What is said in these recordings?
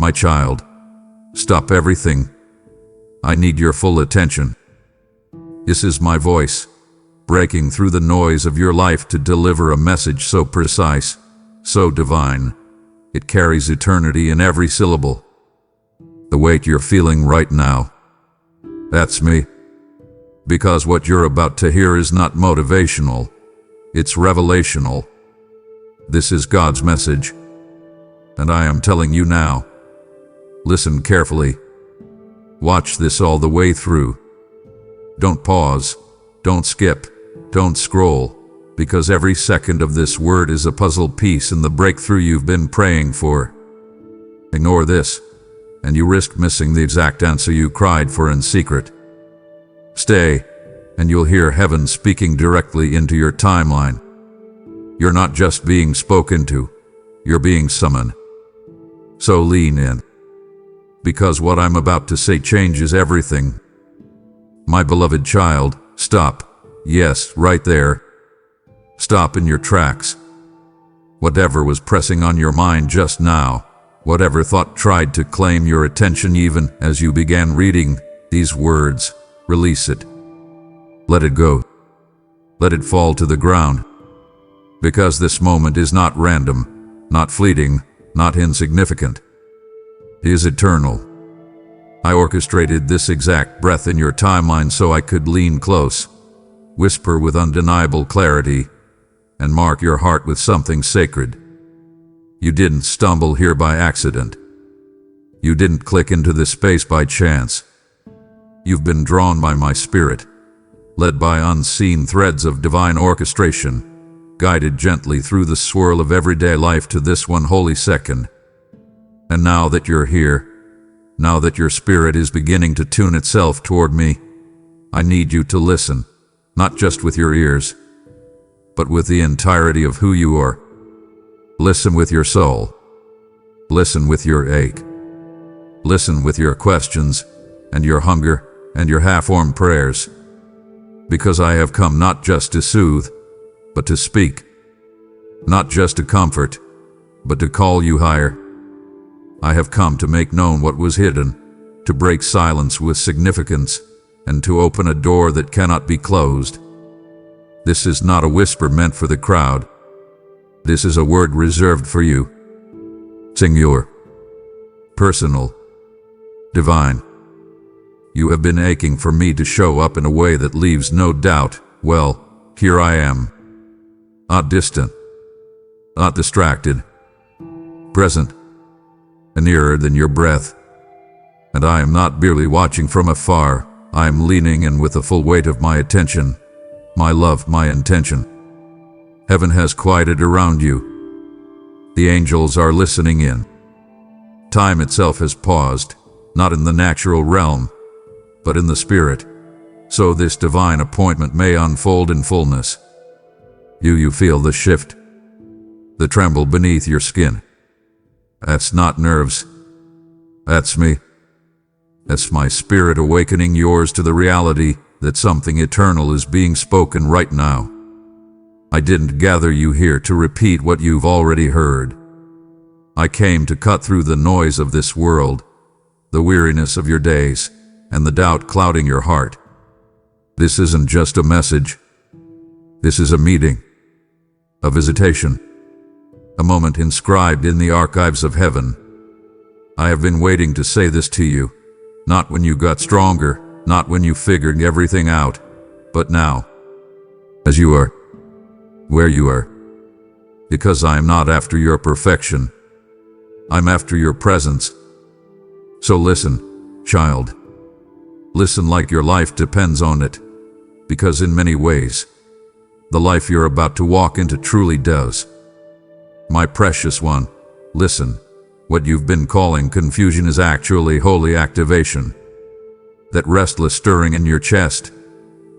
My child, stop everything. I need your full attention. This is my voice, breaking through the noise of your life to deliver a message so precise, so divine. It carries eternity in every syllable. The weight you're feeling right now, that's me. Because what you're about to hear is not motivational, it's revelational. This is God's message, and I am telling you now. Listen carefully. Watch this all the way through. Don't pause, don't skip, don't scroll, because every second of this word is a puzzle piece in the breakthrough you've been praying for. Ignore this, and you risk missing the exact answer you cried for in secret. Stay, and you'll hear heaven speaking directly into your timeline. You're not just being spoken to, you're being summoned. So lean in, because what I'm about to say changes everything. My beloved child, stop. Yes, right there. Stop in your tracks. Whatever was pressing on your mind just now, whatever thought tried to claim your attention even as you began reading these words, release it. Let it go. Let it fall to the ground. Because this moment is not random, not fleeting, not insignificant. It is eternal. I orchestrated this exact breath in your timeline so I could lean close, whisper with undeniable clarity, and mark your heart with something sacred. You didn't stumble here by accident. You didn't click into this space by chance. You've been drawn by my spirit, led by unseen threads of divine orchestration, guided gently through the swirl of everyday life to this one holy second. And now that you're here, now that your spirit is beginning to tune itself toward me, I need you to listen, not just with your ears, but with the entirety of who you are. Listen with your soul. Listen with your ache. Listen with your questions, and your hunger, and your half-formed prayers. Because I have come not just to soothe, but to speak. Not just to comfort, but to call you higher. I have come to make known what was hidden, to break silence with significance, and to open a door that cannot be closed. This is not a whisper meant for the crowd. This is a word reserved for you. Singular. Personal. Divine. You have been aching for me to show up in a way that leaves no doubt. Well, here I am. Not distant. Not distracted. Present. And nearer than your breath. And I am not merely watching from afar. I am leaning in with the full weight of my attention, my love, my intention. Heaven has quieted around you. The angels are listening in. Time itself has paused, not in the natural realm, but in the spirit, so this divine appointment may unfold in fullness. You feel the shift, the tremble beneath your skin. That's not nerves. That's me. That's my spirit awakening yours to the reality that something eternal is being spoken right now. I didn't gather you here to repeat what you've already heard. I came to cut through the noise of this world, the weariness of your days, and the doubt clouding your heart. This isn't just a message. This is a meeting, a visitation, a moment inscribed in the archives of heaven. I have been waiting to say this to you, not when you got stronger, not when you figured everything out, but now, as you are, where you are. Because I am not after your perfection. I'm after your presence. So listen, child. Listen like your life depends on it, because in many ways, the life you're about to walk into truly does. My precious one, listen. What you've been calling confusion is actually holy activation. That restless stirring in your chest,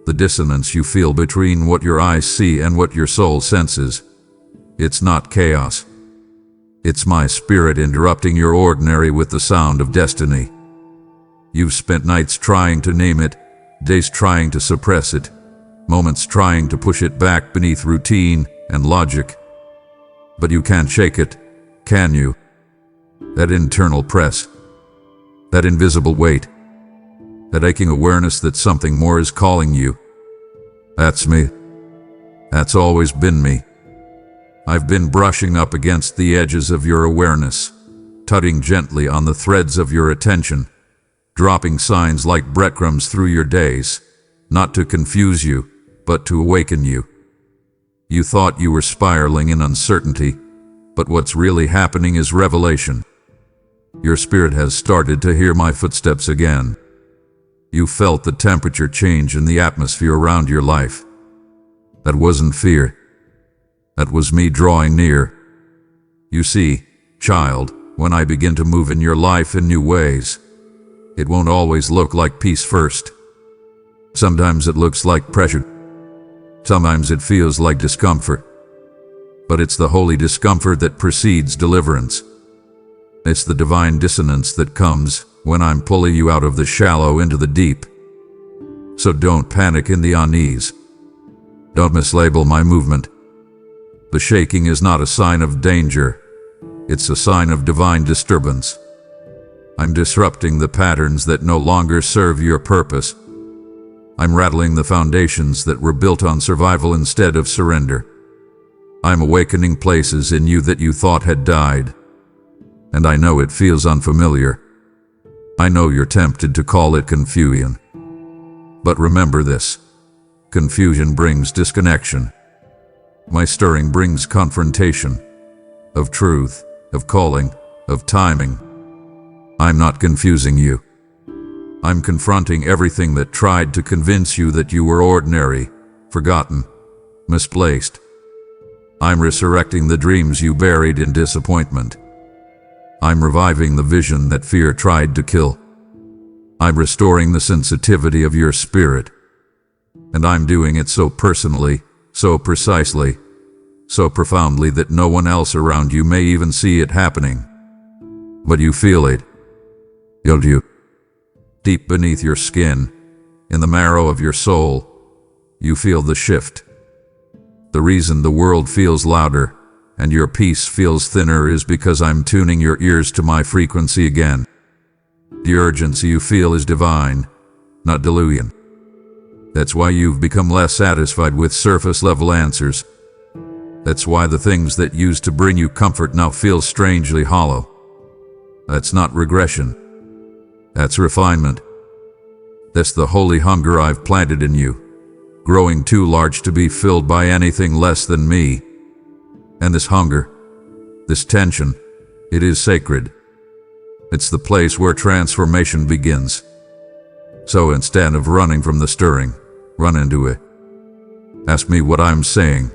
the dissonance you feel between what your eyes see and what your soul senses. It's not chaos. It's my spirit interrupting your ordinary with the sound of destiny. You've spent nights trying to name it, days trying to suppress it, moments trying to push it back beneath routine and logic. But you can't shake it, can you? That internal press, that invisible weight, that aching awareness that something more is calling you. That's me. That's always been me. I've been brushing up against the edges of your awareness, tugging gently on the threads of your attention, dropping signs like breadcrumbs through your days, not to confuse you, but to awaken you. You thought you were spiraling in uncertainty, but what's really happening is revelation. Your spirit has started to hear my footsteps again. You felt the temperature change in the atmosphere around your life. That wasn't fear. That was me drawing near. You see, child, when I begin to move in your life in new ways, it won't always look like peace first. Sometimes it looks like pressure. Sometimes it feels like discomfort. But it's the holy discomfort that precedes deliverance. It's the divine dissonance that comes when I'm pulling you out of the shallow into the deep. So don't panic in the unease. Don't mislabel my movement. The shaking is not a sign of danger. It's a sign of divine disturbance. I'm disrupting the patterns that no longer serve your purpose. I'm rattling the foundations that were built on survival instead of surrender. I'm awakening places in you that you thought had died. And I know it feels unfamiliar. I know you're tempted to call it confusion. But remember this. Confusion brings disconnection. My stirring brings confrontation. Of truth, of calling, of timing. I'm not confusing you. I'm confronting everything that tried to convince you that you were ordinary, forgotten, misplaced. I'm resurrecting the dreams you buried in disappointment. I'm reviving the vision that fear tried to kill. I'm restoring the sensitivity of your spirit. And I'm doing it so personally, so precisely, so profoundly that no one else around you may even see it happening. But you feel it. Don't you? Deep beneath your skin, in the marrow of your soul, you feel the shift. The reason the world feels louder and your peace feels thinner is because I'm tuning your ears to my frequency again. The urgency you feel is divine, not delusion. That's why you've become less satisfied with surface-level answers. That's why the things that used to bring you comfort now feel strangely hollow. That's not regression. That's refinement. That's the holy hunger I've planted in you, growing too large to be filled by anything less than me. And this hunger, this tension, it is sacred. It's the place where transformation begins. So instead of running from the stirring, run into it. Ask me what I'm saying.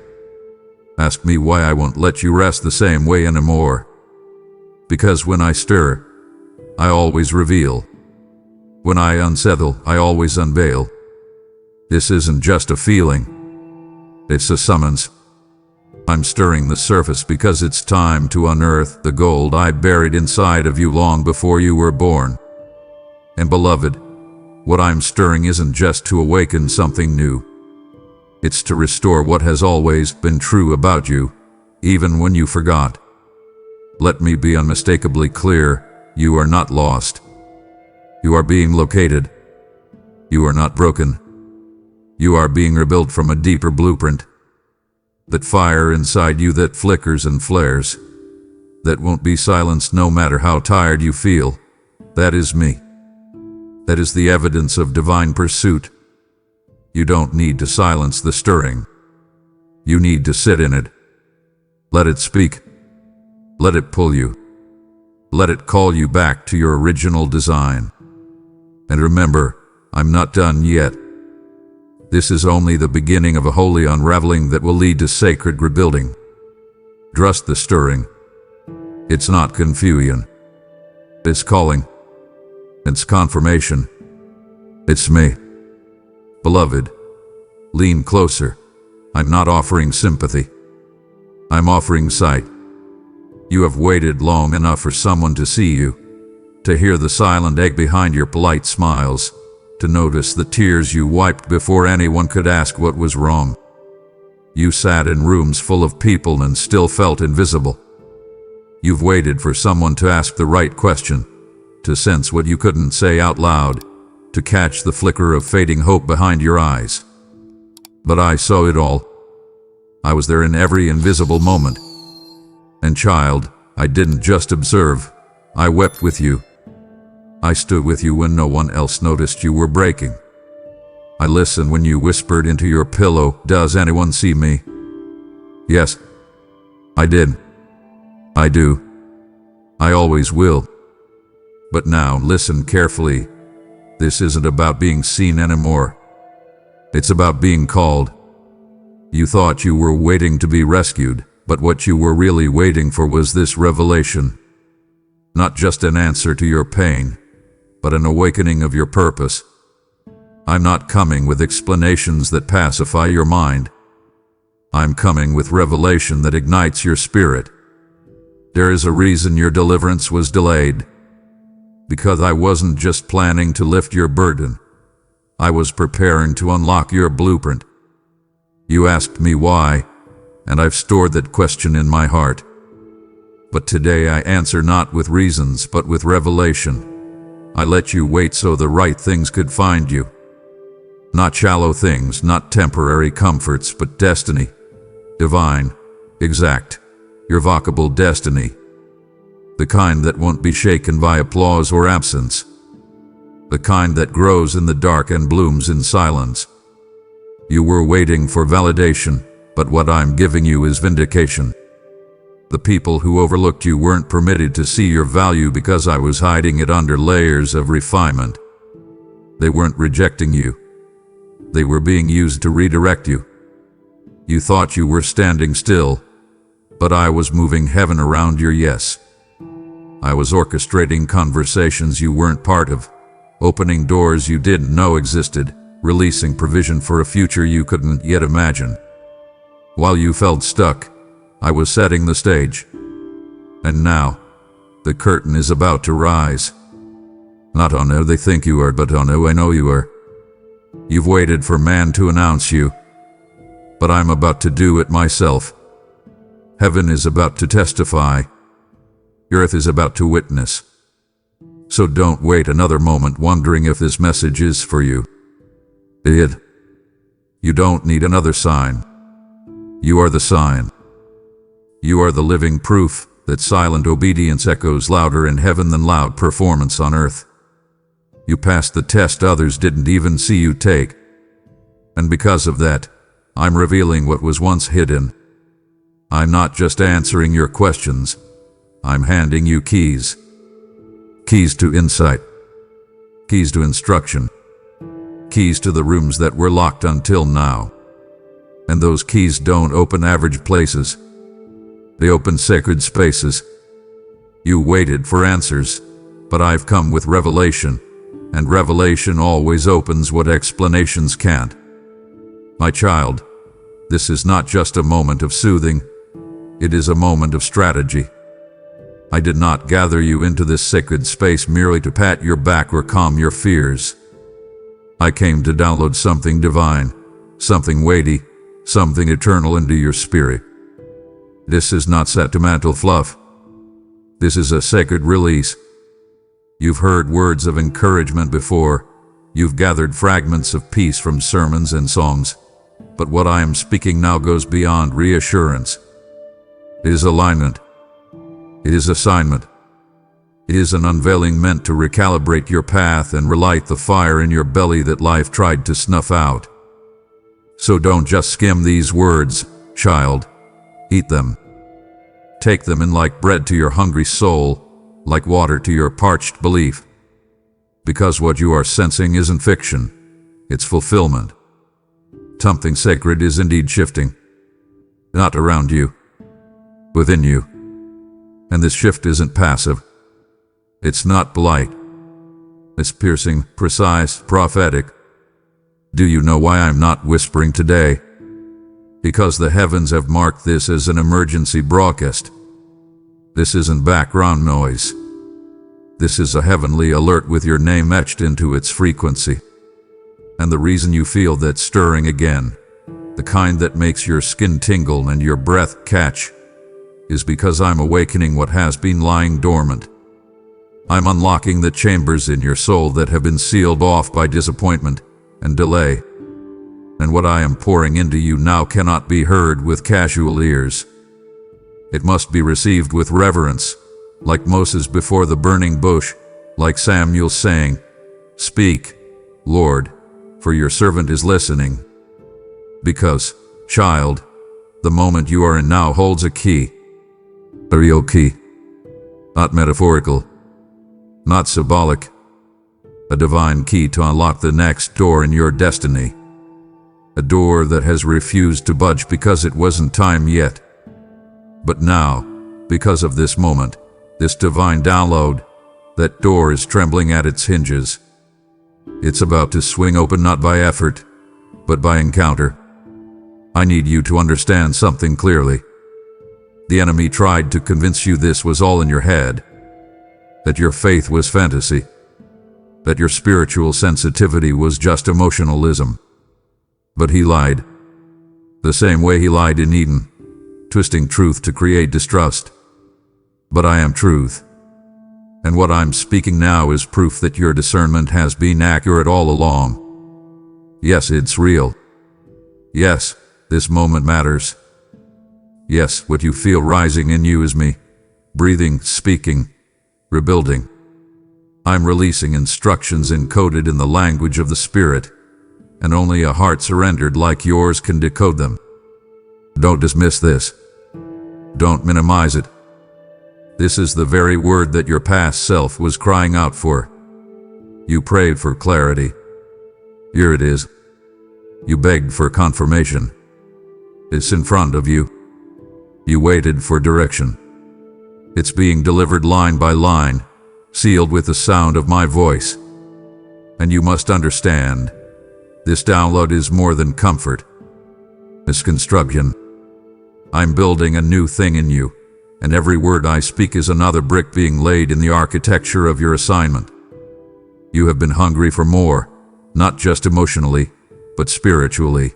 Ask me why I won't let you rest the same way anymore. Because when I stir, I always reveal. When I unsettle, I always unveil. This isn't just a feeling. It's a summons. I'm stirring the surface because it's time to unearth the gold I buried inside of you long before you were born. And beloved, what I'm stirring isn't just to awaken something new. It's to restore what has always been true about you, even when you forgot. Let me be unmistakably clear, you are not lost. You are being located. You are not broken. You are being rebuilt from a deeper blueprint. That fire inside you that flickers and flares, that won't be silenced no matter how tired you feel, that is me. That is the evidence of divine pursuit. You don't need to silence the stirring. You need to sit in it. Let it speak. Let it pull you. Let it call you back to your original design. And remember, I'm not done yet. This is only the beginning of a holy unraveling that will lead to sacred rebuilding. Trust the stirring. It's not confusion. It's calling. It's confirmation. It's me. Beloved, lean closer. I'm not offering sympathy. I'm offering sight. You have waited long enough for someone to see you, to hear the silent ache behind your polite smiles, to notice the tears you wiped before anyone could ask what was wrong. You sat in rooms full of people and still felt invisible. You've waited for someone to ask the right question, to sense what you couldn't say out loud, to catch the flicker of fading hope behind your eyes. But I saw it all. I was there in every invisible moment. And child, I didn't just observe, I wept with you. I stood with you when no one else noticed you were breaking. I listened when you whispered into your pillow, "Does anyone see me?" Yes, I did. I do. I always will. But now listen carefully. This isn't about being seen anymore. It's about being called. You thought you were waiting to be rescued, but what you were really waiting for was this revelation. Not just an answer to your pain, but an awakening of your purpose. I'm not coming with explanations that pacify your mind. I'm coming with revelation that ignites your spirit. There is a reason your deliverance was delayed. Because I wasn't just planning to lift your burden. I was preparing to unlock your blueprint. You asked me why, and I've stored that question in my heart. But today I answer not with reasons, but with revelation. I let you wait so the right things could find you. Not shallow things, not temporary comforts, but destiny. Divine, exact, irrevocable destiny. The kind that won't be shaken by applause or absence. The kind that grows in the dark and blooms in silence. You were waiting for validation, but what I'm giving you is vindication. The people who overlooked you weren't permitted to see your value because I was hiding it under layers of refinement. They weren't rejecting you. They were being used to redirect you. You thought you were standing still, but I was moving heaven around your yes. I was orchestrating conversations you weren't part of, opening doors you didn't know existed, releasing provision for a future you couldn't yet imagine. While you felt stuck, I was setting the stage. And now, the curtain is about to rise. Not on who they think you are, but on who I know you are. You've waited for man to announce you, but I'm about to do it myself. Heaven is about to testify. Earth is about to witness. So don't wait another moment wondering if this message is for you. You don't need another sign. You are the sign. You are the living proof that silent obedience echoes louder in heaven than loud performance on earth. You passed the test others didn't even see you take. And because of that, I'm revealing what was once hidden. I'm not just answering your questions. I'm handing you keys. Keys to insight. Keys to instruction. Keys to the rooms that were locked until now. And those keys don't open average places. They open sacred spaces. You waited for answers, but I've come with revelation, and revelation always opens what explanations can't. My child, this is not just a moment of soothing, it is a moment of strategy. I did not gather you into this sacred space merely to pat your back or calm your fears. I came to download something divine, something weighty, something eternal into your spirit. This is not sentimental fluff. This is a sacred release. You've heard words of encouragement before. You've gathered fragments of peace from sermons and songs. But what I am speaking now goes beyond reassurance. It is alignment. It is assignment. It is an unveiling meant to recalibrate your path and relight the fire in your belly that life tried to snuff out. So don't just skim these words, child. Eat them. Take them in like bread to your hungry soul, like water to your parched belief. Because what you are sensing isn't fiction, it's fulfillment. Something sacred is indeed shifting. Not around you, within you. And this shift isn't passive. It's not polite. It's piercing, precise, prophetic. Do you know why I'm not whispering today? Because the heavens have marked this as an emergency broadcast. This isn't background noise. This is a heavenly alert with your name etched into its frequency. And the reason you feel that stirring again, the kind that makes your skin tingle and your breath catch, is because I'm awakening what has been lying dormant. I'm unlocking the chambers in your soul that have been sealed off by disappointment and delay. And what I am pouring into you now cannot be heard with casual ears. It must be received with reverence, like Moses before the burning bush, like Samuel saying, "Speak, Lord, for your servant is listening." Because, child, the moment you are in now holds a key. A real key. Not metaphorical. Not symbolic. A divine key to unlock the next door in your destiny. A door that has refused to budge because it wasn't time yet. But now, because of this moment, this divine download, that door is trembling at its hinges. It's about to swing open not by effort, but by encounter. I need you to understand something clearly. The enemy tried to convince you this was all in your head, that your faith was fantasy, that your spiritual sensitivity was just emotionalism. But he lied. The same way he lied in Eden, twisting truth to create distrust. But I am truth. And what I'm speaking now is proof that your discernment has been accurate all along. Yes, it's real. Yes, this moment matters. Yes, what you feel rising in you is me, breathing, speaking, rebuilding. I'm releasing instructions encoded in the language of the Spirit, and only a heart surrendered like yours can decode them. Don't dismiss this. Don't minimize it. This is the very word that your past self was crying out for. You prayed for clarity. Here it is. You begged for confirmation. It's in front of you. You waited for direction. It's being delivered line by line, sealed with the sound of my voice. And you must understand, this download is more than comfort. It's construction. I'm building a new thing in you, and every word I speak is another brick being laid in the architecture of your assignment. You have been hungry for more, not just emotionally, but spiritually.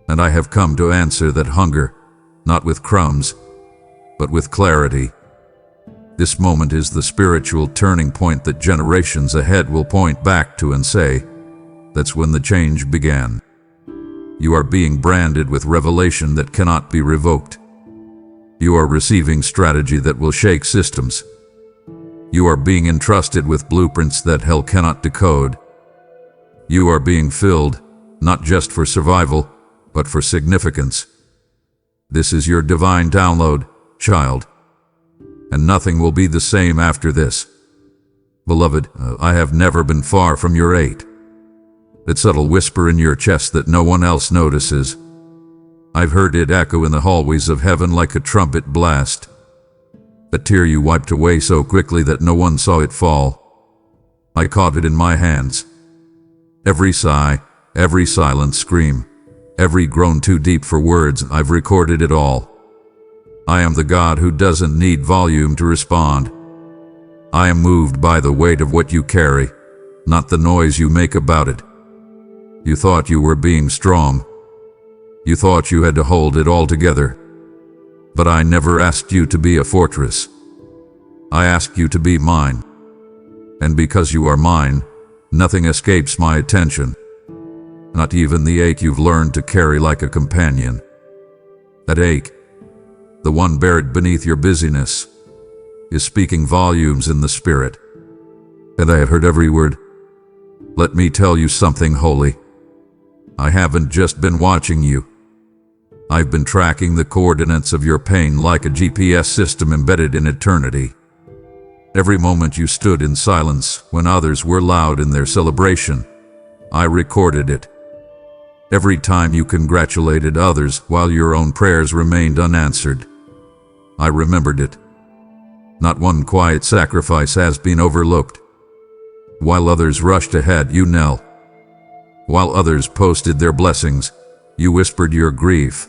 And I have come to answer that hunger, not with crumbs, but with clarity. This moment is the spiritual turning point that generations ahead will point back to and say, that's when the change began. You are being branded with revelation that cannot be revoked. You are receiving strategy that will shake systems. You are being entrusted with blueprints that hell cannot decode. You are being filled, not just for survival, but for significance. This is your divine download, child. And nothing will be the same after this. Beloved, I have never been far from your eight. That subtle whisper in your chest that no one else notices. I've heard it echo in the hallways of heaven like a trumpet blast. A tear you wiped away so quickly that no one saw it fall. I caught it in my hands. Every sigh, every silent scream, every groan too deep for words, I've recorded it all. I am the God who doesn't need volume to respond. I am moved by the weight of what you carry, not the noise you make about it. You thought you were being strong. You thought you had to hold it all together. But I never asked you to be a fortress. I asked you to be mine. And because you are mine, nothing escapes my attention. Not even the ache you've learned to carry like a companion. That ache, the one buried beneath your busyness, is speaking volumes in the spirit. And I have heard every word. Let me tell you something holy. I haven't just been watching you. I've been tracking the coordinates of your pain like a GPS system embedded in eternity. Every moment you stood in silence when others were loud in their celebration, I recorded it. Every time you congratulated others while your own prayers remained unanswered, I remembered it. Not one quiet sacrifice has been overlooked. While others rushed ahead, you knelt. While others posted their blessings, you whispered your grief.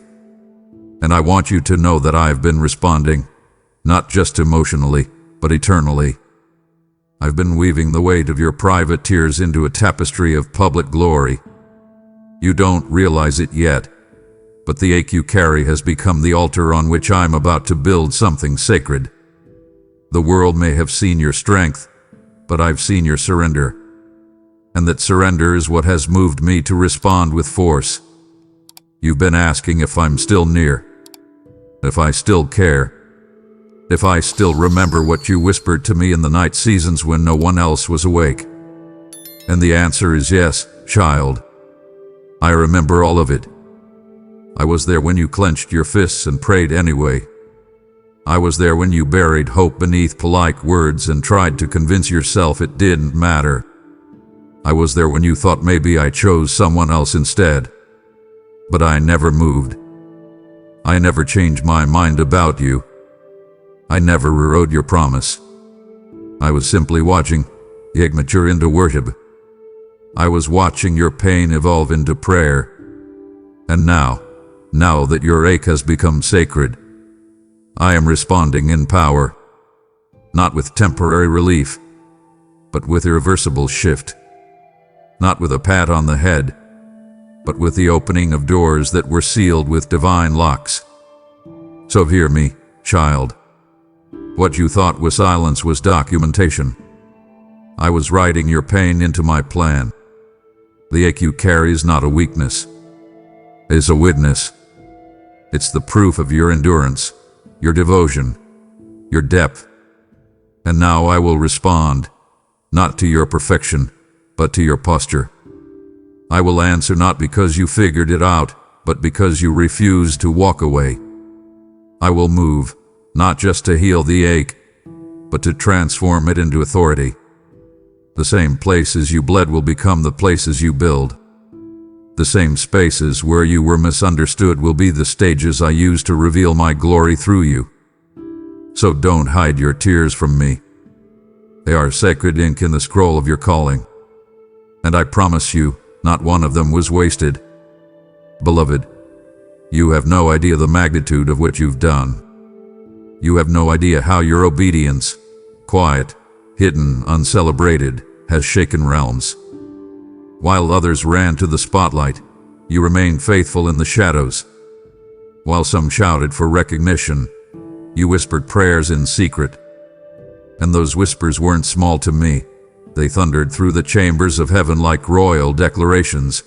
And I want you to know that I've been responding, not just emotionally, but eternally. I've been weaving the weight of your private tears into a tapestry of public glory. You don't realize it yet, but the ache you carry has become the altar on which I'm about to build something sacred. The world may have seen your strength, but I've seen your surrender. And that surrender is what has moved me to respond with force. You've been asking if I'm still near, if I still care, if I still remember what you whispered to me in the night seasons when no one else was awake. And the answer is yes, child. I remember all of it. I was there when you clenched your fists and prayed anyway. I was there when you buried hope beneath polite words and tried to convince yourself it didn't matter. I was there when you thought maybe I chose someone else instead. But I never moved. I never changed my mind about you. I never rewrote your promise. I was simply watching you mature into worship. I was watching your pain evolve into prayer. And now that your ache has become sacred, I am responding in power, not with temporary relief, but with irreversible shift. Not with a pat on the head, but with the opening of doors that were sealed with divine locks. So hear me, child. What you thought was silence was documentation. I was writing your pain into my plan. The ache you carry is not a weakness. It is a witness. It's the proof of your endurance, your devotion, your depth. And now I will respond, not to your perfection, but to your posture. I will answer not because you figured it out, but because you refused to walk away. I will move, not just to heal the ache, but to transform it into authority. The same places you bled will become the places you build. The same spaces where you were misunderstood will be the stages I use to reveal my glory through you. So don't hide your tears from me. They are sacred ink in the scroll of your calling. And I promise you, not one of them was wasted. Beloved, you have no idea the magnitude of what you've done. You have no idea how your obedience, quiet, hidden, uncelebrated, has shaken realms. While others ran to the spotlight, you remained faithful in the shadows. While some shouted for recognition, you whispered prayers in secret. And those whispers weren't small to me. They thundered through the chambers of heaven like royal declarations.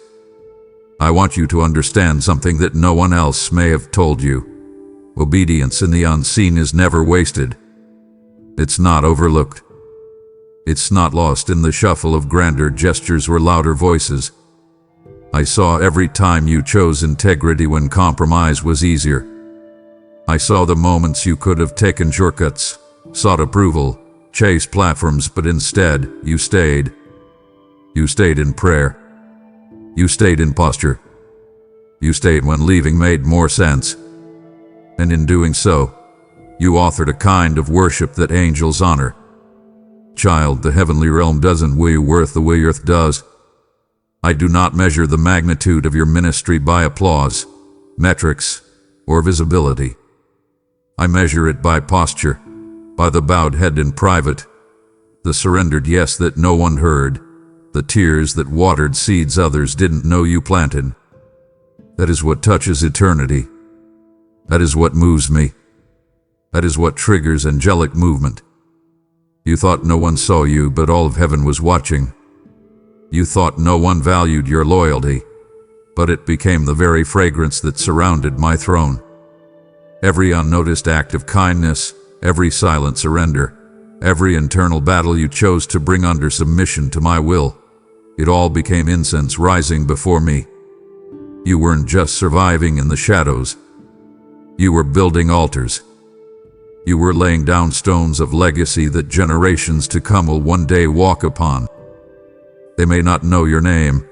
I want you to understand something that no one else may have told you. Obedience in the unseen is never wasted. It's not overlooked. It's not lost in the shuffle of grander gestures or louder voices. I saw every time you chose integrity when compromise was easier. I saw the moments you could have taken shortcuts, sought approval, chased platforms, but instead, you stayed. You stayed in prayer. You stayed in posture. You stayed when leaving made more sense. And in doing so, you authored a kind of worship that angels honor. Child, the heavenly realm doesn't weigh worth the way earth does. I do not measure the magnitude of your ministry by applause, metrics, or visibility. I measure it by posture, by the bowed head in private, the surrendered yes that no one heard, the tears that watered seeds others didn't know you planted. That is what touches eternity. That is what moves me. That is what triggers angelic movement. You thought no one saw you, but all of heaven was watching. You thought no one valued your loyalty, but it became the very fragrance that surrounded my throne. Every unnoticed act of kindness, every silent surrender, every internal battle you chose to bring under submission to my will, it all became incense rising before me. You weren't just surviving in the shadows. You were building altars. You were laying down stones of legacy that generations to come will one day walk upon. They may not know your name,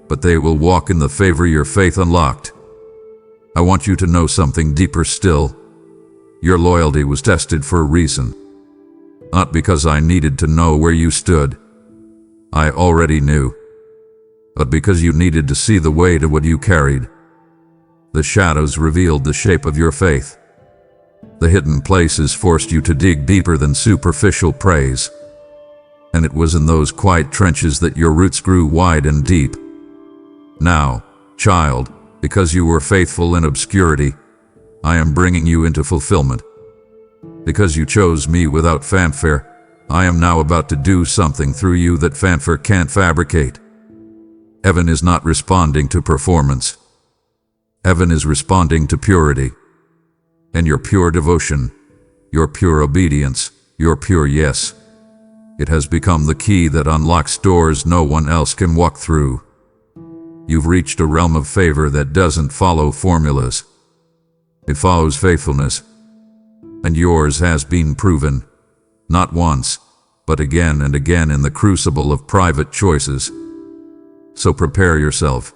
but they will walk in the favor your faith unlocked. I want you to know something deeper still. Your loyalty was tested for a reason. Not because I needed to know where you stood. I already knew. But because you needed to see the weight of what you carried. The shadows revealed the shape of your faith. The hidden places forced you to dig deeper than superficial praise. And it was in those quiet trenches that your roots grew wide and deep. Now, child, Because you were faithful in obscurity, I am bringing you into fulfillment. Because you chose me without fanfare, I am now about to do something through you that fanfare can't fabricate. Heaven is not responding to performance. Heaven is responding to purity. And your pure devotion, your pure obedience, your pure yes, it has become the key that unlocks doors no one else can walk through. You've reached a realm of favor that doesn't follow formulas. It follows faithfulness. And yours has been proven, not once, but again and again in the crucible of private choices. So prepare yourself,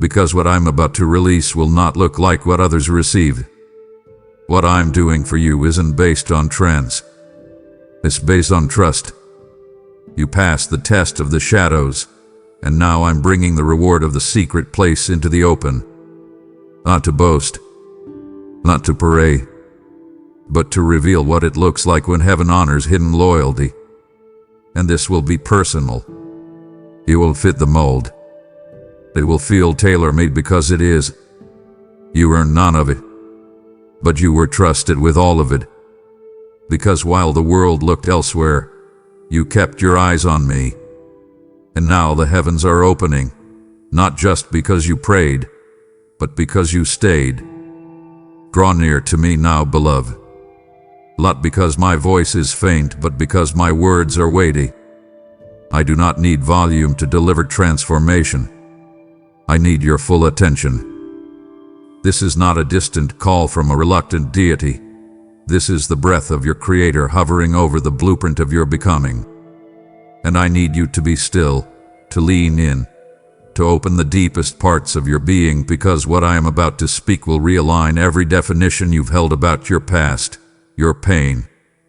because what I'm about to release will not look like what others received. What I'm doing for you isn't based on trends. It's based on trust. You passed the test of the shadows, and now I'm bringing the reward of the secret place into the open. Not to boast, not to parade, but to reveal what it looks like when heaven honors hidden loyalty. And this will be personal. You will fit the mold. It will feel tailor-made because it is. You earned none of it, but you were trusted with all of it. Because while the world looked elsewhere, you kept your eyes on me. And now the heavens are opening, not just because you prayed, but because you stayed. Draw near to me now, beloved. Not because my voice is faint, but because my words are weighty. I do not need volume to deliver transformation. I need your full attention. This is not a distant call from a reluctant deity. This is the breath of your Creator hovering over the blueprint of your becoming. And I need you to be still, to lean in, to open the deepest parts of your being, because what I am about to speak will realign every definition you've held about your past, your pain,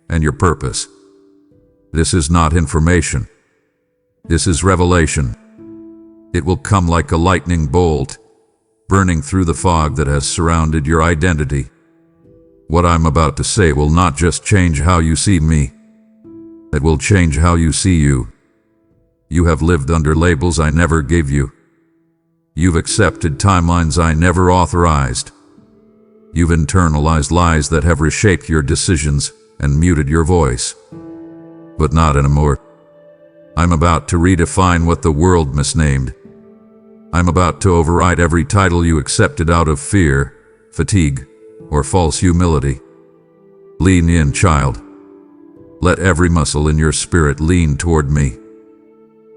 and your purpose. This is not information. This is revelation. It will come like a lightning bolt, burning through the fog that has surrounded your identity. What I'm about to say will not just change how you see me. It will change how you see you. You have lived under labels I never gave you. You've accepted timelines I never authorized. You've internalized lies that have reshaped your decisions and muted your voice. But not anymore. I'm about to redefine what the world misnamed. I'm about to override every title you accepted out of fear, fatigue, or false humility. Lean in, child. Let every muscle in your spirit lean toward me.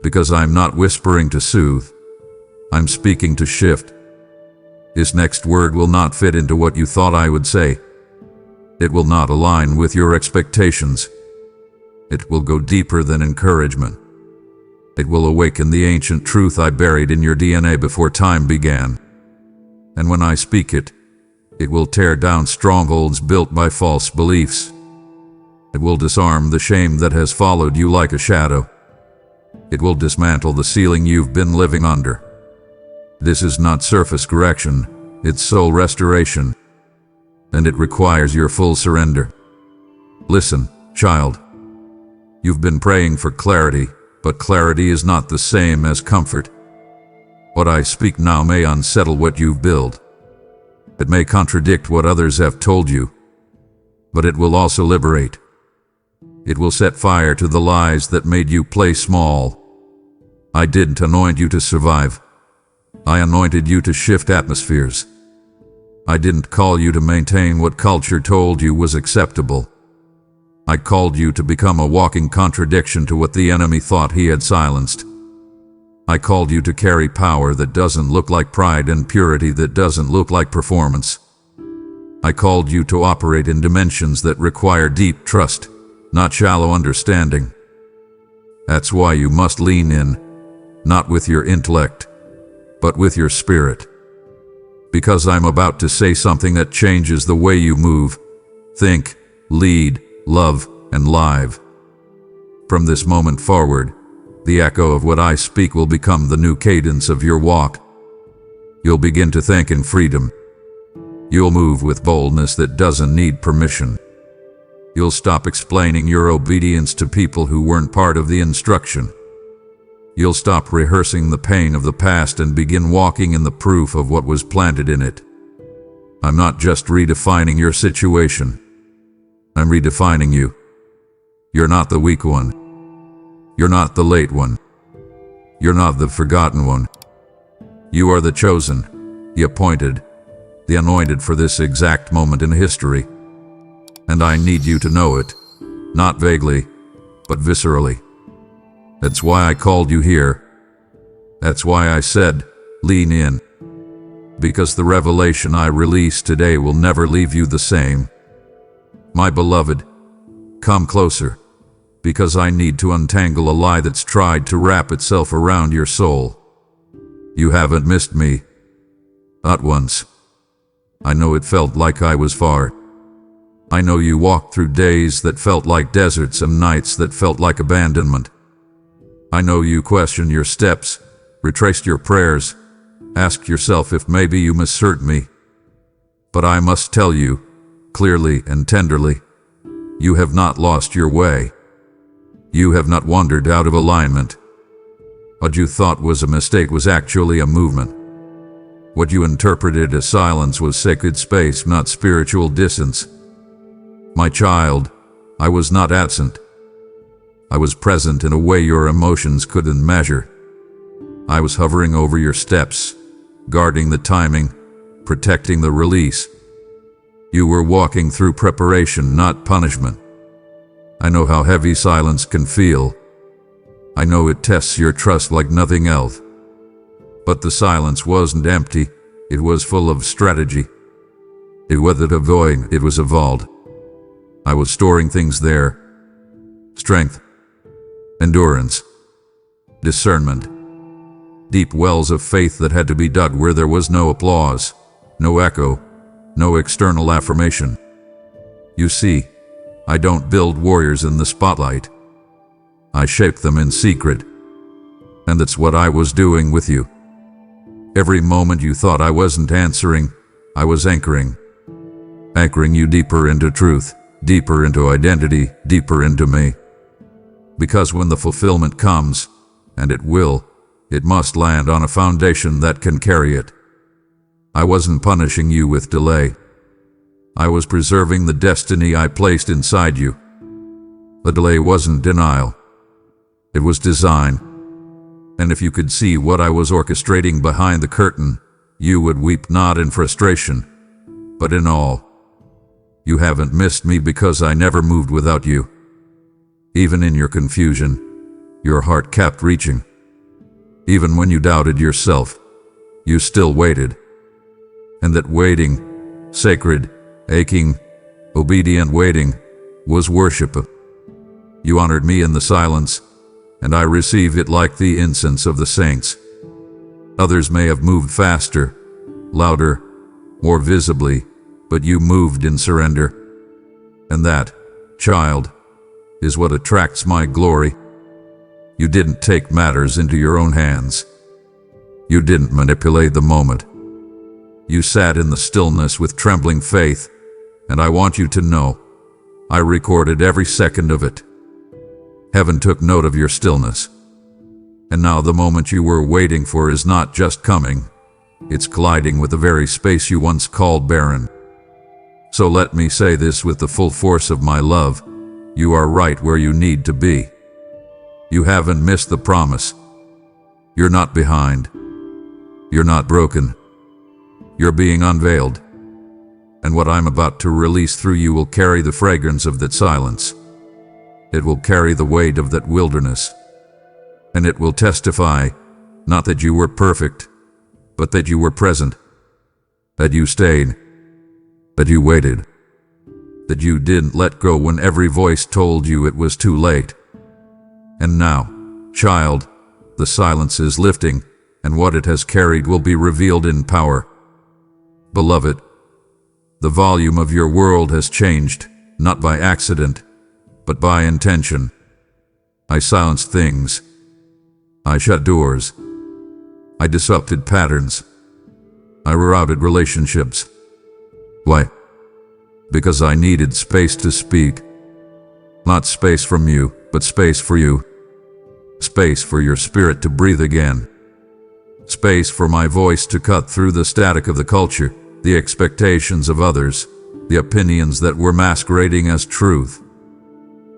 Because I'm not whispering to soothe. I'm speaking to shift. This next word will not fit into what you thought I would say. It will not align with your expectations. It will go deeper than encouragement. It will awaken the ancient truth I buried in your DNA before time began. And when I speak it, it will tear down strongholds built by false beliefs. It will disarm the shame that has followed you like a shadow. It will dismantle the ceiling you've been living under. This is not surface correction, it's soul restoration. And it requires your full surrender. Listen, child. You've been praying for clarity, but clarity is not the same as comfort. What I speak now may unsettle what you've built. It may contradict what others have told you, but it will also liberate. It will set fire to the lies that made you play small. I didn't anoint you to survive. I anointed you to shift atmospheres. I didn't call you to maintain what culture told you was acceptable. I called you to become a walking contradiction to what the enemy thought he had silenced. I called you to carry power that doesn't look like pride and purity that doesn't look like performance. I called you to operate in dimensions that require deep trust, not shallow understanding. That's why you must lean in, not with your intellect, but with your spirit. Because I'm about to say something that changes the way you move, think, lead, love, and live. From this moment forward, the echo of what I speak will become the new cadence of your walk. You'll begin to think in freedom. You'll move with boldness that doesn't need permission. You'll stop explaining your obedience to people who weren't part of the instruction. You'll stop rehearsing the pain of the past and begin walking in the proof of what was planted in it. I'm not just redefining your situation. I'm redefining you. You're not the weak one. You're not the late one. You're not the forgotten one. You are the chosen, the appointed, the anointed for this exact moment in history. And I need you to know it, not vaguely, but viscerally. That's why I called you here. That's why I said, lean in. Because the revelation I release today will never leave you the same. My beloved, come closer, because I need to untangle a lie that's tried to wrap itself around your soul. You haven't missed me. Not once. I know it felt like I was far. I know you walked through days that felt like deserts and nights that felt like abandonment. I know you questioned your steps, retraced your prayers, asked yourself if maybe you misheard me. But I must tell you, clearly and tenderly, you have not lost your way. You have not wandered out of alignment. What you thought was a mistake was actually a movement. What you interpreted as silence was sacred space, not spiritual distance. My child, I was not absent. I was present in a way your emotions couldn't measure. I was hovering over your steps, guarding the timing, protecting the release. You were walking through preparation, not punishment. I know how heavy silence can feel. I know it tests your trust like nothing else. But the silence wasn't empty, it was full of strategy. It wasn't a void, it was a vault. I was storing things there. Strength, endurance, discernment. Deep wells of faith that had to be dug where there was no applause, no echo, no external affirmation. You see, I don't build warriors in the spotlight. I shape them in secret. And that's what I was doing with you. Every moment you thought I wasn't answering, I was anchoring. Anchoring you deeper into truth, deeper into identity, deeper into me. Because when the fulfillment comes, and it will, it must land on a foundation that can carry it. I wasn't punishing you with delay. I was preserving the destiny I placed inside you. The delay wasn't denial. It was design. And if you could see what I was orchestrating behind the curtain, you would weep not in frustration, but in awe. You haven't missed me because I never moved without you. Even in your confusion, your heart kept reaching. Even when you doubted yourself, you still waited. And that waiting, sacred, aching, obedient waiting, was worship. You honored me in the silence, and I received it like the incense of the saints. Others may have moved faster, louder, more visibly, but you moved in surrender. And that, child, is what attracts my glory. You didn't take matters into your own hands. You didn't manipulate the moment. You sat in the stillness with trembling faith, and I want you to know, I recorded every second of it. Heaven took note of your stillness. And now the moment you were waiting for is not just coming, it's colliding with the very space you once called barren. So let me say this with the full force of my love, you are right where you need to be. You haven't missed the promise. You're not behind. You're not broken. You're being unveiled. And what I'm about to release through you will carry the fragrance of that silence. It will carry the weight of that wilderness. And it will testify, not that you were perfect, but that you were present, that you stayed, that you waited, that you didn't let go when every voice told you it was too late. And now, child, the silence is lifting, and what it has carried will be revealed in power. Beloved, the volume of your world has changed, not by accident, but by intention. I silenced things. I shut doors. I disrupted patterns. I rerouted relationships. Why? Because I needed space to speak. Not space from you, but space for you. Space space for your spirit to breathe again. Space for my voice to cut through the static of the culture, the expectations of others, the opinions that were masquerading as truth.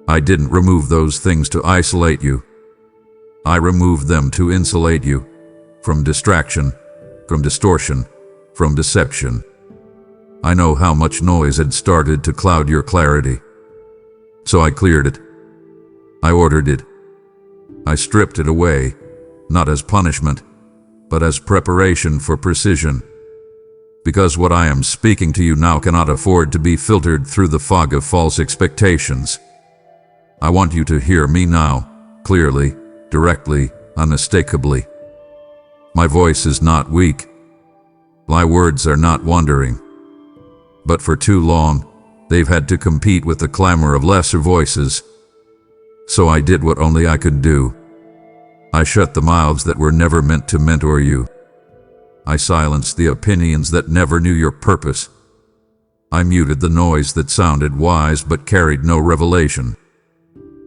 I didn't remove those things to isolate you. I removed them to insulate you from distraction, from distortion, from deception. I know how much noise had started to cloud your clarity. So I cleared it. I ordered it. I stripped it away, not as punishment, but as preparation for precision. Because what I am speaking to you now cannot afford to be filtered through the fog of false expectations. I want you to hear me now, clearly, directly, unmistakably. My voice is not weak. My words are not wandering. But for too long, they've had to compete with the clamor of lesser voices. So I did what only I could do. I shut the mouths that were never meant to mentor you. I silenced the opinions that never knew your purpose. I muted the noise that sounded wise but carried no revelation.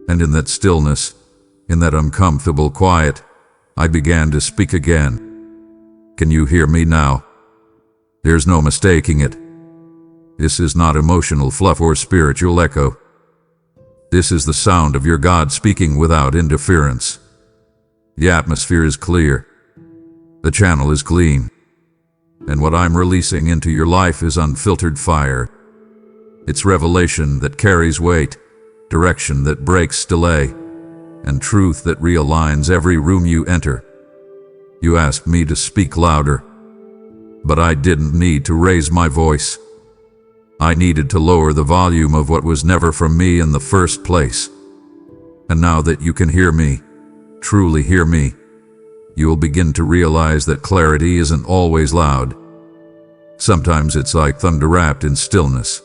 And in that stillness, in that uncomfortable quiet, I began to speak again. Can you hear me now? There's no mistaking it. This is not emotional fluff or spiritual echo. This is the sound of your God speaking without interference. The atmosphere is clear. The channel is clean. And what I'm releasing into your life is unfiltered fire. It's revelation that carries weight, direction that breaks delay, and truth that realigns every room you enter. You asked me to speak louder, but I didn't need to raise my voice. I needed to lower the volume of what was never from me in the first place. And now that you can hear me, truly hear me, you will begin to realize that clarity isn't always loud. Sometimes it's like thunder wrapped in stillness.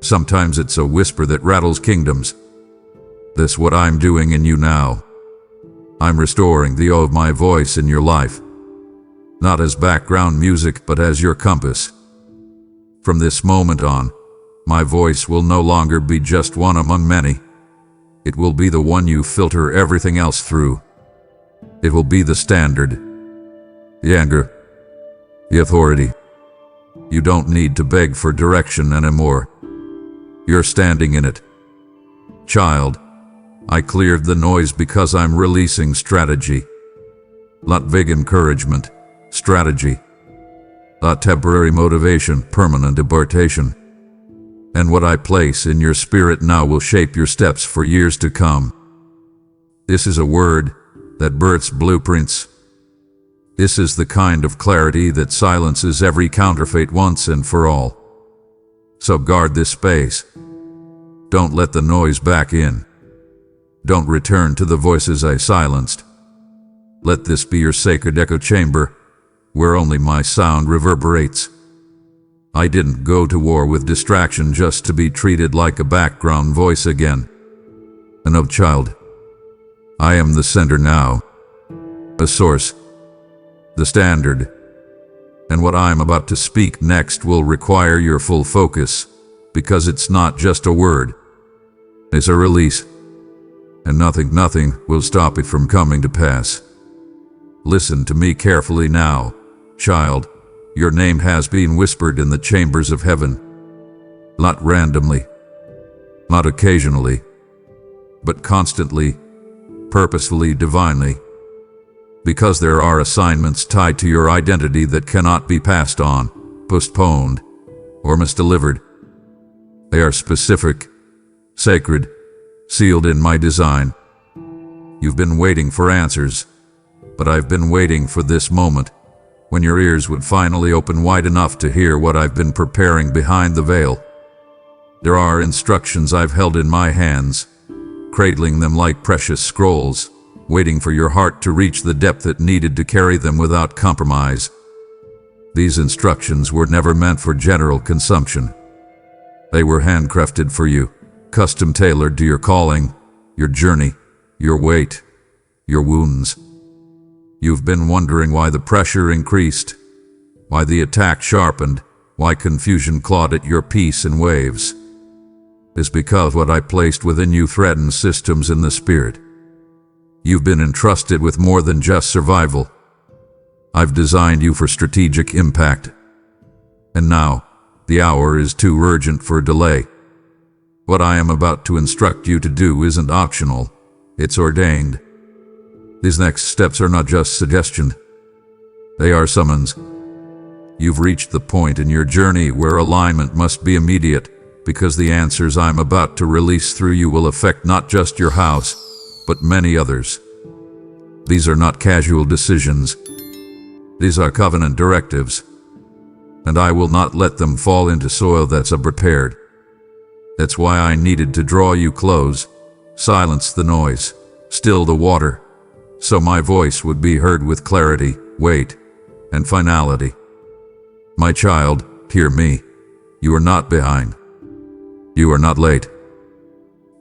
Sometimes it's a whisper that rattles kingdoms. That's what I'm doing in you now. I'm restoring the O of my voice in your life. Not as background music, but as your compass. From this moment on, my voice will no longer be just one among many. It will be the one you filter everything else through. It will be the standard, the anchor, the authority. You don't need to beg for direction anymore. You're standing in it. Child, I cleared the noise because I'm releasing strategy. Not vague encouragement, strategy. Not temporary motivation, permanent impartation. And what I place in your spirit now will shape your steps for years to come. This is a word that births blueprints. This is the kind of clarity that silences every counterfeit once and for all. So guard this space. Don't let the noise back in. Don't return to the voices I silenced. Let this be your sacred echo chamber, where only my sound reverberates. I didn't go to war with distraction just to be treated like a background voice again. No, child. I am the center now. The source. The standard. And what I'm about to speak next will require your full focus, because it's not just a word. It's a release. And nothing will stop it from coming to pass. Listen to me carefully now, child. Your name has been whispered in the chambers of heaven. Not randomly, not occasionally, but constantly, purposefully, divinely. Because there are assignments tied to your identity that cannot be passed on, postponed, or misdelivered. They are specific, sacred, sealed in my design. You've been waiting for answers, but I've been waiting for this moment, when your ears would finally open wide enough to hear what I've been preparing behind the veil. There are instructions I've held in my hands, cradling them like precious scrolls, waiting for your heart to reach the depth it needed to carry them without compromise. These instructions were never meant for general consumption. They were handcrafted for you, custom tailored to your calling, your journey, your weight, your wounds. You've been wondering why the pressure increased, why the attack sharpened, why confusion clawed at your peace in waves. It's because what I placed within you threatens systems in the spirit. You've been entrusted with more than just survival. I've designed you for strategic impact. And now, the hour is too urgent for delay. What I am about to instruct you to do isn't optional, it's ordained. These next steps are not just suggestion. They are summons. You've reached the point in your journey where alignment must be immediate, because the answers I'm about to release through you will affect not just your house, but many others. These are not casual decisions. These are covenant directives. And I will not let them fall into soil that's unprepared. That's why I needed to draw you close, silence the noise, still the water, so my voice would be heard with clarity, weight, and finality. My child, hear me. You are not behind. You are not late.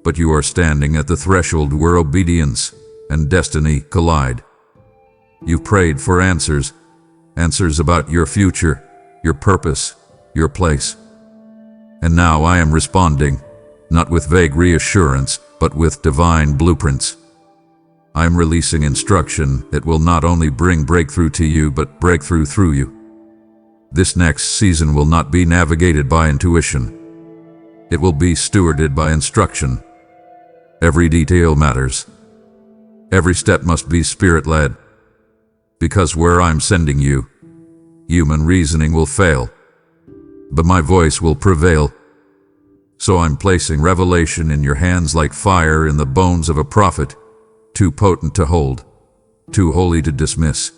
But you are standing at the threshold where obedience and destiny collide. You've prayed for answers, answers about your future, your purpose, your place. And now I am responding, not with vague reassurance, but with divine blueprints. I am releasing instruction that will not only bring breakthrough to you, but breakthrough through you. This next season will not be navigated by intuition. It will be stewarded by instruction. Every detail matters. Every step must be spirit-led. Because where I'm sending you, human reasoning will fail, but my voice will prevail. So I'm placing revelation in your hands like fire in the bones of a prophet, too potent to hold, too holy to dismiss.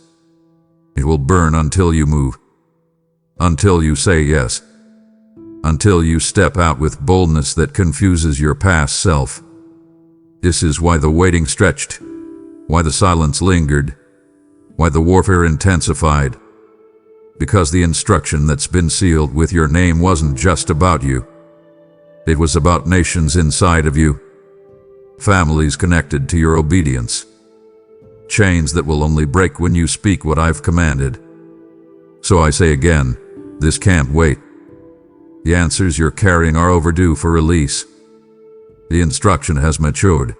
It will burn until you move, until you say yes, until you step out with boldness that confuses your past self. This is why the waiting stretched, why the silence lingered, why the warfare intensified. Because the instruction that's been sealed with your name wasn't just about you. It was about nations inside of you, families connected to your obedience, chains that will only break when you speak what I've commanded. So I say again, this can't wait. The answers you're carrying are overdue for release. The instruction has matured,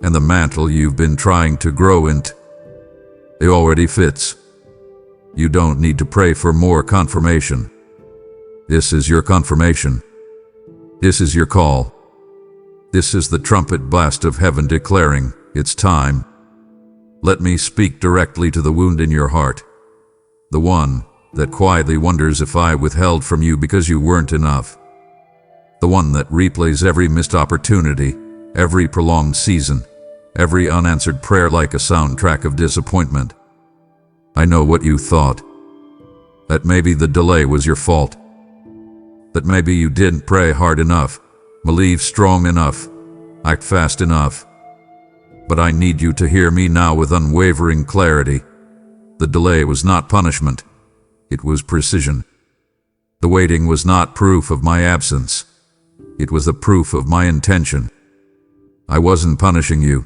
and the mantle you've been trying to grow into, it already fits. You don't need to pray for more confirmation. This is your confirmation. This is your call. This is the trumpet blast of heaven declaring, it's time. Let me speak directly to the wound in your heart, the one that quietly wonders if I withheld from you because you weren't enough, the one that replays every missed opportunity, every prolonged season, every unanswered prayer like a soundtrack of disappointment. I know what you thought, that maybe the delay was your fault, that maybe you didn't pray hard enough, believe strong enough, act fast enough. But I need you to hear me now with unwavering clarity. The delay was not punishment, it was precision. The waiting was not proof of my absence, it was the proof of my intention. I wasn't punishing you,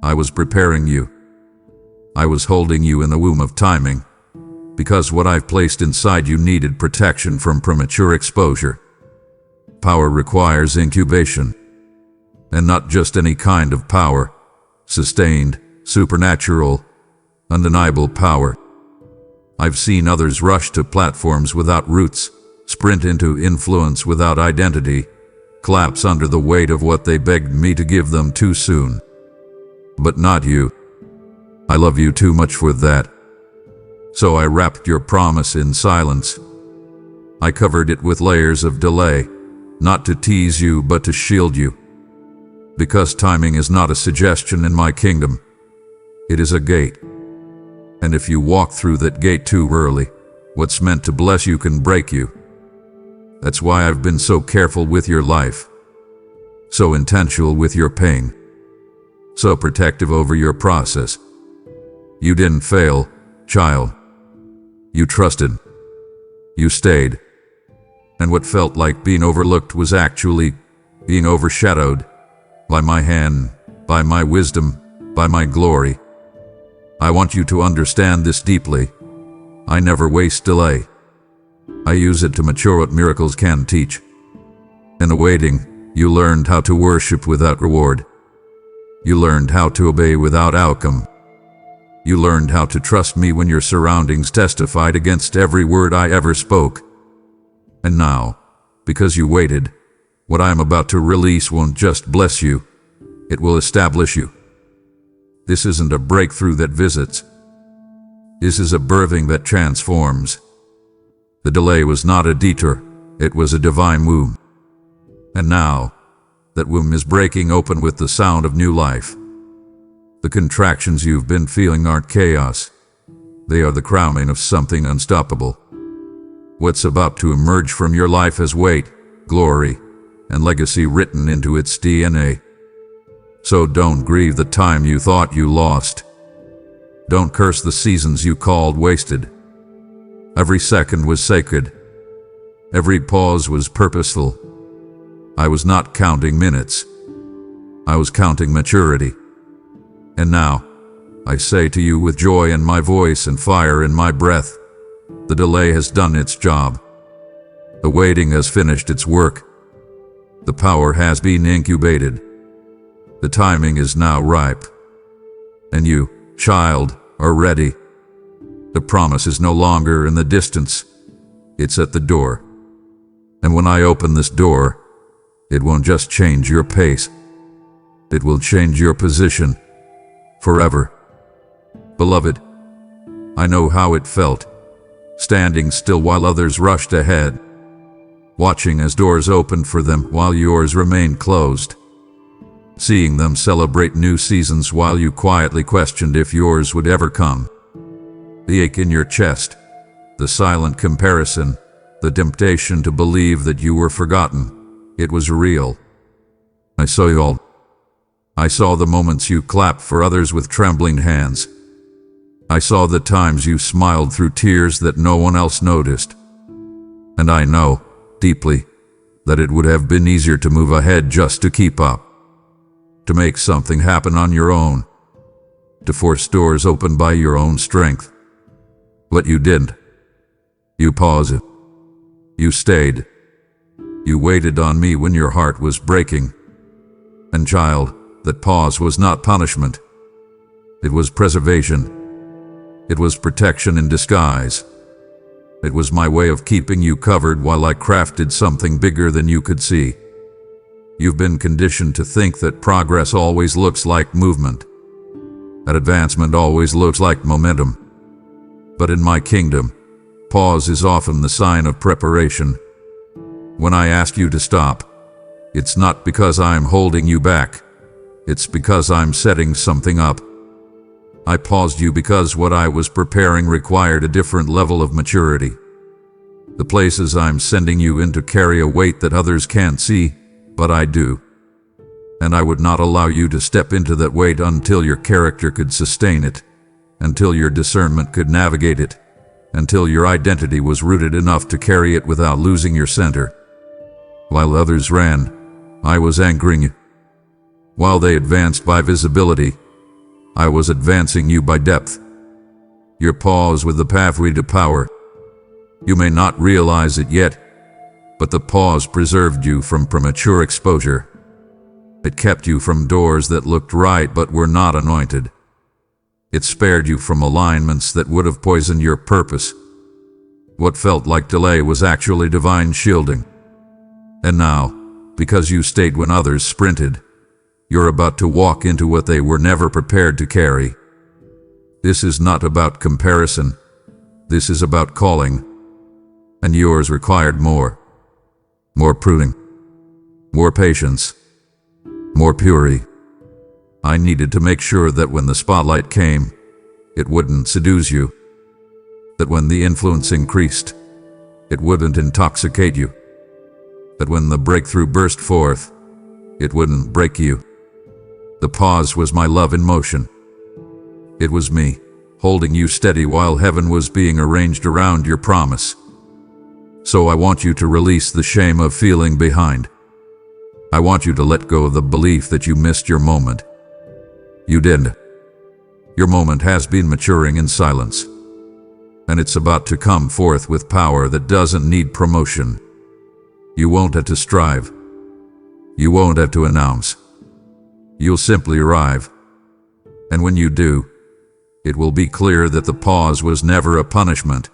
I was preparing you. I was holding you in the womb of timing, because what I've placed inside you needed protection from premature exposure. Power requires incubation, and not just any kind of power, sustained, supernatural, undeniable power. I've seen others rush to platforms without roots, sprint into influence without identity, collapse under the weight of what they begged me to give them too soon. But not you. I love you too much for that. So I wrapped your promise in silence. I covered it with layers of delay, not to tease you but to shield you. Because timing is not a suggestion in my kingdom. It is a gate. And if you walk through that gate too early, what's meant to bless you can break you. That's why I've been so careful with your life, so intentional with your pain, so protective over your process. You didn't fail, child. You trusted. You stayed. And what felt like being overlooked was actually being overshadowed by my hand, by my wisdom, by my glory. I want you to understand this deeply. I never waste delay. I use it to mature what miracles can teach. In the waiting, you learned how to worship without reward. You learned how to obey without outcome. You learned how to trust me when your surroundings testified against every word I ever spoke. And now, because you waited, what I am about to release won't just bless you, it will establish you. This isn't a breakthrough that visits. This is a birthing that transforms. The delay was not a detour, it was a divine womb. And now, that womb is breaking open with the sound of new life. The contractions you've been feeling aren't chaos. They are the crowning of something unstoppable. What's about to emerge from your life has weight, glory, and legacy written into its DNA. So don't grieve the time you thought you lost. Don't curse the seasons you called wasted. Every second was sacred. Every pause was purposeful. I was not counting minutes. I was counting maturity. And now, I say to you with joy in my voice and fire in my breath, the delay has done its job. The waiting has finished its work. The power has been incubated. The timing is now ripe. And you, child, are ready. The promise is no longer in the distance. It's at the door. And when I open this door, it won't just change your pace. It will change your position forever. Beloved, I know how it felt, standing still while others rushed ahead, watching as doors opened for them while yours remained closed, seeing them celebrate new seasons while you quietly questioned if yours would ever come. The ache in your chest, the silent comparison, the temptation to believe that you were forgotten. It was real. I saw you all. I saw the moments you clapped for others with trembling hands. I saw the times you smiled through tears that no one else noticed. And I know, deeply, that it would have been easier to move ahead just to keep up, to make something happen on your own, to force doors open by your own strength. But you didn't. You paused. You stayed. You waited on me when your heart was breaking. And child, that pause was not punishment. It was preservation. It was protection in disguise. It was my way of keeping you covered while I crafted something bigger than you could see. You've been conditioned to think that progress always looks like movement, that advancement always looks like momentum. But in my kingdom, pause is often the sign of preparation. When I ask you to stop, it's not because I'm holding you back. It's because I'm setting something up. I paused you because what I was preparing required a different level of maturity. The places I'm sending you into carry a weight that others can't see, but I do. And I would not allow you to step into that weight until your character could sustain it, until your discernment could navigate it, until your identity was rooted enough to carry it without losing your center. While others ran, I was anchoring you. While they advanced by visibility, I was advancing you by depth. Your pause with the pathway to power. You may not realize it yet, but the pause preserved you from premature exposure. It kept you from doors that looked right but were not anointed. It spared you from alignments that would have poisoned your purpose. What felt like delay was actually divine shielding. And now, because you stayed when others sprinted, you're about to walk into what they were never prepared to carry. This is not about comparison. This is about calling. And yours required more. More pruning. More patience. More purity. I needed to make sure that when the spotlight came, it wouldn't seduce you. That when the influence increased, it wouldn't intoxicate you. That when the breakthrough burst forth, it wouldn't break you. The pause was my love in motion. It was me, holding you steady while heaven was being arranged around your promise. So I want you to release the shame of feeling behind. I want you to let go of the belief that you missed your moment. You did. Your moment has been maturing in silence. And it's about to come forth with power that doesn't need promotion. You won't have to strive. You won't have to announce. You'll simply arrive. And when you do, it will be clear that the pause was never a punishment.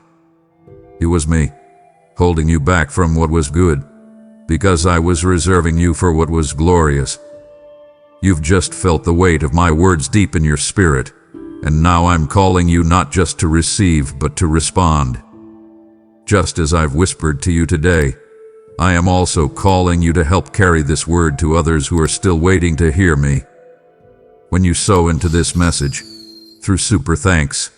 It was me, holding you back from what was good, because I was reserving you for what was glorious. You've just felt the weight of my words deep in your spirit, and now I'm calling you not just to receive, but to respond. Just as I've whispered to you today, I am also calling you to help carry this word to others who are still waiting to hear me. When you sow into this message, through super thanks,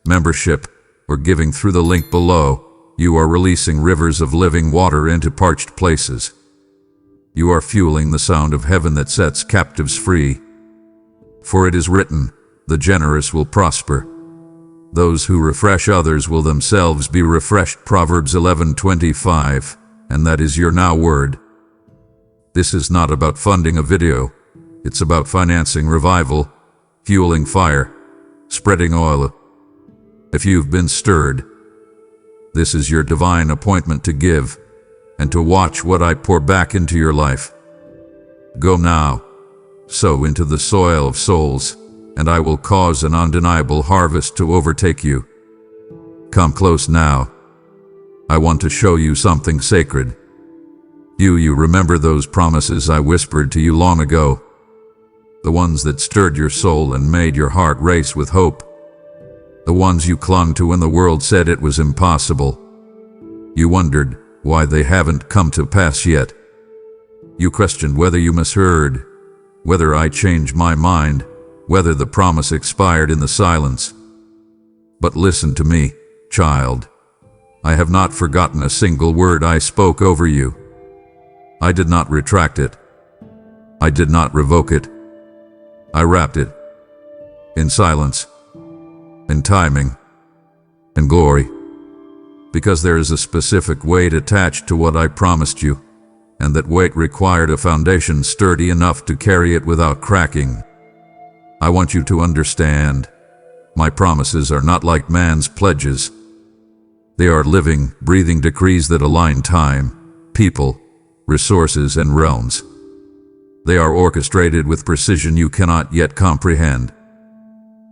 membership, or giving through the link below, you are releasing rivers of living water into parched places. You are fueling the sound of heaven that sets captives free. For it is written, the generous will prosper. Those who refresh others will themselves be refreshed. Proverbs 11:25, and that is your now word. This is not about funding a video. It's about financing revival, fueling fire, spreading oil. If you've been stirred, this is your divine appointment to give and to watch what I pour back into your life. Go now, sow into the soil of souls, and I will cause an undeniable harvest to overtake you. Come close now. I want to show you something sacred. You remember those promises I whispered to you long ago? The ones that stirred your soul and made your heart race with hope. The ones you clung to when the world said it was impossible. You wondered why they haven't come to pass yet. You questioned whether you misheard, whether I changed my mind, whether the promise expired in the silence. But listen to me, child. I have not forgotten a single word I spoke over you. I did not retract it. I did not revoke it. I wrapped it in silence, in timing, in glory, because there is a specific weight attached to what I promised you, and that weight required a foundation sturdy enough to carry it without cracking. I want you to understand, my promises are not like man's pledges. They are living, breathing decrees that align time, people, resources, and realms. They are orchestrated with precision you cannot yet comprehend.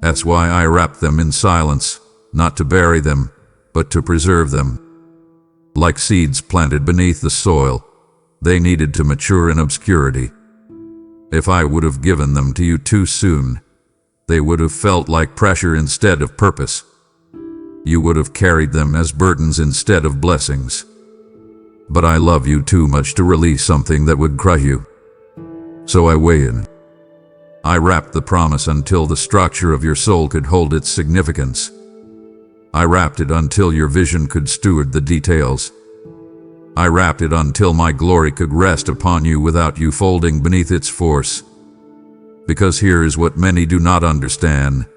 That's why I wrap them in silence, not to bury them, but to preserve them. Like seeds planted beneath the soil, they needed to mature in obscurity. If I would have given them to you too soon, they would have felt like pressure instead of purpose. You would have carried them as burdens instead of blessings. But I love you too much to release something that would crush you. So I waited. I wrapped the promise until the structure of your soul could hold its significance. I wrapped it until your vision could steward the details. I wrapped it until my glory could rest upon you without you folding beneath its force. Because here is what many do not understand.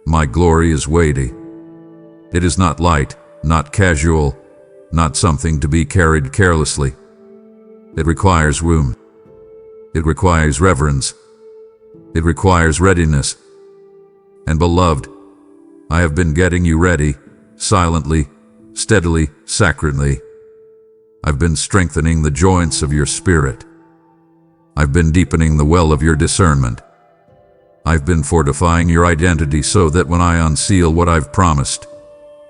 My glory is weighty. It is not light, not casual, not something to be carried carelessly. It requires room. It requires reverence. It requires readiness. And beloved, I have been getting you ready, silently, steadily, sacredly. I've been strengthening the joints of your spirit. I've been deepening the well of your discernment. I've been fortifying your identity so that when I unseal what I've promised,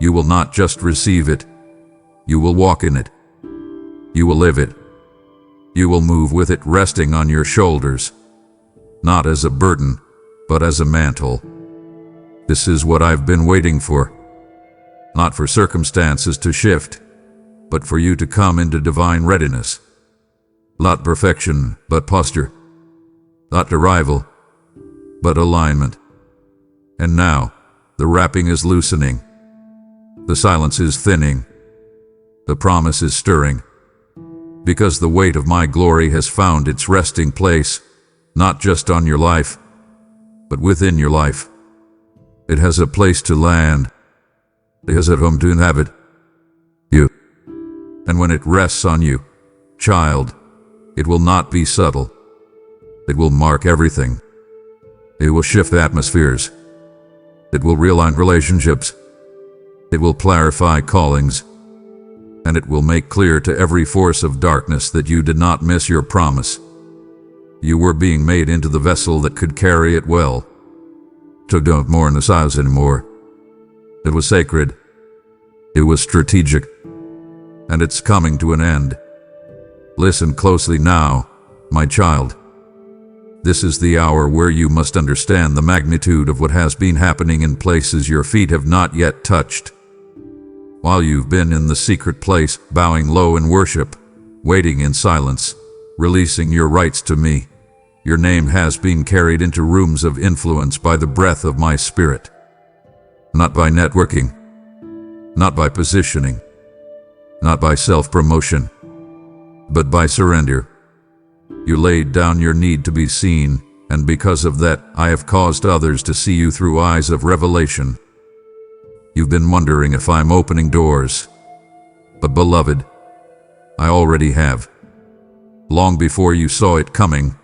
you will not just receive it, you will walk in it. You will live it. You will move with it resting on your shoulders, not as a burden, but as a mantle. This is what I've been waiting for. Not for circumstances to shift, but for you to come into divine readiness. Not perfection, but posture. Not arrival, but alignment. And now, the wrapping is loosening. The silence is thinning. The promise is stirring. Because the weight of my glory has found its resting place, not just on your life, but within your life. It has a place to land. It has a home to inhabit. You. And when it rests on you, child, it will not be subtle. It will mark everything. It will shift atmospheres. It will realign relationships. It will clarify callings. And it will make clear to every force of darkness that you did not miss your promise. You were being made into the vessel that could carry it well. So don't mourn the size anymore. It was sacred. It was strategic. And it's coming to an end. Listen closely now, my child. This is the hour where you must understand the magnitude of what has been happening in places your feet have not yet touched. While you've been in the secret place, bowing low in worship, waiting in silence, releasing your rights to me, your name has been carried into rooms of influence by the breath of my spirit. Not by networking, not by positioning, not by self-promotion, but by surrender. You laid down your need to be seen, and because of that, I have caused others to see you through eyes of revelation. You've been wondering if I'm opening doors. But beloved, I already have. Long before you saw it coming,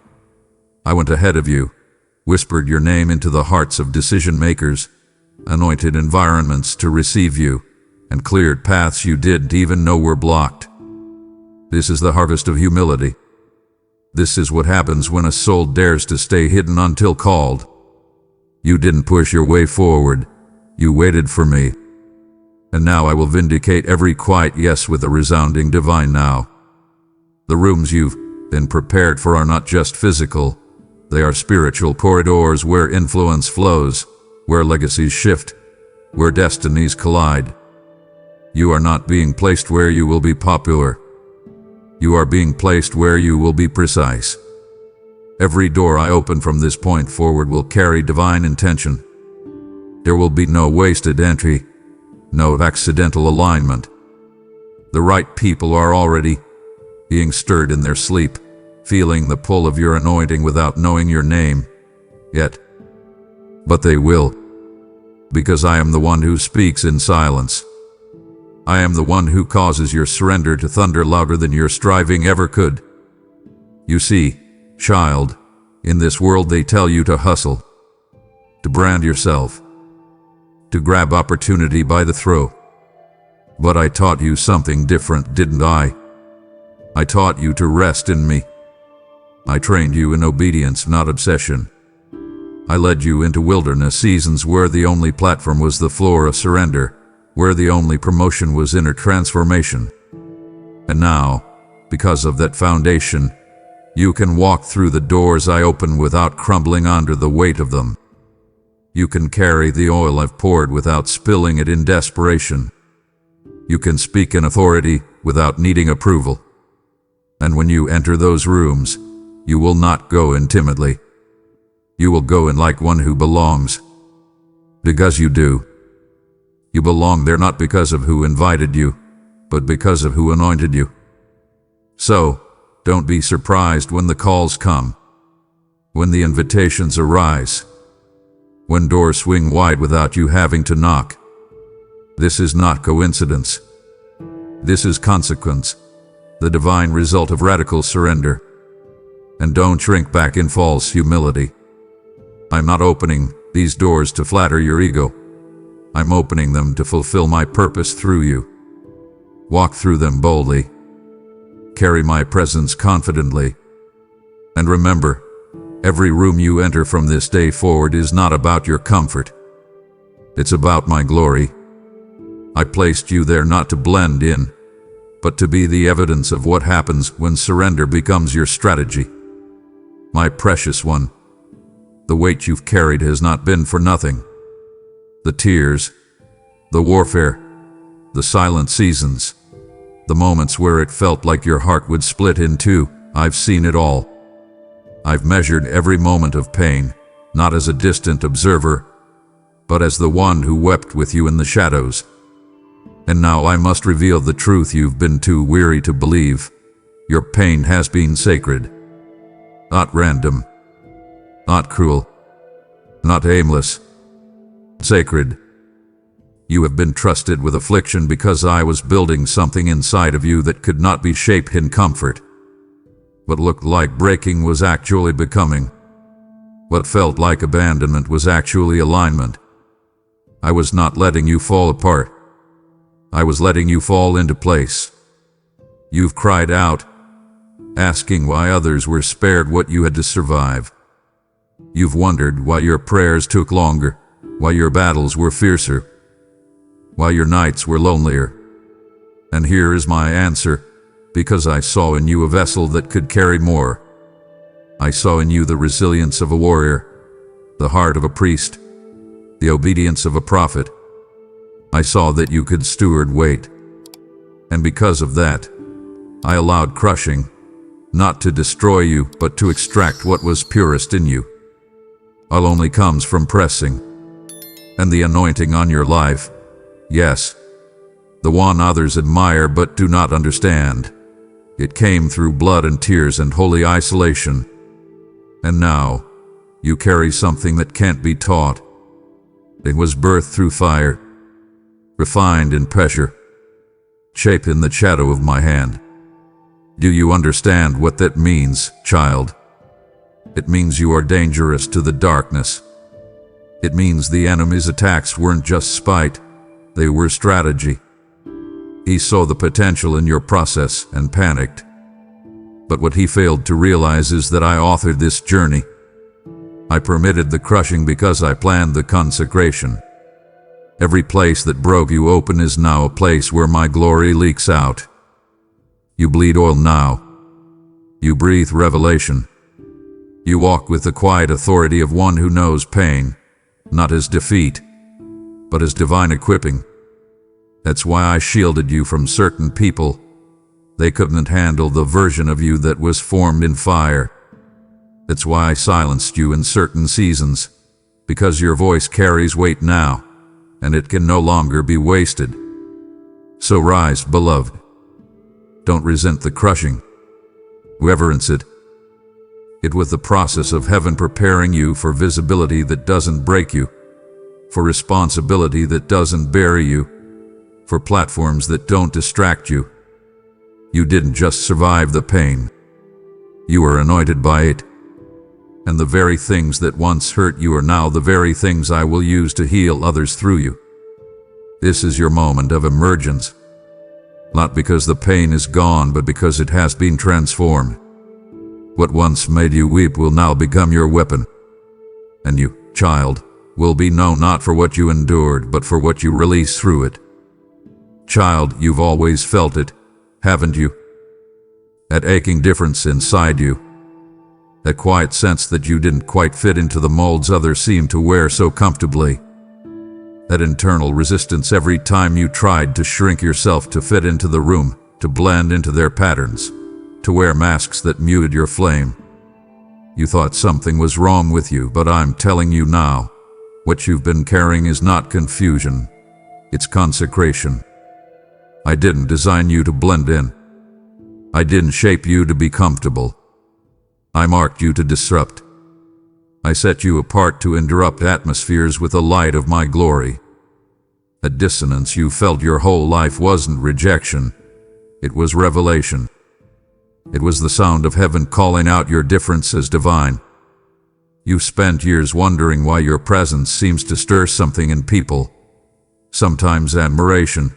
I went ahead of you, whispered your name into the hearts of decision makers, anointed environments to receive you, and cleared paths you didn't even know were blocked. This is the harvest of humility. This is what happens when a soul dares to stay hidden until called. You didn't push your way forward. You waited for me. And now I will vindicate every quiet yes with a resounding divine now. The rooms you've been prepared for are not just physical. They are spiritual corridors where influence flows, where legacies shift, where destinies collide. You are not being placed where you will be popular. You are being placed where you will be precise. Every door I open from this point forward will carry divine intention. There will be no wasted entry, no accidental alignment. The right people are already being stirred in their sleep, feeling the pull of your anointing without knowing your name yet. But they will, because I am the one who speaks in silence. I am the one who causes your surrender to thunder louder than your striving ever could. You see, child, in this world they tell you to hustle, to brand yourself, to grab opportunity by the throat. But I taught you something different, didn't I? I taught you to rest in me. I trained you in obedience, not obsession. I led you into wilderness seasons where the only platform was the floor of surrender, where the only promotion was inner transformation. And now, because of that foundation, you can walk through the doors I open without crumbling under the weight of them. You can carry the oil I've poured without spilling it in desperation. You can speak in authority without needing approval. And when you enter those rooms, you will not go in timidly. You will go in like one who belongs. Because you do. You belong there not because of who invited you, but because of who anointed you. So, don't be surprised when the calls come, when the invitations arise, when doors swing wide without you having to knock. This is not coincidence. This is consequence, the divine result of radical surrender. And don't shrink back in false humility. I'm not opening these doors to flatter your ego. I'm opening them to fulfill my purpose through you. Walk through them boldly. Carry my presence confidently. And remember, every room you enter from this day forward is not about your comfort. It's about my glory. I placed you there not to blend in, but to be the evidence of what happens when surrender becomes your strategy. My precious one, the weight you've carried has not been for nothing. The tears, the warfare, the silent seasons, the moments where it felt like your heart would split in two, I've seen it all. I've measured every moment of pain, not as a distant observer, but as the one who wept with you in the shadows. And now I must reveal the truth you've been too weary to believe. Your pain has been sacred. Not random. Not cruel. Not aimless. Sacred. You have been trusted with affliction because I was building something inside of you that could not be shaped in comfort. What looked like breaking was actually becoming. What felt like abandonment was actually alignment. I was not letting you fall apart. I was letting you fall into place. You've cried out. asking why others were spared what you had to survive. You've wondered why your prayers took longer, why your battles were fiercer, why your nights were lonelier. And here is my answer: because I saw in you a vessel that could carry more. I saw in you the resilience of a warrior, the heart of a priest, the obedience of a prophet. I saw that you could steward weight. And because of that, I allowed crushing, not to destroy you, but to extract what was purest in you. All only comes from pressing. And the anointing on your life, yes, the one others admire but do not understand, it came through blood and tears and holy isolation. And now, you carry something that can't be taught. It was birthed through fire, refined in pressure, shaped in the shadow of my hand. Do you understand what that means, child? It means you are dangerous to the darkness. It means the enemy's attacks weren't just spite, they were strategy. He saw the potential in your process and panicked. But what he failed to realize is that I authored this journey. I permitted the crushing because I planned the consecration. Every place that broke you open is now a place where my glory leaks out. You bleed oil now. You breathe revelation. You walk with the quiet authority of one who knows pain, not as defeat, but as divine equipping. That's why I shielded you from certain people. They couldn't handle the version of you that was formed in fire. That's why I silenced you in certain seasons, because your voice carries weight now, and it can no longer be wasted. So rise, beloved. Don't resent the crushing. Reverence it. It was the process of heaven preparing you for visibility that doesn't break you, for responsibility that doesn't bury you, for platforms that don't distract you. You didn't just survive the pain. You were anointed by it. And the very things that once hurt you are now the very things I will use to heal others through you. This is your moment of emergence. Not because the pain is gone, but because it has been transformed. What once made you weep will now become your weapon. And you, child, will be known not for what you endured, but for what you release through it. Child, you've always felt it, haven't you? That aching difference inside you. That quiet sense that you didn't quite fit into the molds others seem to wear so comfortably. That internal resistance every time you tried to shrink yourself to fit into the room, to blend into their patterns, to wear masks that muted your flame. You thought something was wrong with you, but I'm telling you now, what you've been carrying is not confusion, it's consecration. I didn't design you to blend in. I didn't shape you to be comfortable. I marked you to disrupt. I set you apart to interrupt atmospheres with the light of my glory. A dissonance you felt your whole life wasn't rejection. It was revelation. It was the sound of heaven calling out your difference as divine. You've spent years wondering why your presence seems to stir something in people. Sometimes admiration,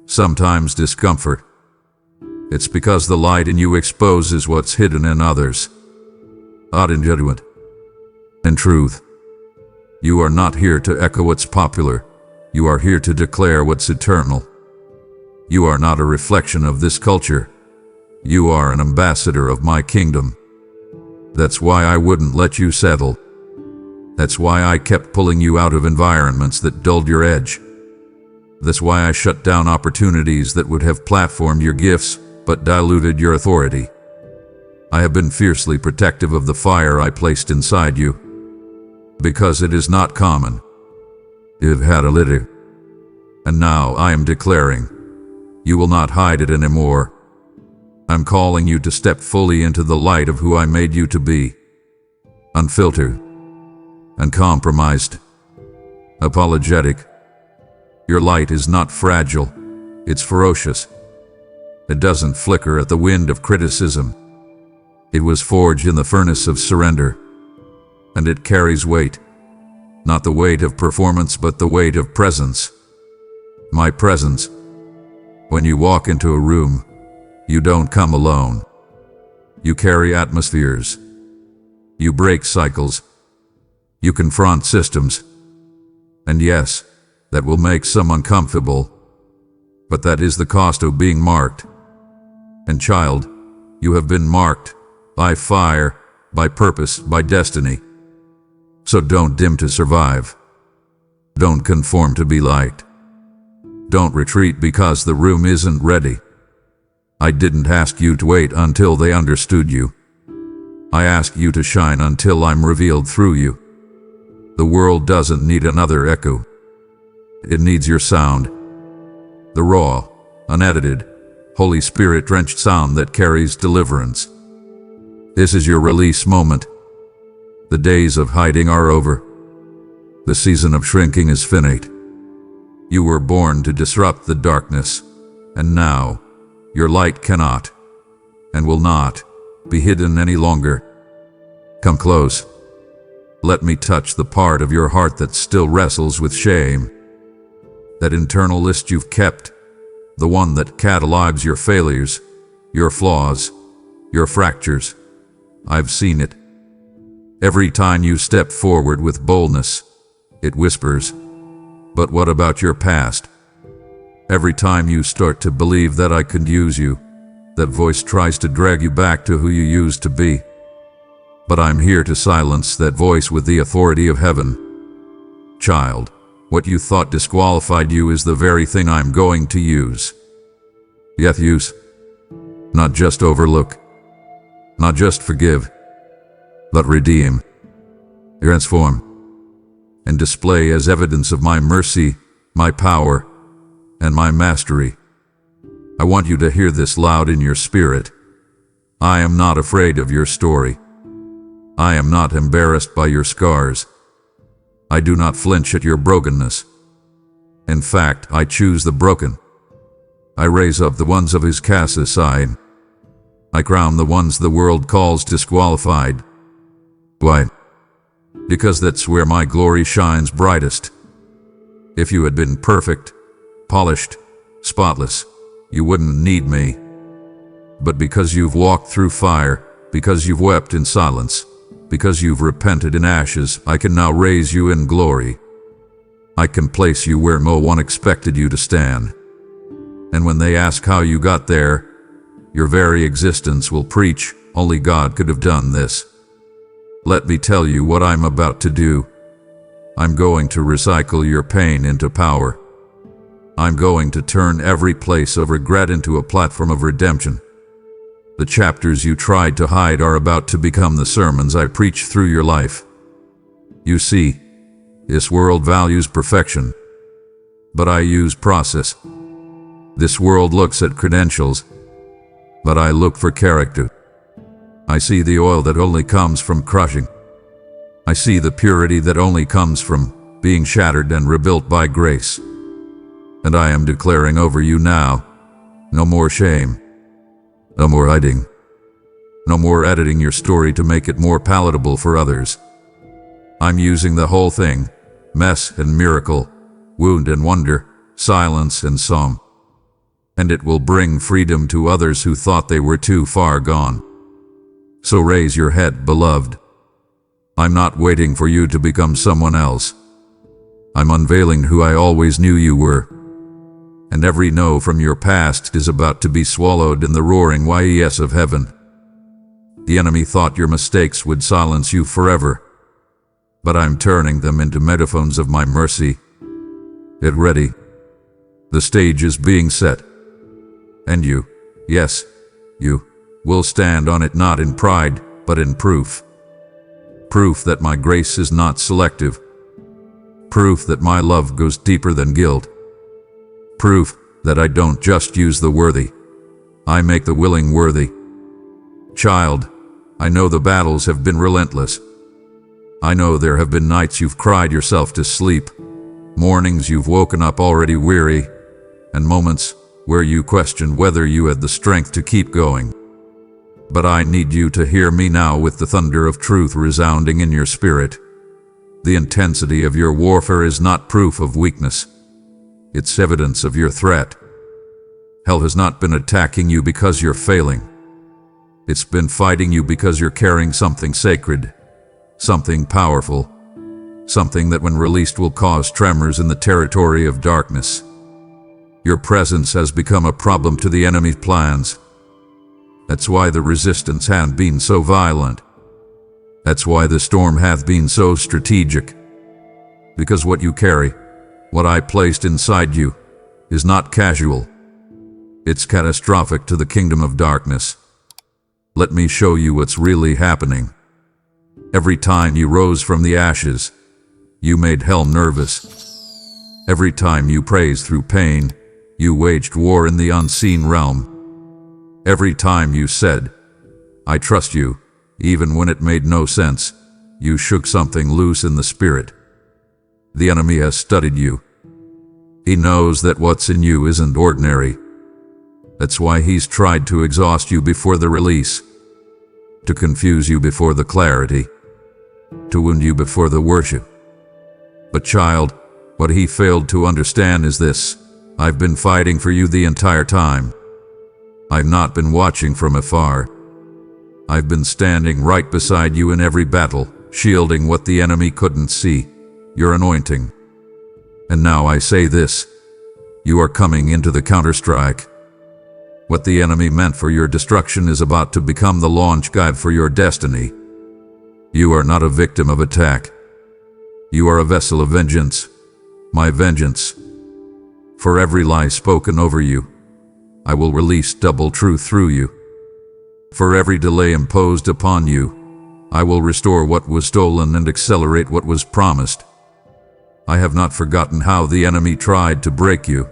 sometimes discomfort. It's because the light in you exposes what's hidden in others. Odd in judgment. In truth, you are not here to echo what's popular. You are here to declare what's eternal. You are not a reflection of this culture. You are an ambassador of my kingdom. That's why I wouldn't let you settle. That's why I kept pulling you out of environments that dulled your edge. That's why I shut down opportunities that would have platformed your gifts, but diluted your authority. I have been fiercely protective of the fire I placed inside you, because it is not common. You've had a litter, and now I am declaring, you will not hide it anymore. I'm calling you to step fully into the light of who I made you to be. Unfiltered, uncompromised, apologetic. Your light is not fragile, it's ferocious. It doesn't flicker at the wind of criticism. It was forged in the furnace of surrender. And it carries weight. Not the weight of performance, but the weight of presence. My presence. When you walk into a room, you don't come alone. You carry atmospheres. You break cycles. You confront systems. And yes, that will make some uncomfortable. But that is the cost of being marked. And child, you have been marked by fire, by purpose, by destiny. So don't dim to survive. Don't conform to be liked. Don't retreat because the room isn't ready. I didn't ask you to wait until they understood you. I asked you to shine until I'm revealed through you. The world doesn't need another echo. It needs your sound. The raw, unedited, Holy Spirit-drenched sound that carries deliverance. This is your release moment. The days of hiding are over. The season of shrinking is finished. You were born to disrupt the darkness, and now your light cannot, and will not, be hidden any longer. Come close. Let me touch the part of your heart that still wrestles with shame. That internal list you've kept, the one that catalogs your failures, your flaws, your fractures. I've seen it. Every time you step forward with boldness, it whispers, "But what about your past?" Every time you start to believe that I could use you, that voice tries to drag you back to who you used to be. But I'm here to silence that voice with the authority of heaven. Child, what you thought disqualified you is the very thing I'm going to use. Yet use. Not just overlook. Not just forgive. But redeem. Transform. And display as evidence of my mercy, my power, and my mastery. I want you to hear this loud in your spirit. I am not afraid of your story. I am not embarrassed by your scars. I do not flinch at your brokenness. In fact, I choose the broken. I raise up the ones of his cast aside. I crown the ones the world calls disqualified. Why? Because that's where my glory shines brightest. If you had been perfect, polished, spotless, you wouldn't need me. But because you've walked through fire, because you've wept in silence, because you've repented in ashes, I can now raise you in glory. I can place you where no one expected you to stand. And when they ask how you got there, your very existence will preach, only God could have done this. Let me tell you what I'm about to do. I'm going to recycle your pain into power. I'm going to turn every place of regret into a platform of redemption. The chapters you tried to hide are about to become the sermons I preach through your life. You see, this world values perfection, but I use process. This world looks at credentials, but I look for character. I see the oil that only comes from crushing. I see the purity that only comes from being shattered and rebuilt by grace. And I am declaring over you now, no more shame, no more hiding, no more editing your story to make it more palatable for others. I'm using the whole thing, mess and miracle, wound and wonder, silence and song. And it will bring freedom to others who thought they were too far gone. So raise your head, beloved. I'm not waiting for you to become someone else. I'm unveiling who I always knew you were. And every no from your past is about to be swallowed in the roaring yes of heaven. The enemy thought your mistakes would silence you forever, but I'm turning them into megaphones of my mercy. Get ready. The stage is being set. And you, yes, you, will stand on it not in pride, but in proof. Proof that my grace is not selective. Proof that my love goes deeper than guilt. Proof that I don't just use the worthy. I make the willing worthy. Child, I know the battles have been relentless. I know there have been nights you've cried yourself to sleep, mornings you've woken up already weary, and moments where you questioned whether you had the strength to keep going. But I need you to hear me now with the thunder of truth resounding in your spirit. The intensity of your warfare is not proof of weakness. It's evidence of your threat. Hell has not been attacking you because you're failing. It's been fighting you because you're carrying something sacred, something powerful, something that when released will cause tremors in the territory of darkness. Your presence has become a problem to the enemy's plans. That's why the resistance hath been so violent. That's why the storm hath been so strategic. Because what you carry, what I placed inside you, is not casual. It's catastrophic to the kingdom of darkness. Let me show you what's really happening. Every time you rose from the ashes, you made hell nervous. Every time you praised through pain, you waged war in the unseen realm. Every time you said, "I trust you," even when it made no sense, you shook something loose in the spirit. The enemy has studied you. He knows that what's in you isn't ordinary. That's why he's tried to exhaust you before the release, to confuse you before the clarity, to wound you before the worship. But child, what he failed to understand is this: I've been fighting for you the entire time. I've not been watching from afar. I've been standing right beside you in every battle, shielding what the enemy couldn't see, your anointing. And now I say this: you are coming into the counterstrike. What the enemy meant for your destruction is about to become the launch guide for your destiny. You are not a victim of attack. You are a vessel of vengeance, my vengeance. For every lie spoken over you, I will release double truth through you. For every delay imposed upon you, I will restore what was stolen and accelerate what was promised. I have not forgotten how the enemy tried to break you.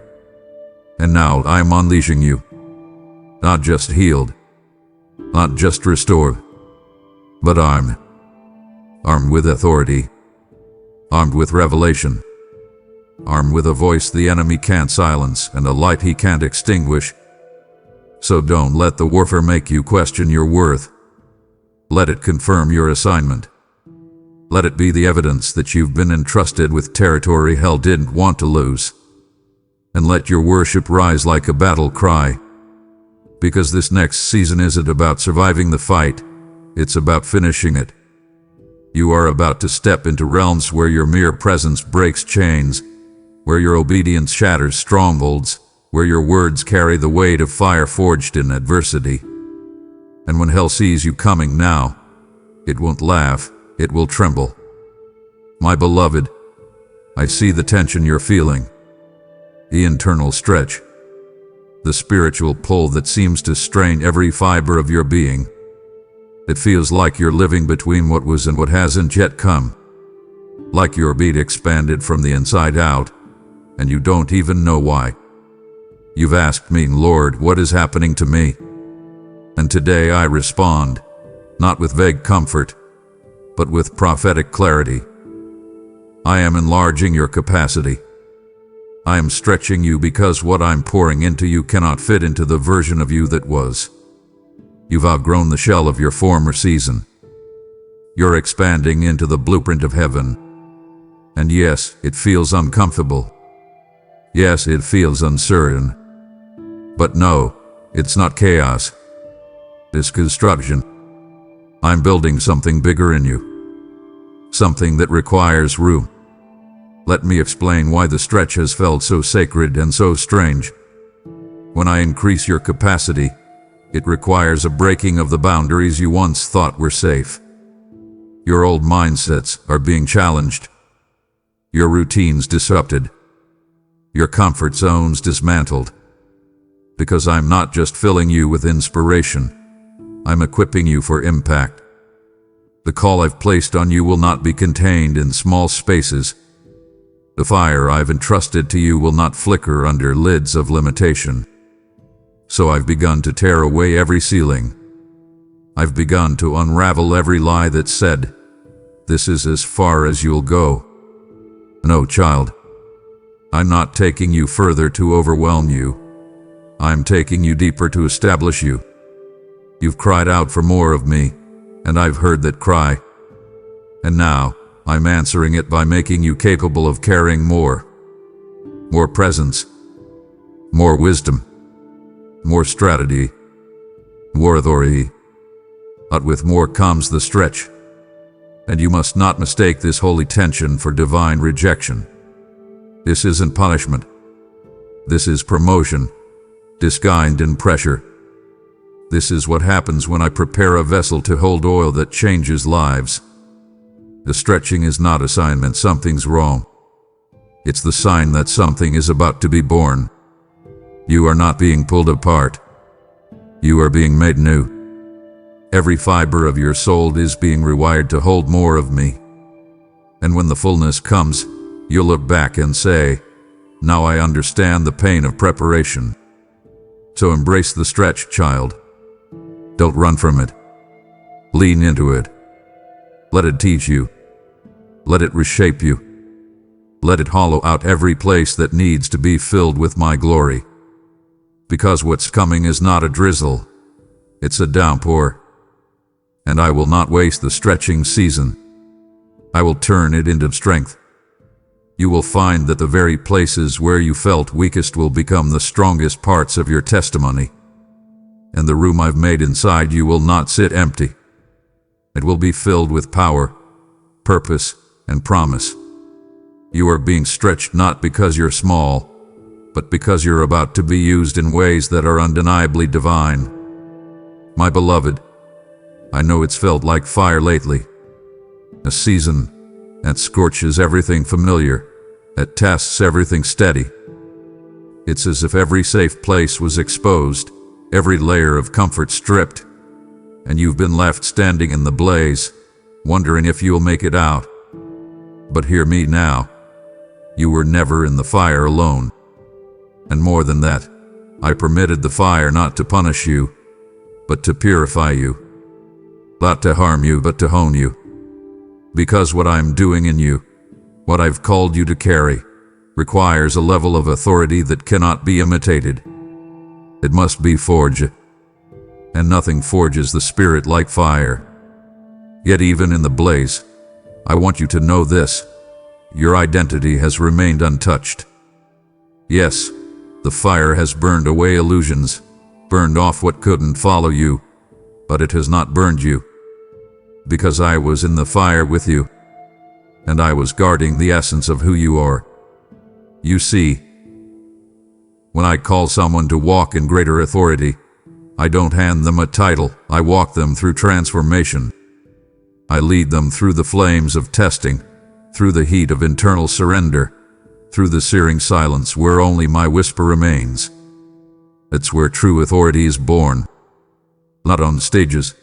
And now I am unleashing you. Not just healed, not just restored, but armed. Armed with authority, armed with revelation, armed with a voice the enemy can't silence and a light he can't extinguish. So don't let the warfare make you question your worth. Let it confirm your assignment. Let it be the evidence that you've been entrusted with territory hell didn't want to lose. And let your worship rise like a battle cry. Because this next season isn't about surviving the fight, it's about finishing it. You are about to step into realms where your mere presence breaks chains, where your obedience shatters strongholds, where your words carry the weight of fire forged in adversity. And when hell sees you coming now, it won't laugh, it will tremble. My beloved, I see the tension you're feeling, the internal stretch, the spiritual pull that seems to strain every fiber of your being. It feels like you're living between what was and what hasn't yet come, like your being expanded from the inside out, and you don't even know why. You've asked me, Lord, what is happening to me? And today I respond, not with vague comfort, but with prophetic clarity. I am enlarging your capacity. I am stretching you because what I'm pouring into you cannot fit into the version of you that was. You've outgrown the shell of your former season. You're expanding into the blueprint of heaven. And yes, it feels uncomfortable. Yes, it feels uncertain. But no, it's not chaos. It's construction. I'm building something bigger in you. Something that requires room. Let me explain why the stretch has felt so sacred and so strange. When I increase your capacity, it requires a breaking of the boundaries you once thought were safe. Your old mindsets are being challenged. Your routines disrupted. Your comfort zones dismantled. Because I'm not just filling you with inspiration, I'm equipping you for impact. The call I've placed on you will not be contained in small spaces. The fire I've entrusted to you will not flicker under lids of limitation. So I've begun to tear away every ceiling. I've begun to unravel every lie that said, "This is as far as you'll go." No, child. I'm not taking you further to overwhelm you. I'm taking you deeper to establish you. You've cried out for more of me, and I've heard that cry. And now, I'm answering it by making you capable of carrying more. More presence. More wisdom. More strategy. More authority. but with more comes the stretch. And you must not mistake this holy tension for divine rejection. This isn't punishment. This is promotion, disguised in pressure. This is what happens when I prepare a vessel to hold oil that changes lives. The stretching is not a sign that something's wrong. It's the sign that something is about to be born. You are not being pulled apart. You are being made new. Every fiber of your soul is being rewired to hold more of me. And when the fullness comes, you'll look back and say, "Now I understand the pain of preparation." So embrace the stretch, child. Don't run from it. Lean into it. Let it teach you. Let it reshape you. Let it hollow out every place that needs to be filled with my glory. Because what's coming is not a drizzle. It's a downpour. And I will not waste the stretching season. I will turn it into strength. You will find that the very places where you felt weakest will become the strongest parts of your testimony. And the room I've made inside you will not sit empty. It will be filled with power, purpose, and promise. You are being stretched not because you're small, but because you're about to be used in ways that are undeniably divine. My beloved, I know it's felt like fire lately. A season that scorches everything familiar, that tests everything steady. It's as if every safe place was exposed, every layer of comfort stripped, and you've been left standing in the blaze, wondering if you'll make it out. But hear me now. You were never in the fire alone. And more than that, I permitted the fire not to punish you, but to purify you. Not to harm you, but to hone you. Because what I'm doing in you, what I've called you to carry, requires a level of authority that cannot be imitated. It must be forged. And nothing forges the spirit like fire. Yet even in the blaze, I want you to know this. Your identity has remained untouched. Yes, the fire has burned away illusions, burned off what couldn't follow you, but it has not burned you. Because I was in the fire with you, and I was guarding the essence of who you are. You see, when I call someone to walk in greater authority, I don't hand them a title, I walk them through transformation. I lead them through the flames of testing, through the heat of internal surrender, through the searing silence where only my whisper remains. It's where true authority is born. Not on stages,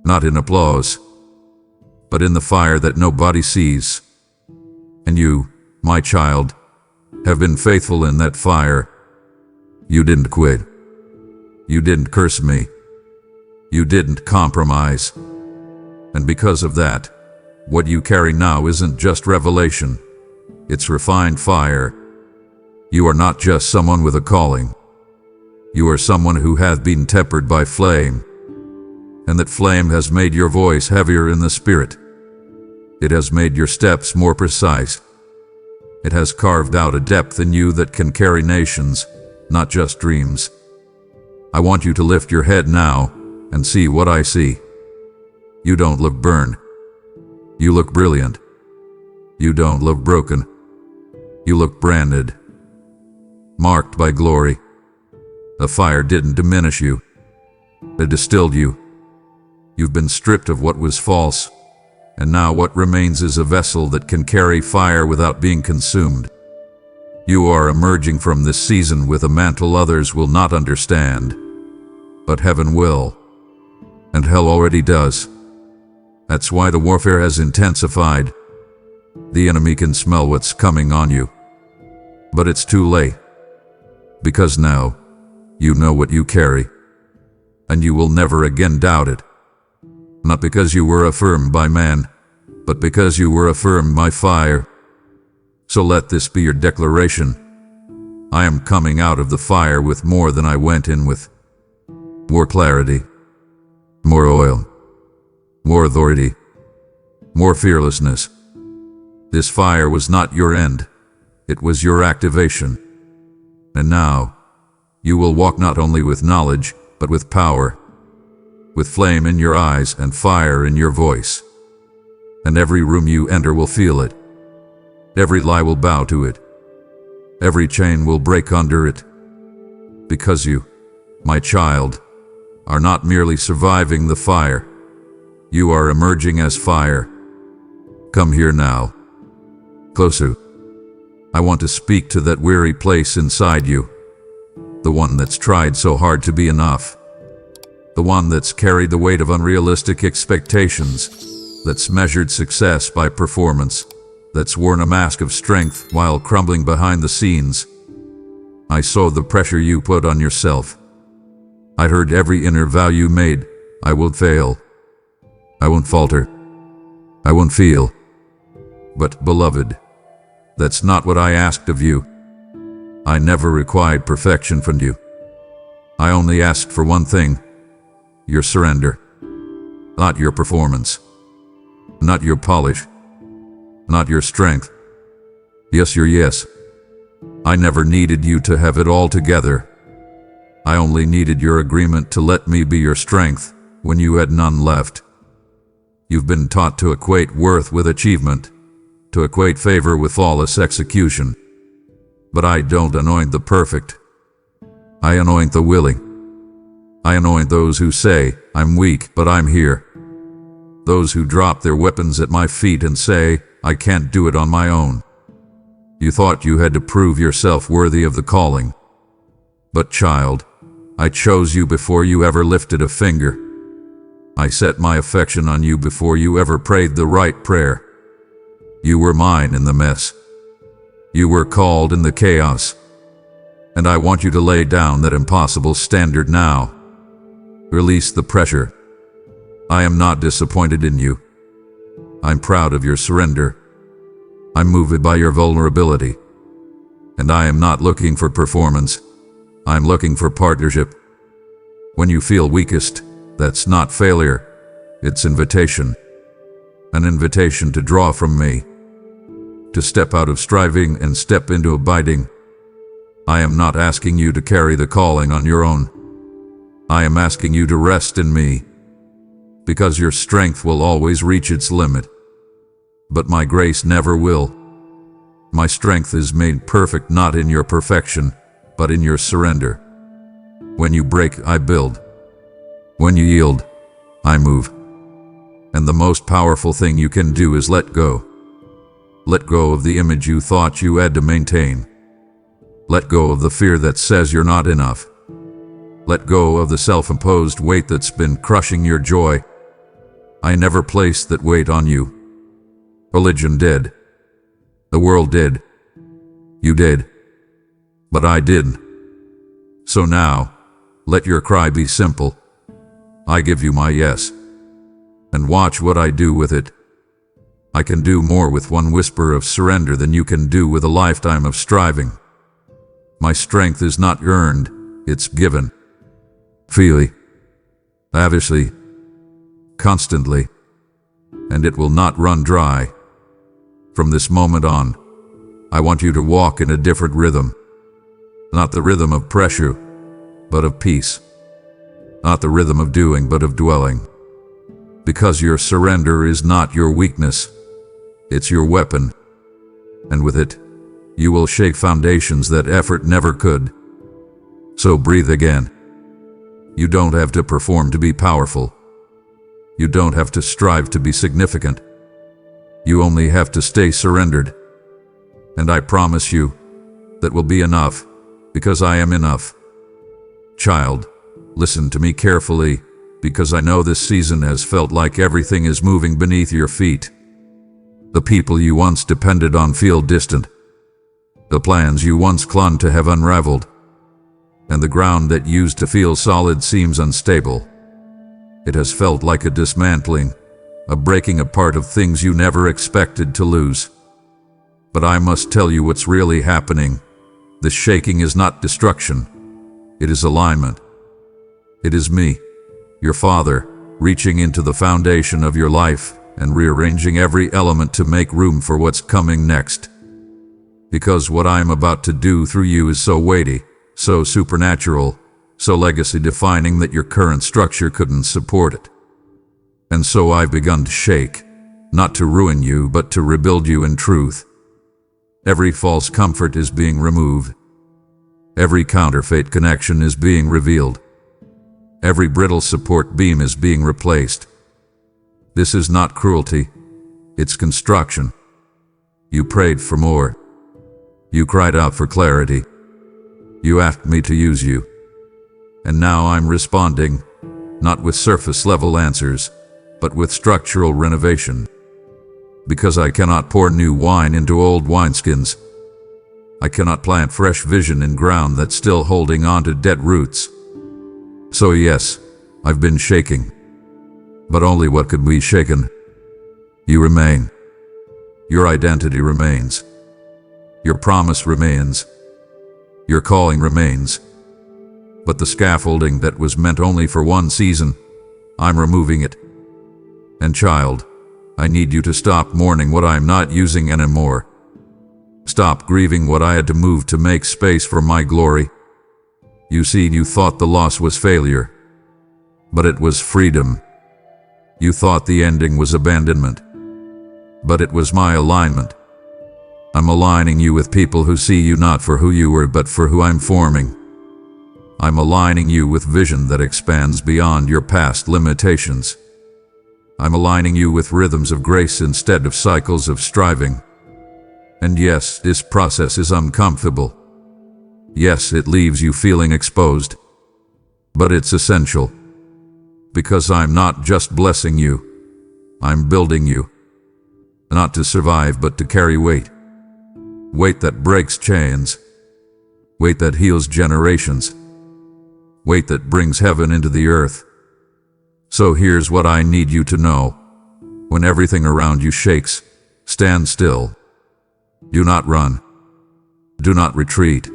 not in applause, but in the fire that nobody sees. And you, my child, have been faithful in that fire. You didn't quit. You didn't curse me. You didn't compromise. And because of that, what you carry now isn't just revelation. It's refined fire. You are not just someone with a calling. You are someone who has been tempered by flame. And that flame has made your voice heavier in the spirit. It has made your steps more precise. It has carved out a depth in you that can carry nations, not just dreams. I want you to lift your head now and see what I see. You don't look burned. You look brilliant. You don't look broken. You look branded, marked by glory. The fire didn't diminish you. It distilled you. You've been stripped of what was false, and now what remains is a vessel that can carry fire without being consumed. You are emerging from this season with a mantle others will not understand, but heaven will, and hell already does. That's why the warfare has intensified. The enemy can smell what's coming on you, but it's too late, because now you know what you carry, and you will never again doubt it. Not because you were affirmed by man, but because you were affirmed by fire. So let this be your declaration. I am coming out of the fire with more than I went in with. More clarity, more oil, more authority, more fearlessness. This fire was not your end. It was your activation. And now, you will walk not only with knowledge, but with power. with flame in your eyes and fire in your voice. And every room you enter will feel it. Every lie will bow to it. Every chain will break under it. Because you, my child, are not merely surviving the fire. You are emerging as fire. Come here now. Closer. I want to speak to that weary place inside you. The one that's tried so hard to be enough. The one that's carried the weight of unrealistic expectations. That's measured success by performance. That's worn a mask of strength while crumbling behind the scenes. I saw the pressure you put on yourself. I heard every inner vow you made. I will fail. I won't falter. I won't feel. But, beloved, that's not what I asked of you. I never required perfection from you. I only asked for one thing: your surrender. Not your performance. Not your polish. Not your strength. Yes, your yes. I never needed you to have it all together. I only needed your agreement to let me be your strength when you had none left. You've been taught to equate worth with achievement, to equate favor with flawless execution. But I don't anoint the perfect. I anoint the willing. I anoint those who say, I'm weak, but I'm here. Those who drop their weapons at my feet and say, I can't do it on my own. You thought you had to prove yourself worthy of the calling. But child, I chose you before you ever lifted a finger. I set my affection on you before you ever prayed the right prayer. You were mine in the mess. You were called in the chaos. And I want you to lay down that impossible standard now. Release the pressure. I am not disappointed in you. I'm proud of your surrender. I'm moved by your vulnerability. And I am not looking for performance. I'm looking for partnership. When you feel weakest, that's not failure. It's invitation. An invitation to draw from me. To step out of striving and step into abiding. I am not asking you to carry the calling on your own. I am asking you to rest in me. Because your strength will always reach its limit. But my grace never will. My strength is made perfect not in your perfection, but in your surrender. When you break, I build. When you yield, I move. And the most powerful thing you can do is let go. Let go of the image you thought you had to maintain. Let go of the fear that says you're not enough. Let go of the self-imposed weight that's been crushing your joy. I never placed that weight on you. Religion did. The world did. You did. But I didn't. So now, let your cry be simple. I give you my yes. And watch what I do with it. I can do more with one whisper of surrender than you can do with a lifetime of striving. My strength is not earned, it's given. Freely, lavishly, constantly, and it will not run dry. From this moment on, I want you to walk in a different rhythm. Not the rhythm of pressure, but of peace. Not the rhythm of doing, but of dwelling. Because your surrender is not your weakness, it's your weapon. And with it, you will shake foundations that effort never could. So breathe again. You don't have to perform to be powerful. You don't have to strive to be significant. You only have to stay surrendered. And I promise you, that will be enough, because I am enough. Child, listen to me carefully, because I know this season has felt like everything is moving beneath your feet. The people you once depended on feel distant. The plans you once clung to have unraveled. And the ground that used to feel solid seems unstable. It has felt like a dismantling, a breaking apart of things you never expected to lose. But I must tell you what's really happening. This shaking is not destruction. It is alignment. It is me, your Father, reaching into the foundation of your life and rearranging every element to make room for what's coming next. Because what I am about to do through you is so weighty, so supernatural, so legacy defining that your current structure couldn't support it. And so I've begun to shake, not to ruin you, but to rebuild you in truth. Every false comfort is being removed. Every counterfeit connection is being revealed. Every brittle support beam is being replaced. This is not cruelty, it's construction. You prayed for more. You cried out for clarity. You asked me to use you. And now I'm responding, not with surface-level answers, but with structural renovation. Because I cannot pour new wine into old wineskins. I cannot plant fresh vision in ground that's still holding on to dead roots. So yes, I've been shaking. But only what could be shaken. You remain. Your identity remains. Your promise remains. Your calling remains. But the scaffolding that was meant only for one season, I'm removing it. And child, I need you to stop mourning what I'm not using anymore. Stop grieving what I had to move to make space for my glory. You see, you thought the loss was failure, but it was freedom. You thought the ending was abandonment, but it was my alignment. I'm aligning you with people who see you not for who you were, but for who I'm forming. I'm aligning you with vision that expands beyond your past limitations. I'm aligning you with rhythms of grace instead of cycles of striving. And yes, this process is uncomfortable. Yes, it leaves you feeling exposed. But it's essential. Because I'm not just blessing you, I'm building you. Not to survive, but to carry weight. Weight that breaks chains. Weight that heals generations. Weight that brings heaven into the earth. So here's what I need you to know. When everything around you shakes, stand still. Do not run. Do not retreat.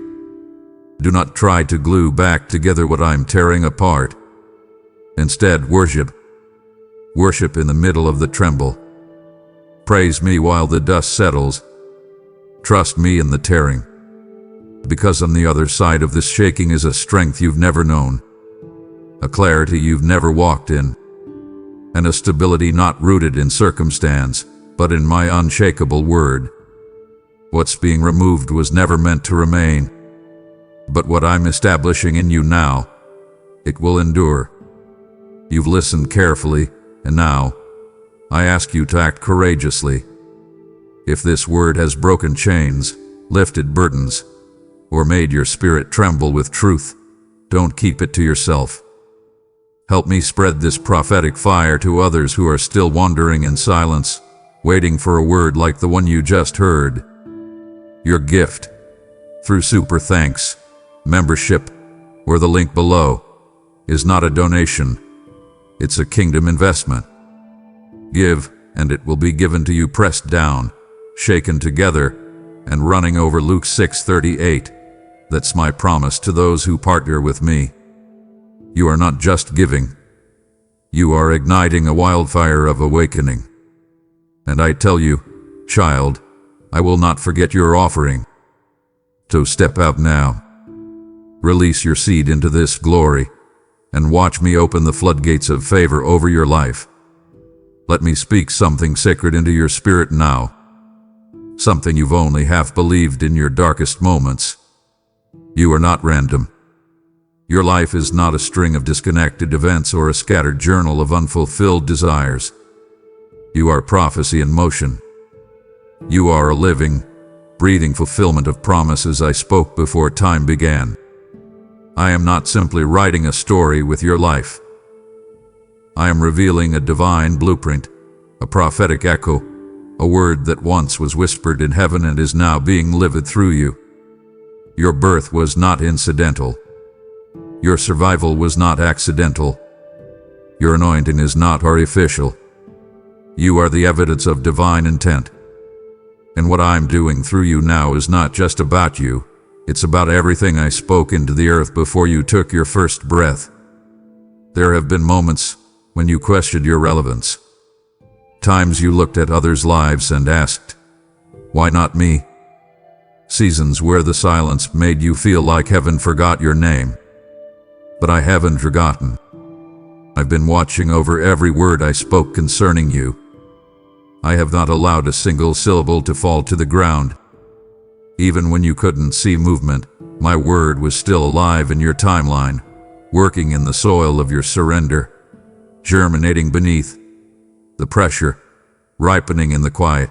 Do not try to glue back together what I'm tearing apart. Instead, worship. Worship in the middle of the tremble. Praise me while the dust settles. Trust me in the tearing. Because on the other side of this shaking is a strength you've never known. A clarity you've never walked in. And a stability not rooted in circumstance, but in my unshakable word. What's being removed was never meant to remain. But what I'm establishing in you now, it will endure. You've listened carefully, and now, I ask you to act courageously. If this word has broken chains, lifted burdens, or made your spirit tremble with truth, don't keep it to yourself. Help me spread this prophetic fire to others who are still wandering in silence, waiting for a word like the one you just heard. Your gift, through super thanks, membership, or the link below, is not a donation. It's a kingdom investment. Give, and it will be given to you, pressed down, shaken together, and running over. Luke 6:38. That's my promise to those who partner with me. You are not just giving. You are igniting a wildfire of awakening. And I tell you, child, I will not forget your offering. So step out now. Release your seed into this glory, and watch me open the floodgates of favor over your life. Let me speak something sacred into your spirit now. Something you've only half believed in your darkest moments. You are not random. Your life is not a string of disconnected events or a scattered journal of unfulfilled desires. You are prophecy in motion. You are a living, breathing fulfillment of promises I spoke before time began. I am not simply writing a story with your life. I am revealing a divine blueprint, a prophetic echo, a word that once was whispered in heaven and is now being lived through you. Your birth was not incidental. Your survival was not accidental. Your anointing is not artificial. You are the evidence of divine intent. And what I'm doing through you now is not just about you. It's about everything I spoke into the earth before you took your first breath. There have been moments when you questioned your relevance. Times you looked at others' lives and asked, why not me? Seasons where the silence made you feel like heaven forgot your name. But I haven't forgotten. I've been watching over every word I spoke concerning you. I have not allowed a single syllable to fall to the ground. Even when you couldn't see movement, my word was still alive in your timeline, working in the soil of your surrender, germinating beneath the pressure, ripening in the quiet.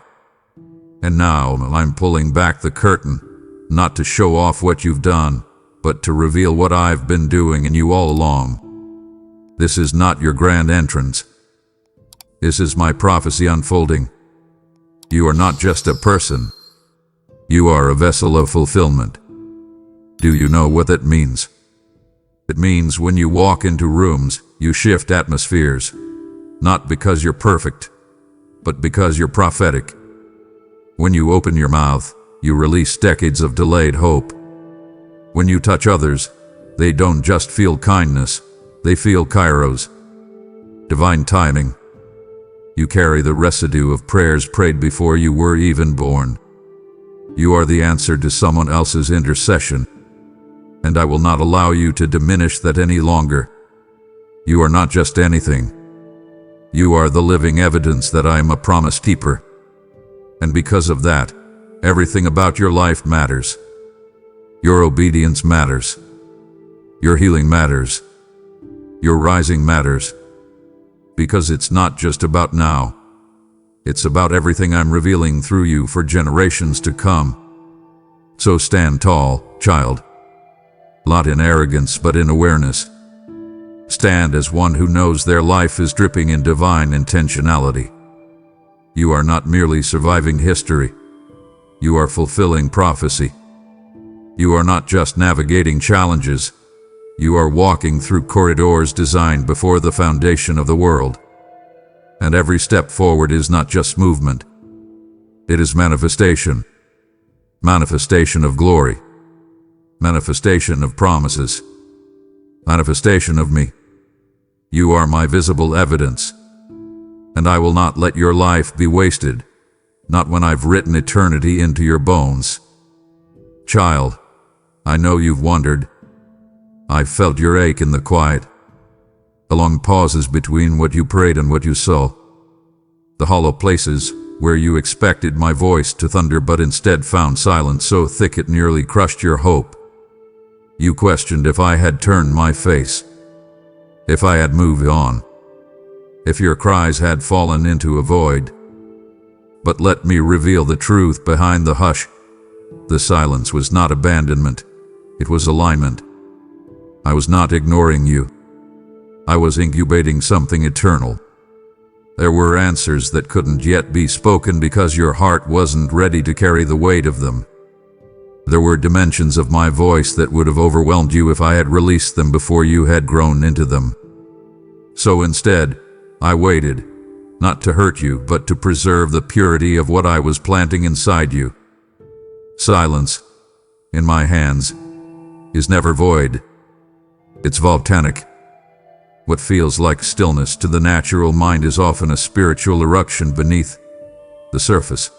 And now I'm pulling back the curtain, not to show off what you've done, but to reveal what I've been doing in you all along. This is not your grand entrance. This is my prophecy unfolding. You are not just a person. You are a vessel of fulfillment. Do you know what that means? It means when you walk into rooms, you shift atmospheres, not because you're perfect, but because you're prophetic. When you open your mouth, you release decades of delayed hope. When you touch others, they don't just feel kindness, they feel kairos, divine timing. You carry the residue of prayers prayed before you were even born. You are the answer to someone else's intercession, and I will not allow you to diminish that any longer. You are not just anything. You are the living evidence that I am a promise keeper. And because of that, everything about your life matters. Your obedience matters. Your healing matters. Your rising matters. Because it's not just about now. It's about everything I'm revealing through you for generations to come. So stand tall, child. Not in arrogance, but in awareness. Stand as one who knows their life is dripping in divine intentionality. You are not merely surviving history. You are fulfilling prophecy. You are not just navigating challenges. You are walking through corridors designed before the foundation of the world. And every step forward is not just movement. It is manifestation. Manifestation of glory. Manifestation of promises. Manifestation of me. You are my visible evidence. And I will not let your life be wasted, not when I've written eternity into your bones. Child, I know you've wondered. I've felt your ache in the quiet, the long pauses between what you prayed and what you saw, the hollow places where you expected my voice to thunder but instead found silence so thick it nearly crushed your hope. You questioned if I had turned my face, if I had moved on, if your cries had fallen into a void. But let me reveal the truth behind the hush. The silence was not abandonment, it was alignment. I was not ignoring you. I was incubating something eternal. There were answers that couldn't yet be spoken because your heart wasn't ready to carry the weight of them. There were dimensions of my voice that would have overwhelmed you if I had released them before you had grown into them. So instead, I waited, not to hurt you, but to preserve the purity of what I was planting inside you. Silence, in my hands, is never void. It's volcanic. What feels like stillness to the natural mind is often a spiritual eruption beneath the surface.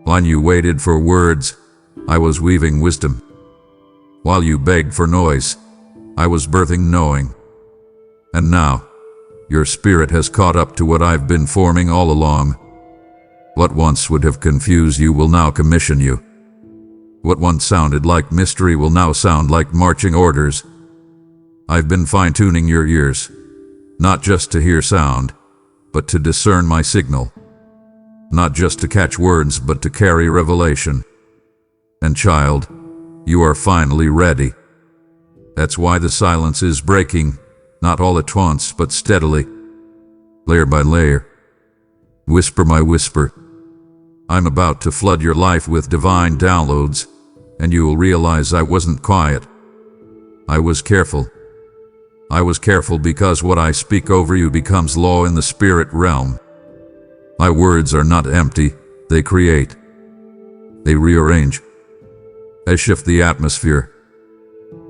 While you waited for words, I was weaving wisdom. While you begged for noise, I was birthing knowing. And now, your spirit has caught up to what I've been forming all along. What once would have confused you will now commission you. What once sounded like mystery will now sound like marching orders. I've been fine-tuning your ears, not just to hear sound, but to discern my signal. Not just to catch words, but to carry revelation. And child, you are finally ready. That's why the silence is breaking, not all at once, but steadily, layer by layer, whisper by whisper. I'm about to flood your life with divine downloads, and you will realize I wasn't quiet. I was careful. I was careful because what I speak over you becomes law in the spirit realm. My words are not empty, they create. They rearrange. They shift the atmosphere.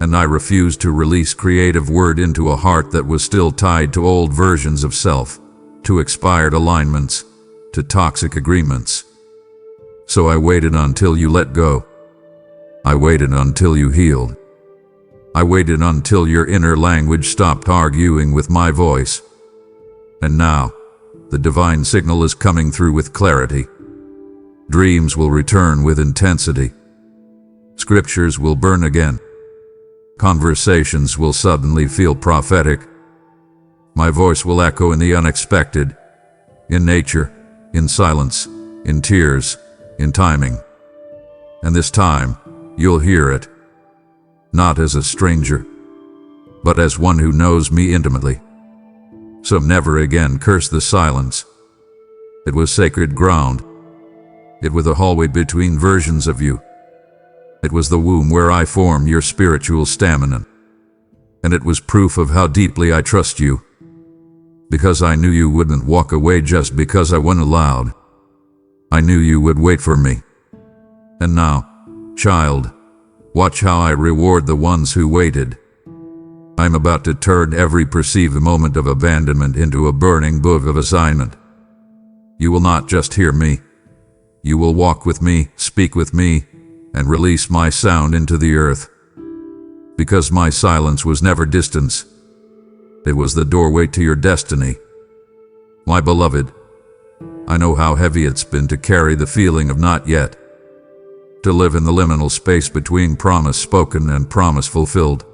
And I refuse to release creative word into a heart that was still tied to old versions of self, to expired alignments, to toxic agreements. So I waited until you let go. I waited until you healed. I waited until your inner language stopped arguing with my voice. And now, the divine signal is coming through with clarity. Dreams will return with intensity. Scriptures will burn again. Conversations will suddenly feel prophetic. My voice will echo in the unexpected, in nature, in silence, in tears, in timing. And this time, you'll hear it, not as a stranger, but as one who knows me intimately. So never again curse the silence. It was sacred ground. It was the hallway between versions of you. It was the womb where I formed your spiritual stamina. And it was proof of how deeply I trust you. Because I knew you wouldn't walk away just because I wasn't allowed. I knew you would wait for me. And now, child, watch how I reward the ones who waited. I'm about to turn every perceived moment of abandonment into a burning book of assignment. You will not just hear me. You will walk with me, speak with me, and release my sound into the earth. Because my silence was never distance. It was the doorway to your destiny. My beloved, I know how heavy it's been to carry the feeling of not yet. To live in the liminal space between promise spoken and promise fulfilled.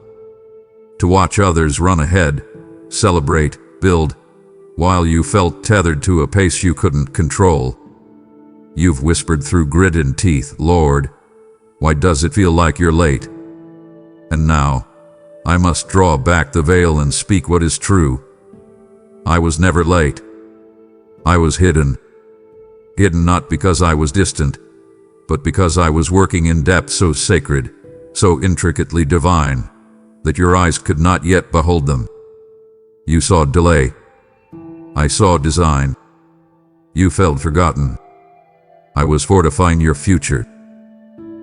To watch others run ahead, celebrate, build, while you felt tethered to a pace you couldn't control. You've whispered through grit and teeth, Lord, why does it feel like you're late? And now, I must draw back the veil and speak what is true. I was never late. I was hidden. Hidden not because I was distant, but because I was working in depth so sacred, so intricately divine, that your eyes could not yet behold them. You saw delay. I saw design. You felt forgotten. I was fortifying your future.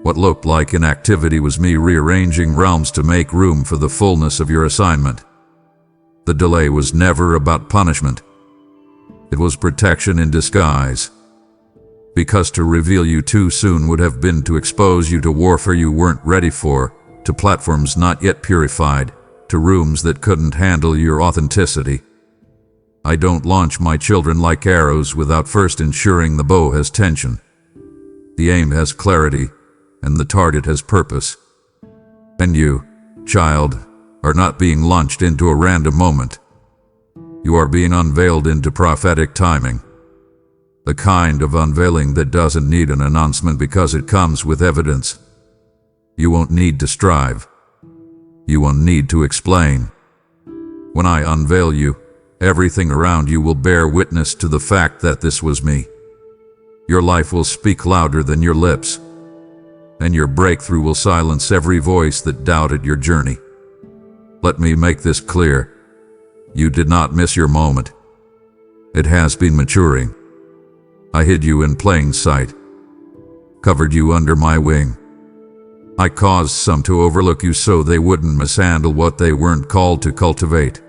What looked like inactivity was me rearranging realms to make room for the fullness of your assignment. The delay was never about punishment. It was protection in disguise. Because to reveal you too soon would have been to expose you to warfare you weren't ready for, to platforms not yet purified, to rooms that couldn't handle your authenticity. I don't launch my children like arrows without first ensuring the bow has tension. The aim has clarity, and the target has purpose. And you, child, are not being launched into a random moment. You are being unveiled into prophetic timing. The kind of unveiling that doesn't need an announcement because it comes with evidence. You won't need to strive. You won't need to explain. When I unveil you, everything around you will bear witness to the fact that this was me. Your life will speak louder than your lips, and your breakthrough will silence every voice that doubted your journey. Let me make this clear. You did not miss your moment. It has been maturing. I hid you in plain sight, covered you under my wing. I caused some to overlook you so they wouldn't mishandle what they weren't called to cultivate.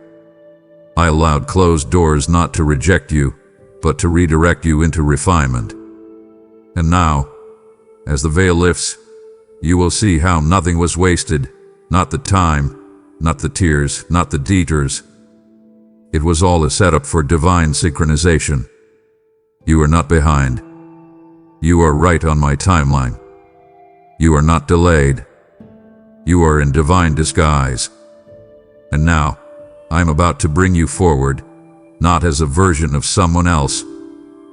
I allowed closed doors not to reject you, but to redirect you into refinement. And now, as the veil lifts, you will see how nothing was wasted, not the time, not the tears, not the detours. It was all a setup for divine synchronization. You are not behind. You are right on my timeline. You are not delayed. You are in divine disguise. And now, I'm about to bring you forward, not as a version of someone else,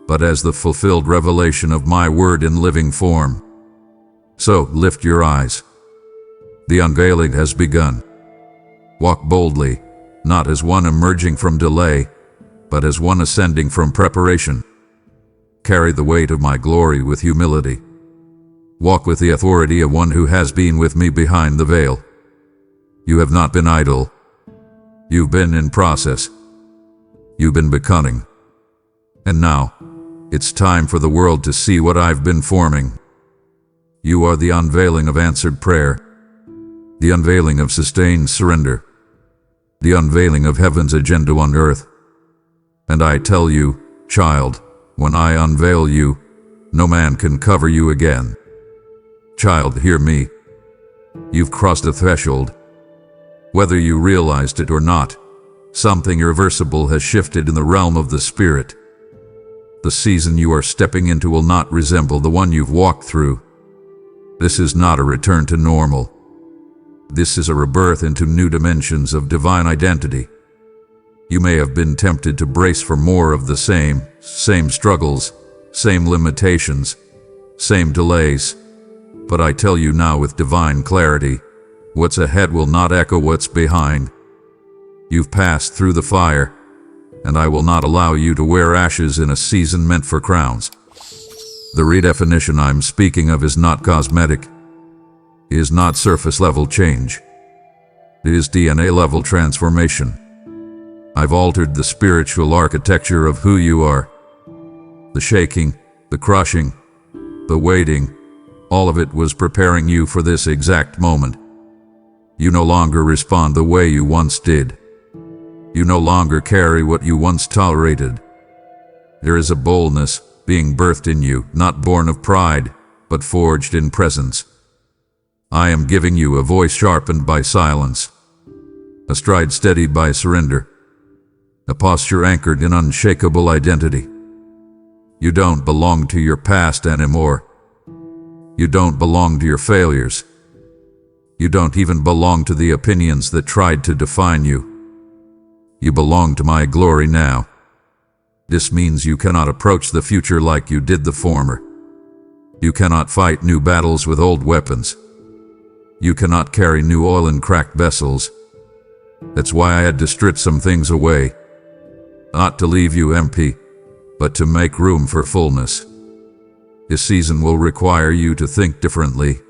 but as the fulfilled revelation of my word in living form. So lift your eyes. The unveiling has begun. Walk boldly, not as one emerging from delay, but as one ascending from preparation. Carry the weight of my glory with humility. Walk with the authority of one who has been with me behind the veil. You have not been idle. You've been in process. You've been becoming. And now, it's time for the world to see what I've been forming. You are the unveiling of answered prayer, the unveiling of sustained surrender, the unveiling of heaven's agenda on earth. And I tell you, child, when I unveil you, no man can cover you again. Child, hear me. You've crossed a threshold. Whether you realized it or not, something irreversible has shifted in the realm of the spirit. The season you are stepping into will not resemble the one you've walked through. This is not a return to normal. This is a rebirth into new dimensions of divine identity. You may have been tempted to brace for more of the same struggles, same limitations, same delays. But I tell you now with divine clarity, what's ahead will not echo what's behind. You've passed through the fire, and I will not allow you to wear ashes in a season meant for crowns. The redefinition I'm speaking of is not cosmetic. It is not surface-level change. It is DNA-level transformation. I've altered the spiritual architecture of who you are. The shaking, the crushing, the waiting, all of it was preparing you for this exact moment. You no longer respond the way you once did. You no longer carry what you once tolerated. There is a boldness being birthed in you, not born of pride, but forged in presence. I am giving you a voice sharpened by silence, a stride steadied by surrender, a posture anchored in unshakable identity. You don't belong to your past anymore. You don't belong to your failures. You don't even belong to the opinions that tried to define you. You belong to my glory now. This means you cannot approach the future like you did the former. You cannot fight new battles with old weapons. You cannot carry new oil in cracked vessels. That's why I had to strip some things away. Not to leave you empty, but to make room for fullness. This season will require you to think differently,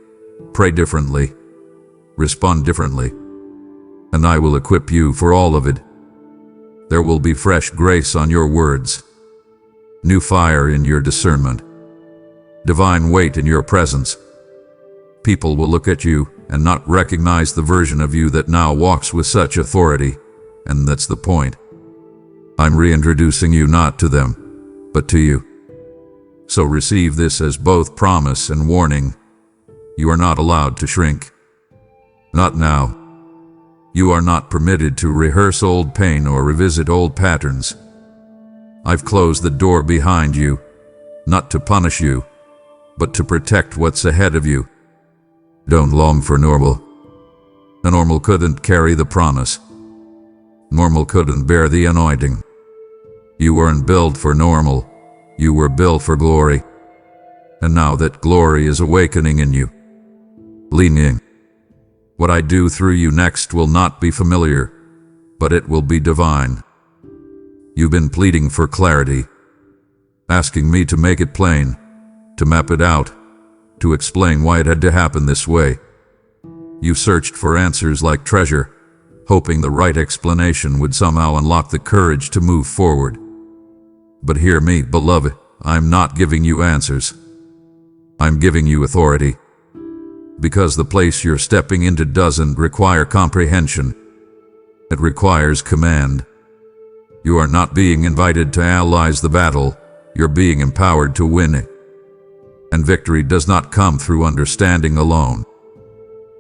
pray differently, respond differently, and I will equip you for all of it. There will be fresh grace on your words, new fire in your discernment, divine weight in your presence. People will look at you and not recognize the version of you that now walks with such authority, and that's the point. I'm reintroducing you not to them, but to you. So receive this as both promise and warning. You are not allowed to shrink. Not now. You are not permitted to rehearse old pain or revisit old patterns. I've closed the door behind you, not to punish you, but to protect what's ahead of you. Don't long for normal. A normal couldn't carry the promise. Normal couldn't bear the anointing. You weren't built for normal. You were built for glory. And now that glory is awakening in you, lean in. What I do through you next will not be familiar, but it will be divine. You've been pleading for clarity, asking me to make it plain, to map it out, to explain why it had to happen this way. You searched for answers like treasure, hoping the right explanation would somehow unlock the courage to move forward. But hear me, beloved, I'm not giving you answers. I'm giving you authority. Because the place you're stepping into doesn't require comprehension. It requires command. You are not being invited to analyze the battle. You're being empowered to win it. And victory does not come through understanding alone.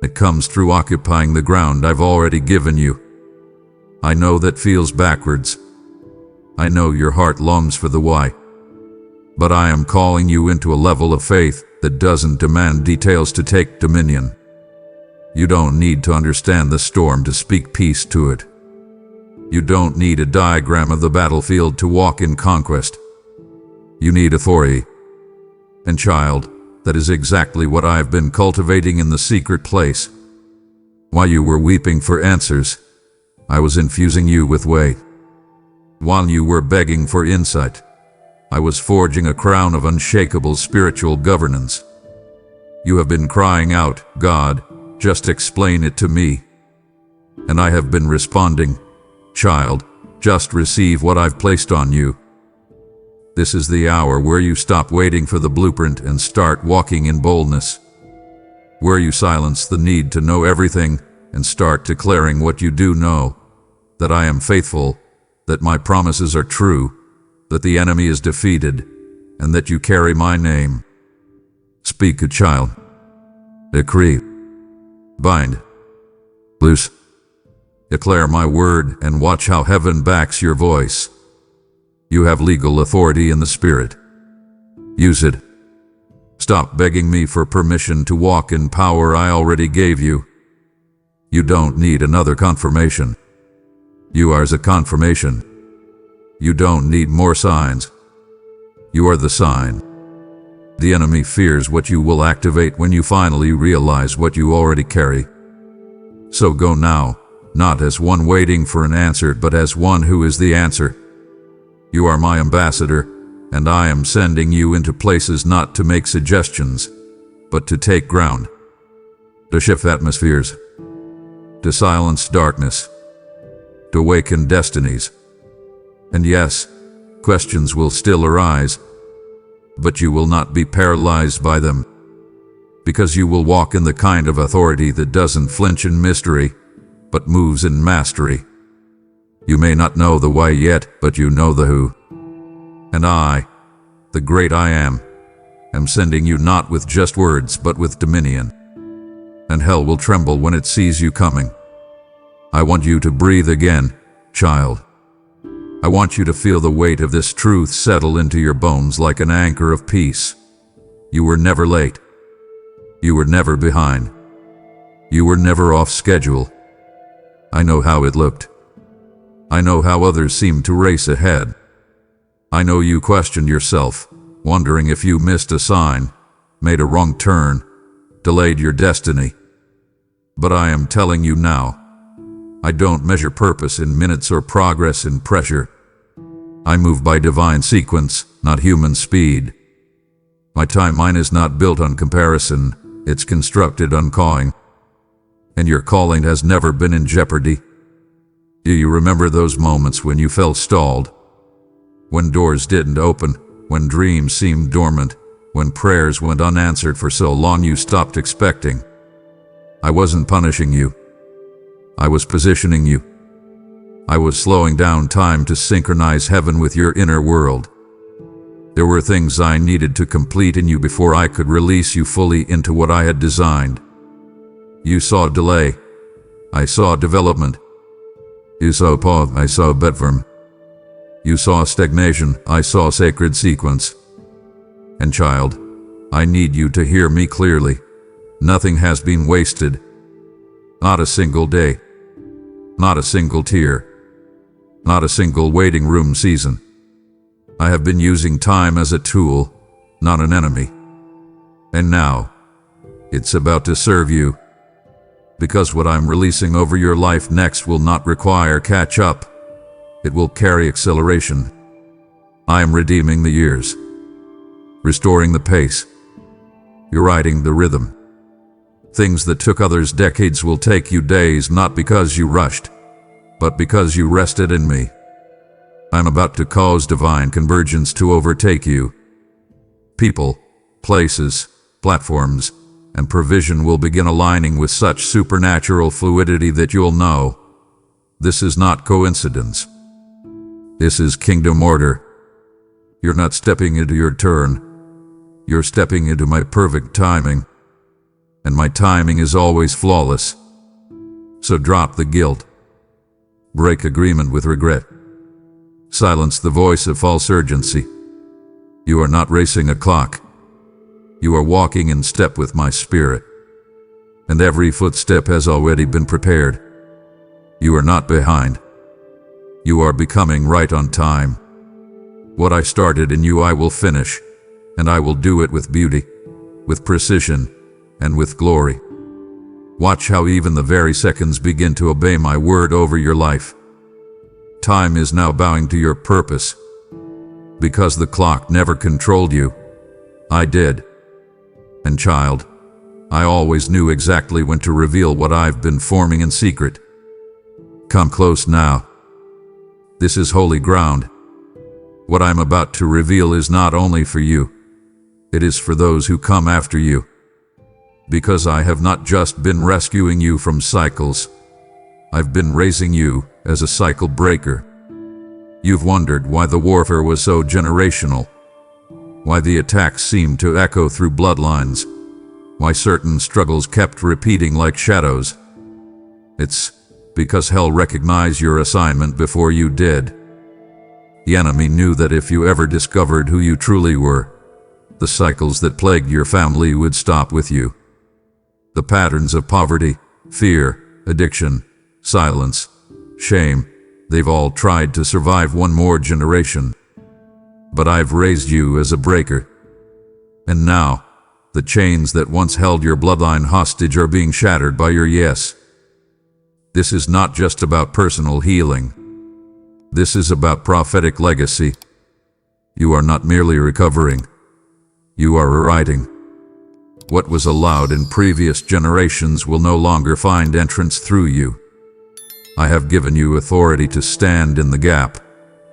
It comes through occupying the ground I've already given you. I know that feels backwards. I know your heart longs for the why. But I am calling you into a level of faith that doesn't demand details to take dominion. You don't need to understand the storm to speak peace to it. You don't need a diagram of the battlefield to walk in conquest. You need authority. And child, that is exactly what I have been cultivating in the secret place. While you were weeping for answers, I was infusing you with weight. While you were begging for insight, I was forging a crown of unshakable spiritual governance. You have been crying out, God, just explain it to me. And I have been responding, child, just receive what I've placed on you. This is the hour where you stop waiting for the blueprint and start walking in boldness. Where you silence the need to know everything and start declaring what you do know, that I am faithful, that my promises are true, that the enemy is defeated, and that you carry my name. Speak, a child. Decree. Bind. Loose. Declare my word and watch how heaven backs your voice. You have legal authority in the Spirit. Use it. Stop begging me for permission to walk in power I already gave you. You don't need another confirmation. You are the confirmation. You don't need more signs. You are the sign. The enemy fears what you will activate when you finally realize what you already carry. So go now, not as one waiting for an answer, but as one who is the answer. You are my ambassador, and I am sending you into places not to make suggestions, but to take ground, to shift atmospheres, to silence darkness, to awaken destinies. And yes, questions will still arise, but you will not be paralyzed by them, because you will walk in the kind of authority that doesn't flinch in mystery, but moves in mastery. You may not know the why yet, but you know the who. And I, the great I am sending you not with just words, but with dominion. And hell will tremble when it sees you coming. I want you to breathe again, child. I want you to feel the weight of this truth settle into your bones like an anchor of peace. You were never late. You were never behind. You were never off schedule. I know how it looked. I know how others seemed to race ahead. I know you questioned yourself, wondering if you missed a sign, made a wrong turn, delayed your destiny. But I am telling you now, I don't measure purpose in minutes or progress in pressure. I move by divine sequence, not human speed. My timeline is not built on comparison, it's constructed on calling. And your calling has never been in jeopardy. Do you remember those moments when you felt stalled? When doors didn't open, when dreams seemed dormant, when prayers went unanswered for so long you stopped expecting? I wasn't punishing you. I was positioning you. I was slowing down time to synchronize heaven with your inner world. There were things I needed to complete in you before I could release you fully into what I had designed. You saw delay. I saw development. You saw pause. I saw bedform. You saw stagnation. I saw sacred sequence. And child, I need you to hear me clearly. Nothing has been wasted. Not a single day. Not a single tear. Not a single waiting room season. I have been using time as a tool, not an enemy. And now, it's about to serve you. Because what I'm releasing over your life next will not require catch-up. It will carry acceleration. I am redeeming the years, restoring the pace. You're riding the rhythm. Things that took others decades will take you days, not because you rushed, but because you rested in me. I'm about to cause divine convergence to overtake you. People, places, platforms, and provision will begin aligning with such supernatural fluidity that you'll know, this is not coincidence. This is kingdom order. You're not stepping into your turn. You're stepping into my perfect timing. And my timing is always flawless. So drop the guilt. Break agreement with regret. Silence the voice of false urgency. You are not racing a clock. You are walking in step with my spirit. And every footstep has already been prepared. You are not behind. You are becoming right on time. What I started in you I will finish, and I will do it with beauty, with precision, and with glory. Watch how even the very seconds begin to obey my word over your life. Time is now bowing to your purpose. Because the clock never controlled you, I did. And child, I always knew exactly when to reveal what I've been forming in secret. Come close now. This is holy ground. What I'm about to reveal is not only for you, it is for those who come after you. Because I have not just been rescuing you from cycles, I've been raising you as a cycle breaker. You've wondered why the warfare was so generational, why the attacks seemed to echo through bloodlines, why certain struggles kept repeating like shadows. It's because hell recognized your assignment before you did. The enemy knew that if you ever discovered who you truly were, the cycles that plagued your family would stop with you. The patterns of poverty, fear, addiction, silence, shame, they've all tried to survive one more generation. But I've raised you as a breaker. And now, the chains that once held your bloodline hostage are being shattered by your yes. This is not just about personal healing. This is about prophetic legacy. You are not merely recovering. You are rewriting. What was allowed in previous generations will no longer find entrance through you. I have given you authority to stand in the gap,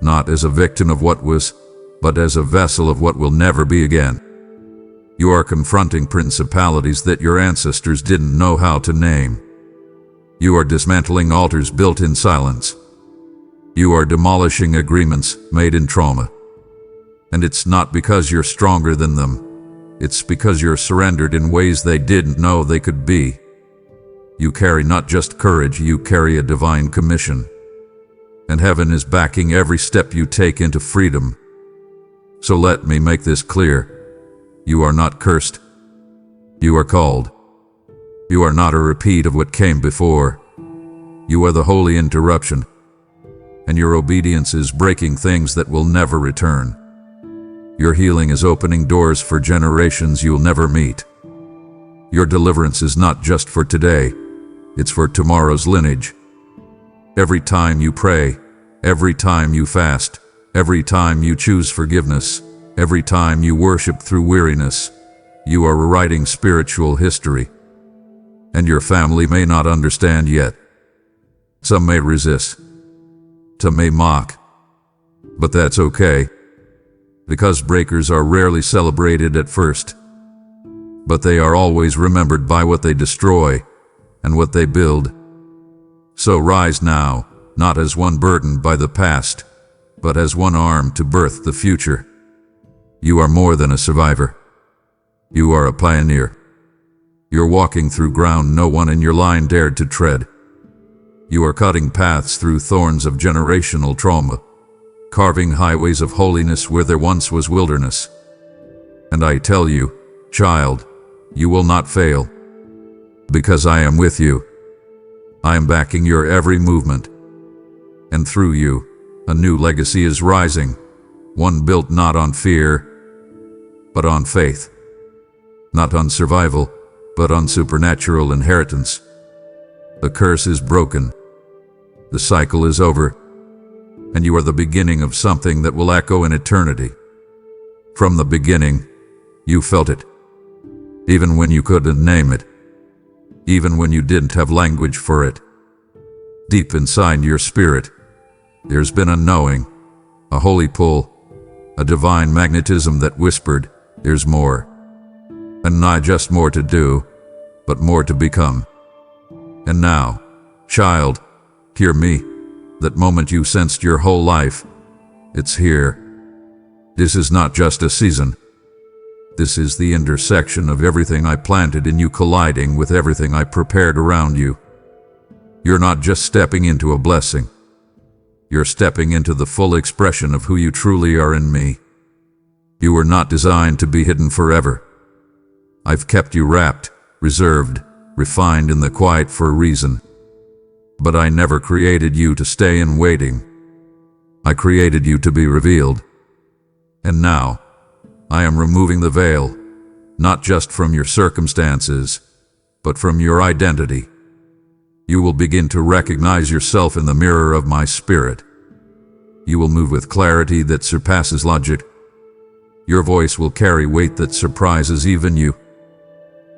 not as a victim of what was, but as a vessel of what will never be again. You are confronting principalities that your ancestors didn't know how to name. You are dismantling altars built in silence. You are demolishing agreements made in trauma. And it's not because you're stronger than them. It's because you're surrendered in ways they didn't know they could be. You carry not just courage, you carry a divine commission. And heaven is backing every step you take into freedom. So let me make this clear. You are not cursed. You are called. You are not a repeat of what came before. You are the holy interruption. And your obedience is breaking things that will never return. Your healing is opening doors for generations you'll never meet. Your deliverance is not just for today, it's for tomorrow's lineage. Every time you pray, every time you fast, every time you choose forgiveness, every time you worship through weariness, you are rewriting spiritual history. And your family may not understand yet. Some may resist. Some may mock. But that's okay. Because breakers are rarely celebrated at first. But they are always remembered by what they destroy and what they build. So rise now, not as one burdened by the past, but as one armed to birth the future. You are more than a survivor. You are a pioneer. You're walking through ground no one in your line dared to tread. You are cutting paths through thorns of generational trauma, carving highways of holiness where there once was wilderness. And I tell you, child, you will not fail. Because I am with you. I am backing your every movement. And through you, a new legacy is rising, one built not on fear, but on faith. Not on survival, but on supernatural inheritance. The curse is broken. The cycle is over. And you are the beginning of something that will echo in eternity. From the beginning, you felt it. Even when you couldn't name it. Even when you didn't have language for it. Deep inside your spirit, there's been a knowing, a holy pull, a divine magnetism that whispered, there's more. And not just more to do, but more to become. And now, child, hear me. That moment you sensed your whole life, it's here. This is not just a season. This is the intersection of everything I planted in you colliding with everything I prepared around you. You're not just stepping into a blessing. You're stepping into the full expression of who you truly are in me. You were not designed to be hidden forever. I've kept you wrapped, reserved, refined in the quiet for a reason. But I never created you to stay in waiting. I created you to be revealed. And now, I am removing the veil, not just from your circumstances, but from your identity. You will begin to recognize yourself in the mirror of my spirit. You will move with clarity that surpasses logic. Your voice will carry weight that surprises even you.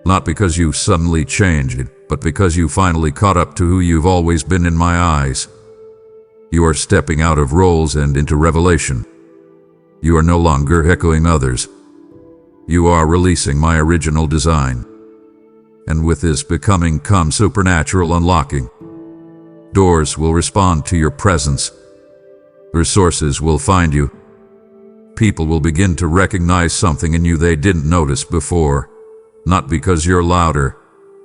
Not because you suddenly changed, but because you finally caught up to who you've always been in my eyes. You are stepping out of roles and into revelation. You are no longer echoing others. You are releasing my original design. And with this becoming comes supernatural unlocking. Doors will respond to your presence. Resources will find you. People will begin to recognize something in you they didn't notice before. Not because you're louder,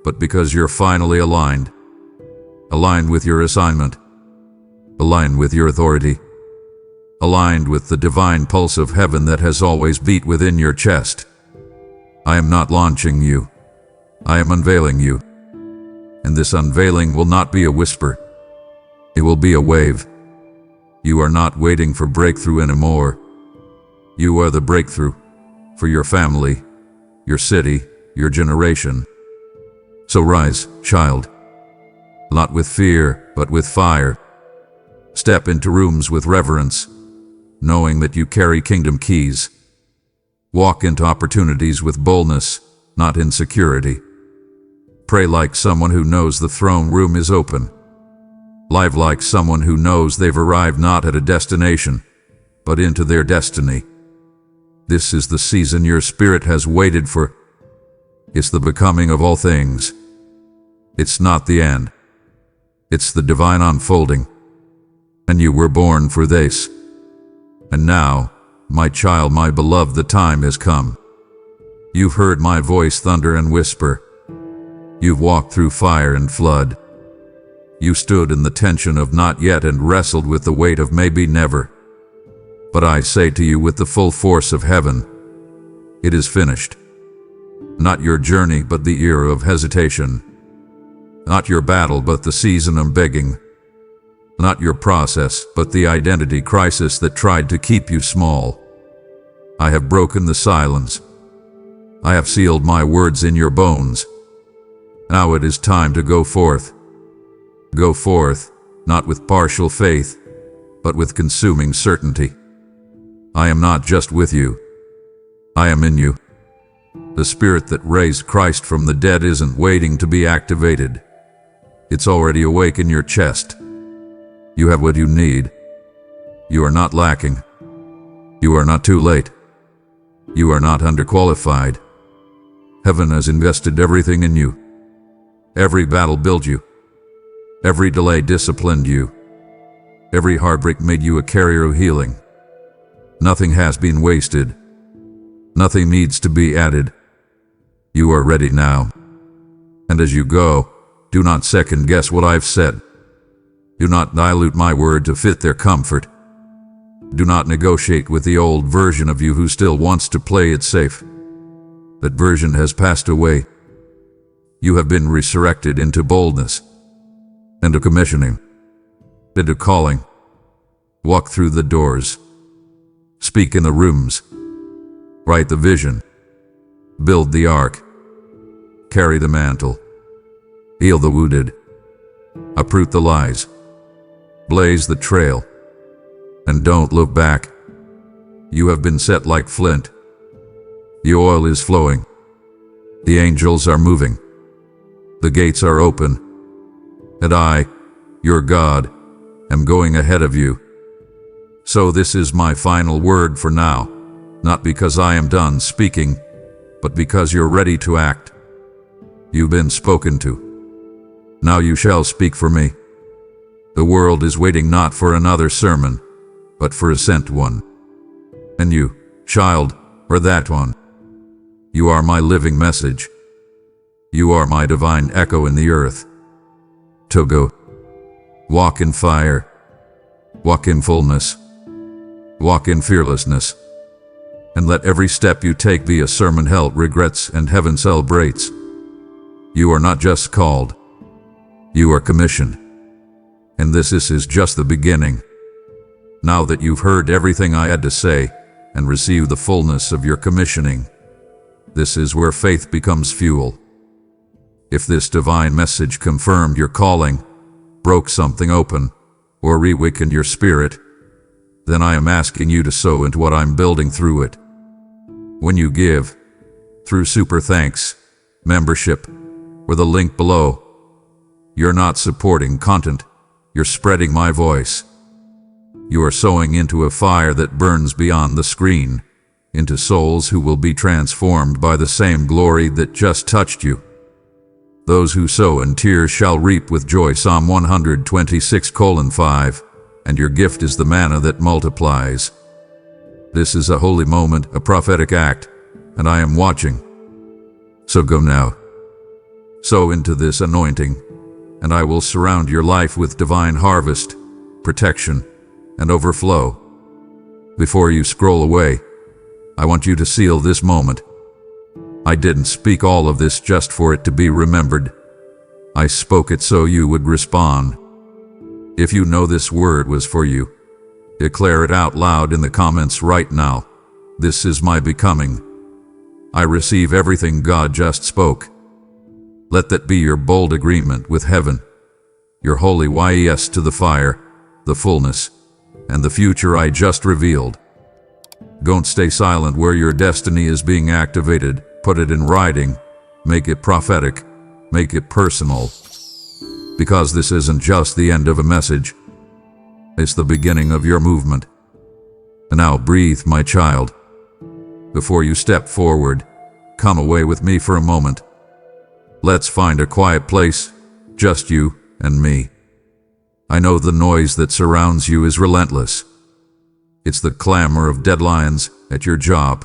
but because you're finally aligned. aligned with your assignment, aligned with your authority, aligned with the divine pulse of heaven that has always beat within your chest. I am not launching you. I am unveiling you. And this unveiling will not be a whisper. It will be a wave. You are not waiting for breakthrough anymore. You are the breakthrough for your family, your city, your generation. So rise, child. Not with fear, but with fire. Step into rooms with reverence, knowing that you carry kingdom keys. Walk into opportunities with boldness, not insecurity. Pray like someone who knows the throne room is open. Live like someone who knows they've arrived not at a destination, but into their destiny. This is the season your spirit has waited for. It's the becoming of all things. It's not the end. It's the divine unfolding. And you were born for this. And now, my child, my beloved, the time has come. You've heard my voice thunder and whisper. You've walked through fire and flood. You stood in the tension of not yet and wrestled with the weight of maybe never. But I say to you with the full force of heaven, it is finished. Not your journey, but the era of hesitation. Not your battle, but the season of begging. Not your process, but the identity crisis that tried to keep you small. I have broken the silence. I have sealed my words in your bones. Now it is time to go forth. Go forth, not with partial faith, but with consuming certainty. I am not just with you. I am in you. The spirit that raised Christ from the dead isn't waiting to be activated. It's already awake in your chest. You have what you need. You are not lacking. You are not too late. You are not underqualified. Heaven has invested everything in you. Every battle built you. Every delay disciplined you. Every heartbreak made you a carrier of healing. Nothing has been wasted. Nothing needs to be added. You are ready now. And as you go, do not second guess what I've said. Do not dilute my word to fit their comfort. Do not negotiate with the old version of you who still wants to play it safe. That version has passed away. You have been resurrected into boldness, into commissioning, into calling. Walk through the doors. Speak in the rooms. Write the vision. Build the ark. Carry the mantle. Heal the wounded. Uproot the lies. Blaze the trail. And don't look back. You have been set like flint. The oil is flowing. The angels are moving. The gates are open. And I, your God, am going ahead of you. So this is my final word for now, not because I am done speaking, but because you're ready to act. You've been spoken to. Now you shall speak for me. The world is waiting not for another sermon, but for a sent one. And you, child, are that one. You are my living message. You are my divine echo in the earth. Togo. Walk in fire. Walk in fullness. Walk in fearlessness. And let every step you take be a sermon hell regrets and heaven celebrates. You are not just called. You are commissioned. And this is just the beginning. Now that you've heard everything I had to say and received the fullness of your commissioning, this is where faith becomes fuel. If this divine message confirmed your calling, broke something open, or reawakened your spirit, then I am asking you to sow into what I'm building through it. When you give, through super thanks, membership, or the link below, you're not supporting content, you're spreading my voice. You are sowing into a fire that burns beyond the screen, into souls who will be transformed by the same glory that just touched you. Those who sow in tears shall reap with joy, Psalm 126:5, and your gift is the manna that multiplies. This is a holy moment, a prophetic act, and I am watching. So go now. Sow into this anointing. and I will surround your life with divine harvest, protection, and overflow. Before you scroll away, I want you to seal this moment. I didn't speak all of this just for it to be remembered. I spoke it so you would respond. If you know this word was for you, declare it out loud in the comments right now. This is my becoming. I receive everything God just spoke. Let that be your bold agreement with heaven, your holy yes to the fire, the fullness, and the future I just revealed. Don't stay silent where your destiny is being activated. Put it in writing. Make it prophetic. Make it personal. Because this isn't just the end of a message. It's the beginning of your movement. And now breathe, my child. Before you step forward, come away with me for a moment. Let's find a quiet place, just you and me. I know the noise that surrounds you is relentless. It's the clamor of deadlines at your job,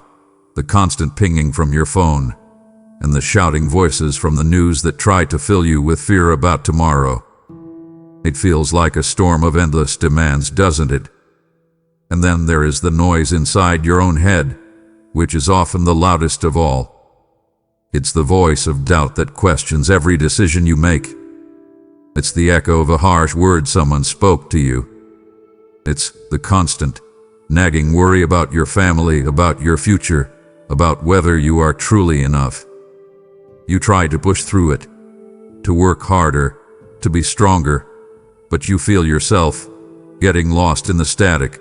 the constant pinging from your phone, and the shouting voices from the news that try to fill you with fear about tomorrow. It feels like a storm of endless demands, doesn't it? And then there is the noise inside your own head, which is often the loudest of all. It's the voice of doubt that questions every decision you make. It's the echo of a harsh word someone spoke to you. It's the constant, nagging worry about your family, about your future, about whether you are truly enough. You try to push through it, to work harder, to be stronger, but you feel yourself getting lost in the static.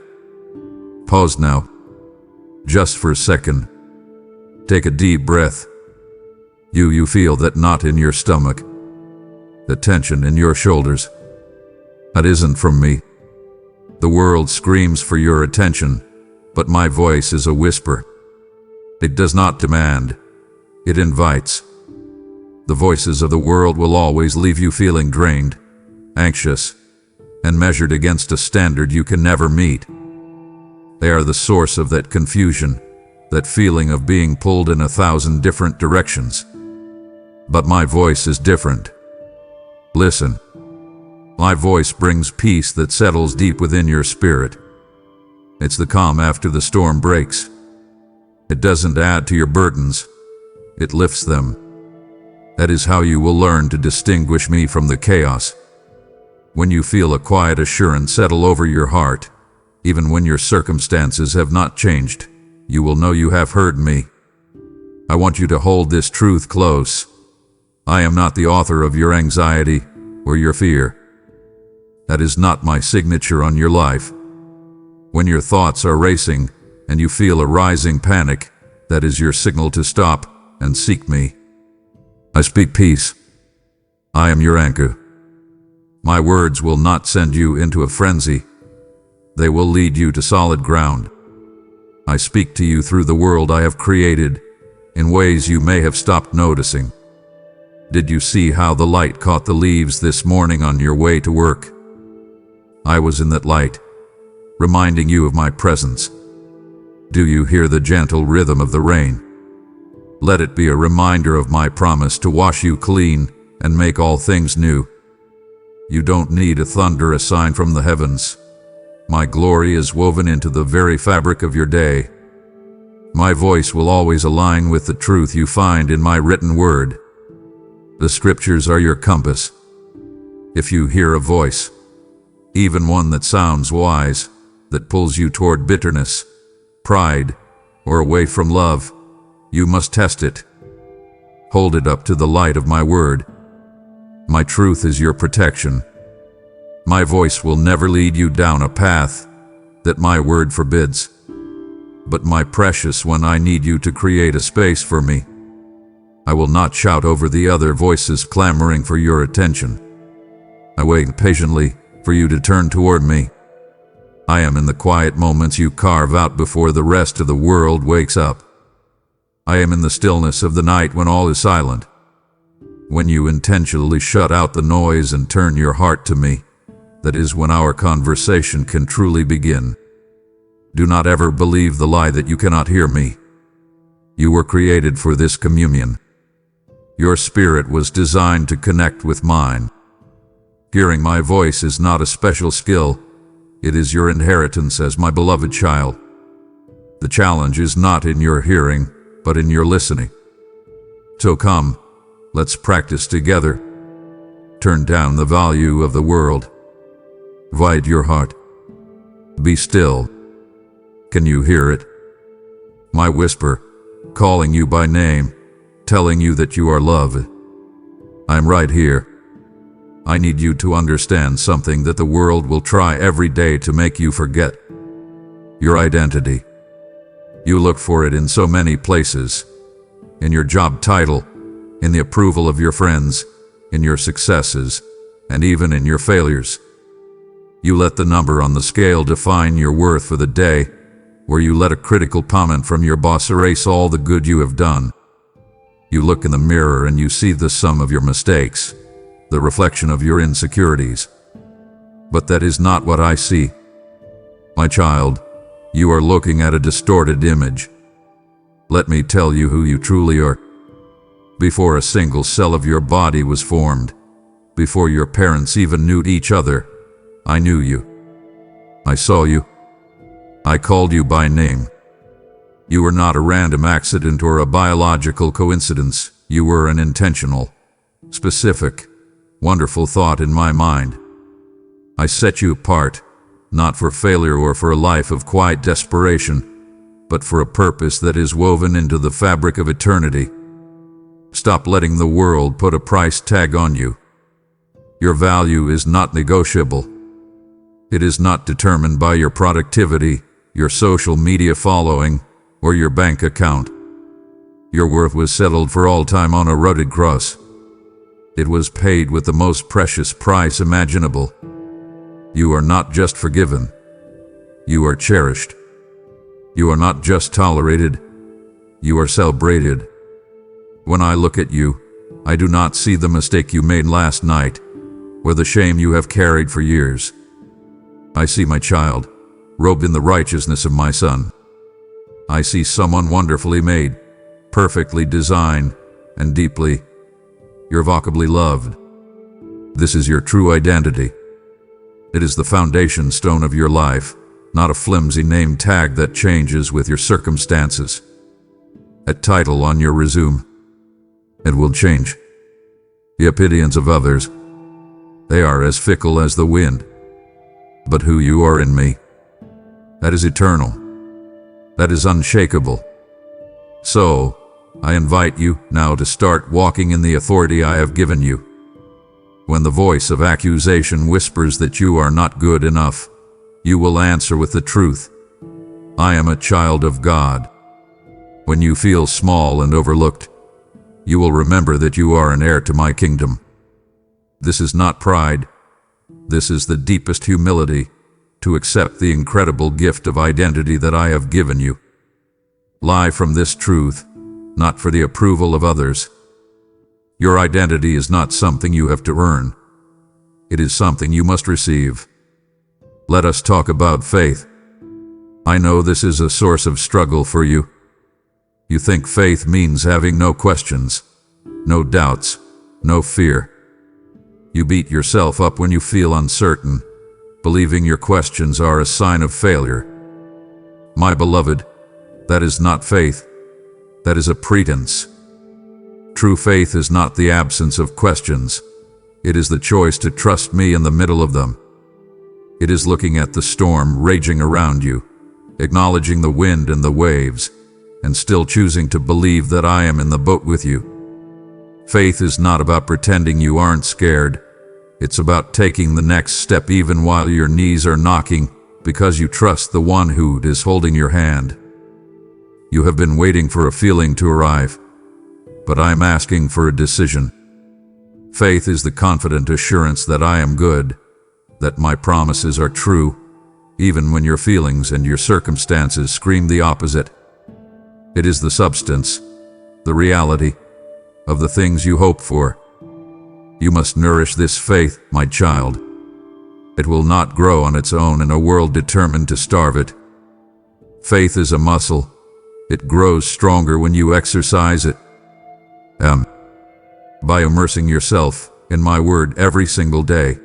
Pause now, just for a second. Take a deep breath. You feel that knot in your stomach, the tension in your shoulders. That isn't from me. The world screams for your attention, but my voice is a whisper. It does not demand, it invites. The voices of the world will always leave you feeling drained, anxious, and measured against a standard you can never meet. They are the source of that confusion, that feeling of being pulled in 1,000 different directions. But my voice is different. Listen. My voice brings peace that settles deep within your spirit. It's the calm after the storm breaks. It doesn't add to your burdens. It lifts them. That is how you will learn to distinguish me from the chaos. When you feel a quiet assurance settle over your heart, even when your circumstances have not changed, you will know you have heard me. I want you to hold this truth close. I am not the author of your anxiety or your fear. That is not my signature on your life. When your thoughts are racing and you feel a rising panic, that is your signal to stop and seek me. I speak peace. I am your anchor. My words will not send you into a frenzy. They will lead you to solid ground. I speak to you through the world I have created, in ways you may have stopped noticing. Did you see how the light caught the leaves this morning on your way to work? I was in that light, reminding you of my presence. Do you hear the gentle rhythm of the rain? Let it be a reminder of my promise to wash you clean and make all things new. You don't need a thunder, a sign from the heavens. My glory is woven into the very fabric of your day. My voice will always align with the truth you find in my written word. The scriptures are your compass. If you hear a voice, even one that sounds wise, that pulls you toward bitterness, pride, or away from love, you must test it. Hold it up to the light of my word. My truth is your protection. My voice will never lead you down a path that my word forbids. But my precious one, I need you to create a space for me. I will not shout over the other voices clamoring for your attention. I wait patiently for you to turn toward me. I am in the quiet moments you carve out before the rest of the world wakes up. I am in the stillness of the night when all is silent. When you intentionally shut out the noise and turn your heart to me, that is when our conversation can truly begin. Do not ever believe the lie that you cannot hear me. You were created for this communion. Your spirit was designed to connect with mine. Hearing my voice is not a special skill. It is your inheritance as my beloved child. The challenge is not in your hearing, but in your listening. So come, let's practice together. Turn down the volume of the world. Quiet your heart. Be still. Can you hear it? My whisper, calling you by name, telling you that you are loved. I'm right here. I need you to understand something that the world will try every day to make you forget. Your identity. You look for it in so many places. In your job title, in the approval of your friends, in your successes, and even in your failures. You let the number on the scale define your worth for the day, where you let a critical comment from your boss erase all the good you have done. You look in the mirror and you see the sum of your mistakes, the reflection of your insecurities. But that is not what I see. My child, you are looking at a distorted image. Let me tell you who you truly are. Before a single cell of your body was formed, before your parents even knew each other, I knew you. I saw you. I called you by name. You were not a random accident or a biological coincidence. You were an intentional, specific, wonderful thought in my mind. I set you apart, not for failure or for a life of quiet desperation, but for a purpose that is woven into the fabric of eternity. Stop letting the world put a price tag on you. Your value is not negotiable. It is not determined by your productivity, your social media following, or your bank account. Your worth was settled for all time on a rugged cross. It was paid with the most precious price imaginable. You are not just forgiven. You are cherished. You are not just tolerated. You are celebrated. When I look at you, I do not see the mistake you made last night, or the shame you have carried for years. I see my child, robed in the righteousness of my Son. I see someone wonderfully made, perfectly designed, and deeply, irrevocably loved. This is your true identity. It is the foundation stone of your life, not a flimsy name tag that changes with your circumstances. A title on your resume. It will change. The opinions of others, they are as fickle as the wind. But who you are in me, that is eternal. That is unshakable. So, I invite you now to start walking in the authority I have given you. When the voice of accusation whispers that you are not good enough, you will answer with the truth. I am a child of God. When you feel small and overlooked, you will remember that you are an heir to my kingdom. This is not pride. This is the deepest humility, to accept the incredible gift of identity that I have given you. Live from this truth, not for the approval of others. Your identity is not something you have to earn. It is something you must receive. Let us talk about faith. I know this is a source of struggle for you. You think faith means having no questions, no doubts, no fear. You beat yourself up when you feel uncertain, believing your questions are a sign of failure. My beloved, that is not faith. That is a pretense. True faith is not the absence of questions. It is the choice to trust me in the middle of them. It is looking at the storm raging around you, acknowledging the wind and the waves, and still choosing to believe that I am in the boat with you. Faith is not about pretending you aren't scared. It's about taking the next step even while your knees are knocking, because you trust the one who is holding your hand. You have been waiting for a feeling to arrive, but I'm asking for a decision. Faith is the confident assurance that I am good, that my promises are true, even when your feelings and your circumstances scream the opposite. It is the substance, the reality, of the things you hope for. You must nourish this faith, my child. It will not grow on its own in a world determined to starve it. Faith is a muscle. It grows stronger when you exercise it. By immersing yourself in my word every single day,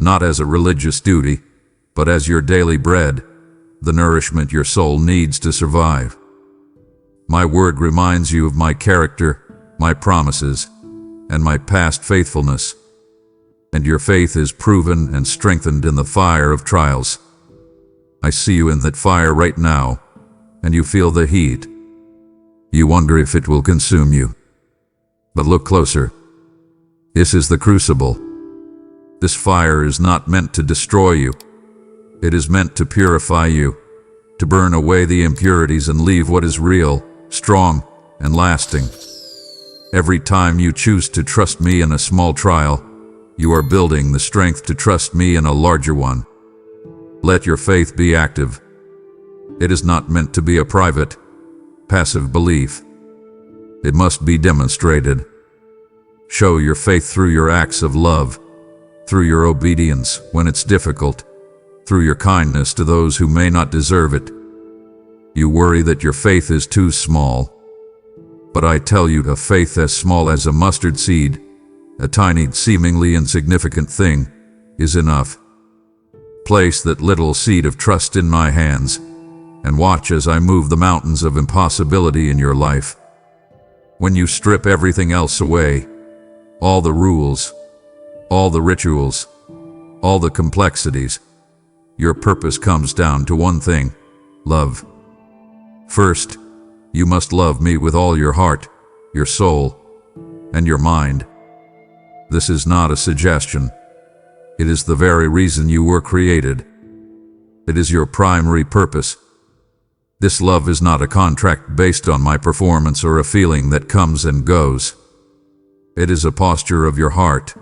not as a religious duty, but as your daily bread, the nourishment your soul needs to survive. My word reminds you of my character, my promises, and my past faithfulness, and your faith is proven and strengthened in the fire of trials. I see you in that fire right now, and you feel the heat. You wonder if it will consume you. But look closer. This is the crucible. This fire is not meant to destroy you. It is meant to purify you, to burn away the impurities and leave what is real, strong, and lasting. Every time you choose to trust me in a small trial, you are building the strength to trust me in a larger one. Let your faith be active. It is not meant to be a private, passive belief. It must be demonstrated. Show your faith through your acts of love, through your obedience when it's difficult, through your kindness to those who may not deserve it. You worry that your faith is too small. But I tell you, a faith as small as a mustard seed, a tiny, seemingly insignificant thing, is enough. Place that little seed of trust in my hands, and watch as I move the mountains of impossibility in your life. When you strip everything else away, all the rules, all the rituals, all the complexities, your purpose comes down to one thing: love. First, you must love me with all your heart, your soul, and your mind. This is not a suggestion. It is the very reason you were created. It is your primary purpose. This love is not a contract based on my performance or a feeling that comes and goes. It is a posture of your heart,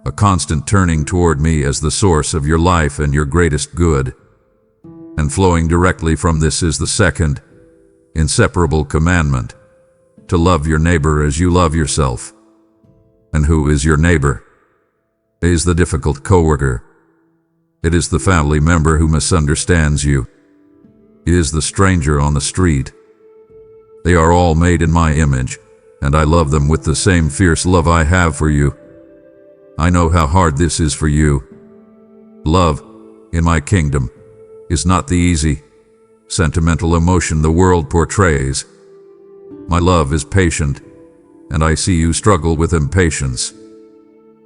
a constant turning toward me as the source of your life and your greatest good. And flowing directly from this is the second, inseparable commandment: to love your neighbor as you love yourself. And who is your neighbor? It is the difficult coworker. It is the family member who misunderstands you. It is the stranger on the street. They are all made in my image, and I love them with the same fierce love I have for you. I know how hard this is for you. Love, in my kingdom, is not the easy, sentimental emotion the world portrays. My love is patient, and I see you struggle with impatience.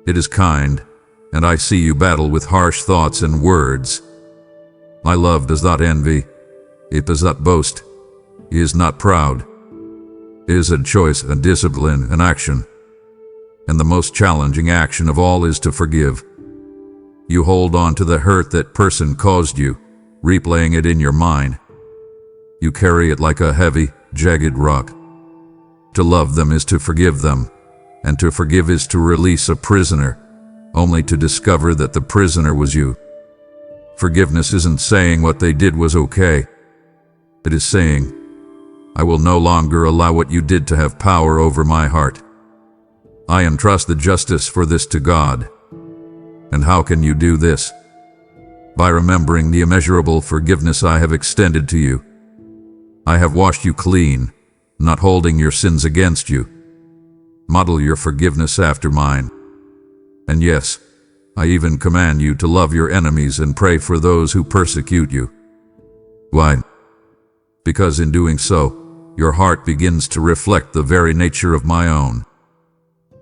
It is kind, and I see you battle with harsh thoughts and words. My love does not envy. It does not boast. It is not proud. It is a choice, a discipline, an action. And the most challenging action of all is to forgive. You hold on to the hurt that person caused you, replaying it in your mind. You carry it like a heavy, jagged rock. To love them is to forgive them, and to forgive is to release a prisoner, only to discover that the prisoner was you. Forgiveness isn't saying what they did was okay. It is saying, I will no longer allow what you did to have power over my heart. I entrust the justice for this to God. And how can you do this? By remembering the immeasurable forgiveness I have extended to you. I have washed you clean, not holding your sins against you. Model your forgiveness after mine. And yes, I even command you to love your enemies and pray for those who persecute you. Why? Because in doing so, your heart begins to reflect the very nature of my own.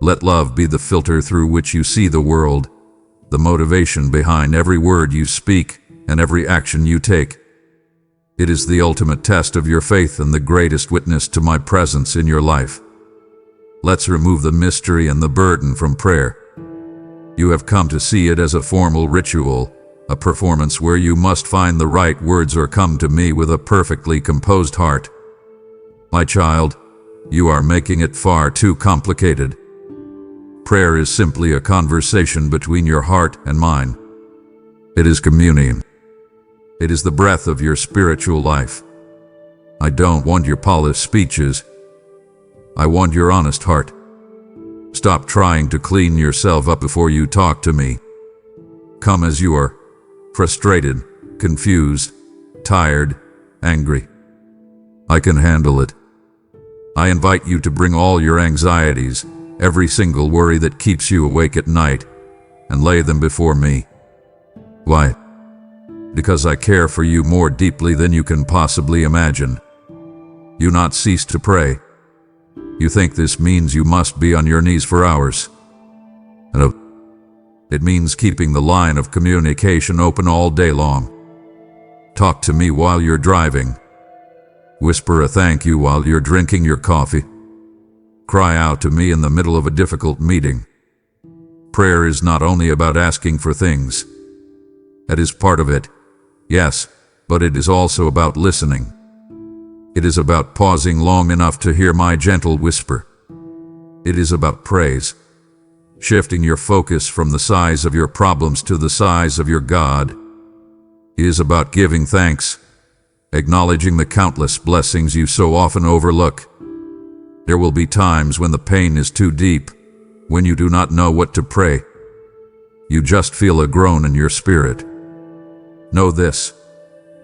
Let love be the filter through which you see the world, the motivation behind every word you speak and every action you take. It is the ultimate test of your faith and the greatest witness to my presence in your life. Let's remove the mystery and the burden from prayer. You have come to see it as a formal ritual, a performance where you must find the right words or come to me with a perfectly composed heart. My child, you are making it far too complicated. Prayer is simply a conversation between your heart and mine. It is communion. It is the breath of your spiritual life. I don't want your polished speeches. I want your honest heart. Stop trying to clean yourself up before you talk to me. Come as you are, frustrated, confused, tired, angry. I can handle it. I invite you to bring all your anxieties, every single worry that keeps you awake at night, and lay them before me. Why? Because I care for you more deeply than you can possibly imagine. You not cease to pray. You think this means you must be on your knees for hours. No. It means keeping the line of communication open all day long. Talk to me while you're driving. Whisper a thank you while you're drinking your coffee. Cry out to me in the middle of a difficult meeting. Prayer is not only about asking for things. That is part of it, yes, but it is also about listening. It is about pausing long enough to hear my gentle whisper. It is about praise, shifting your focus from the size of your problems to the size of your God. It is about giving thanks, acknowledging the countless blessings you so often overlook. There will be times when the pain is too deep, when you do not know what to pray. You just feel a groan in your spirit. Know this,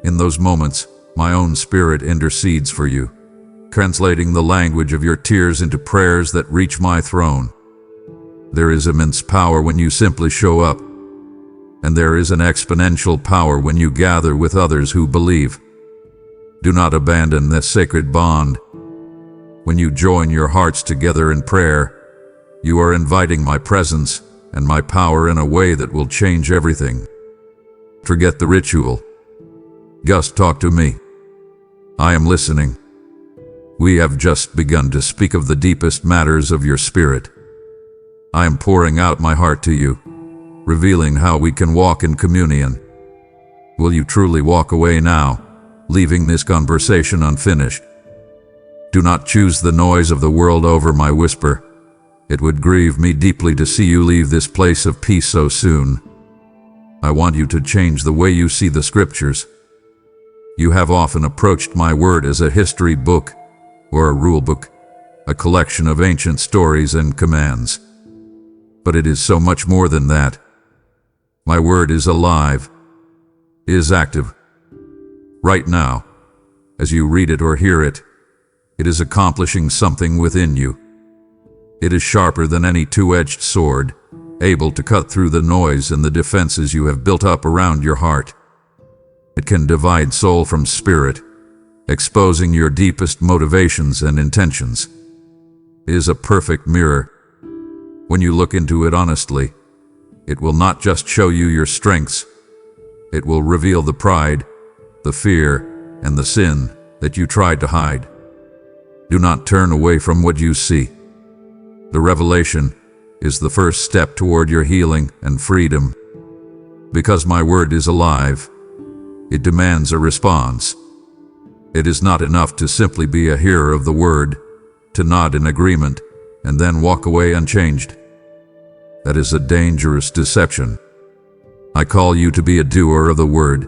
in those moments, my own spirit intercedes for you, translating the language of your tears into prayers that reach my throne. There is immense power when you simply show up, and there is an exponential power when you gather with others who believe. Do not abandon this sacred bond. When you join your hearts together in prayer, you are inviting my presence and my power in a way that will change everything. Forget the ritual. Just talk to me. I am listening. We have just begun to speak of the deepest matters of your spirit. I am pouring out my heart to you, revealing how we can walk in communion. Will you truly walk away now, leaving this conversation unfinished? Do not choose the noise of the world over my whisper. It would grieve me deeply to see you leave this place of peace so soon. I want you to change the way you see the scriptures. You have often approached my word as a history book or a rule book, a collection of ancient stories and commands. But it is so much more than that. My word is alive, is active. Right now, as you read it or hear it, it is accomplishing something within you. It is sharper than any two-edged sword, able to cut through the noise and the defenses you have built up around your heart. It can divide soul from spirit, exposing your deepest motivations and intentions. It is a perfect mirror. When you look into it honestly, it will not just show you your strengths. It will reveal the pride, the fear, and the sin that you tried to hide. Do not turn away from what you see. The revelation is the first step toward your healing and freedom. Because my word is alive, it demands a response. It is not enough to simply be a hearer of the word, to nod in agreement, and then walk away unchanged. That is a dangerous deception. I call you to be a doer of the word.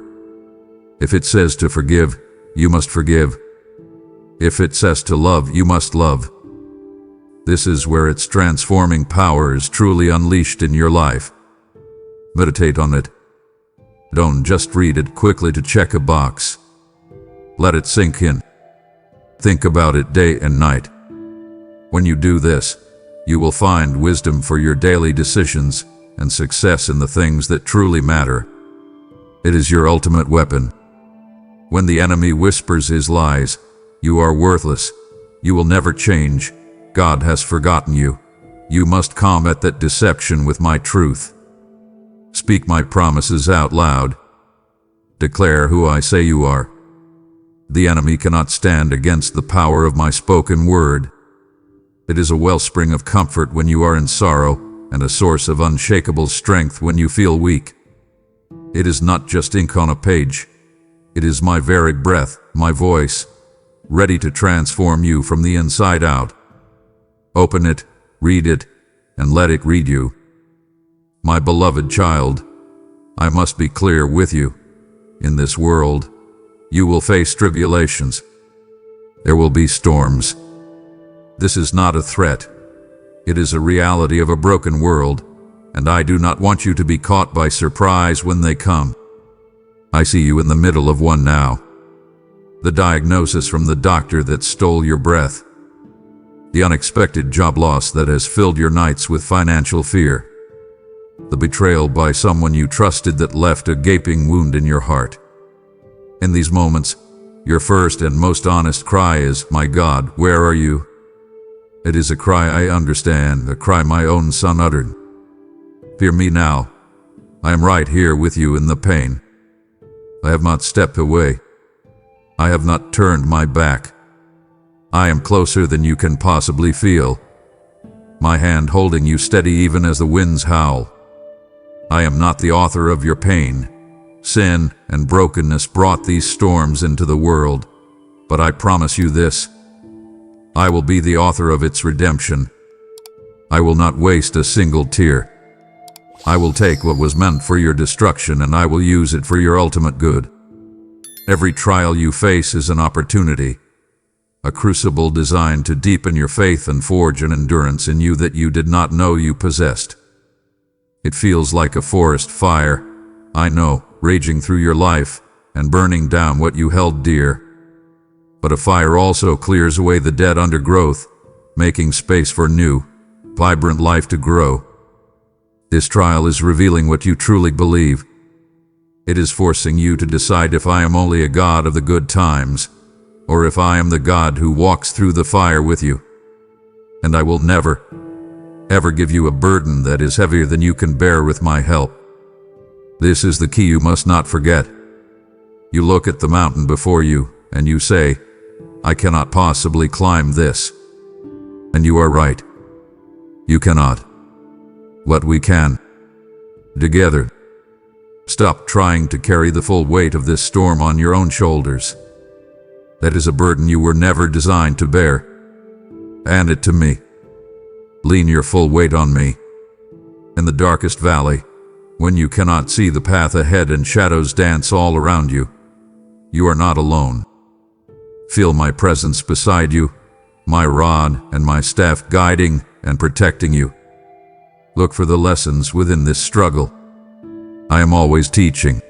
If it says to forgive, you must forgive. If it says to love, you must love. This is where its transforming power is truly unleashed in your life. Meditate on it. Don't just read it quickly to check a box. Let it sink in. Think about it day and night. When you do this, you will find wisdom for your daily decisions and success in the things that truly matter. It is your ultimate weapon. When the enemy whispers his lies, you are worthless. You will never change. God has forgotten you. You must combat that deception with my truth. Speak my promises out loud. Declare who I say you are. The enemy cannot stand against the power of my spoken word. It is a wellspring of comfort when you are in sorrow, and a source of unshakable strength when you feel weak. It is not just ink on a page. It is my very breath, my voice, ready to transform you from the inside out. Open it, read it, and let it read you. My beloved child, I must be clear with you. In this world, you will face tribulations. There will be storms. This is not a threat. It is a reality of a broken world, and I do not want you to be caught by surprise when they come. I see you in the middle of one now. The diagnosis from the doctor that stole your breath. The unexpected job loss that has filled your nights with financial fear. the betrayal by someone you trusted that left a gaping wound in your heart. In these moments, your first and most honest cry is, "My God, where are you?" It is a cry I understand, a cry my own son uttered. Hear me now. I am right here with you in the pain. I have not stepped away. I have not turned my back. I am closer than you can possibly feel, my hand holding you steady even as the winds howl. I am not the author of your pain. Sin and brokenness brought these storms into the world, but I promise you this: I will be the author of its redemption. I will not waste a single tear. I will take what was meant for your destruction and I will use it for your ultimate good. Every trial you face is an opportunity, a crucible designed to deepen your faith and forge an endurance in you that you did not know you possessed. It feels like a forest fire, I know, raging through your life and burning down what you held dear. But a fire also clears away the dead undergrowth, making space for new, vibrant life to grow. This trial is revealing what you truly believe. It is forcing you to decide if I am only a God of the good times, or if I am the God who walks through the fire with you. And I will never, ever give you a burden that is heavier than you can bear with my help. This is the key you must not forget. You look at the mountain before you, and you say, "I cannot possibly climb this." And you are right. You cannot. But we can. Together. Stop trying to carry the full weight of this storm on your own shoulders. That is a burden you were never designed to bear. Hand it to me. Lean your full weight on me. In the darkest valley, when you cannot see the path ahead and shadows dance all around you, you are not alone. Feel my presence beside you, my rod and my staff guiding and protecting you. Look for the lessons within this struggle. I am always teaching.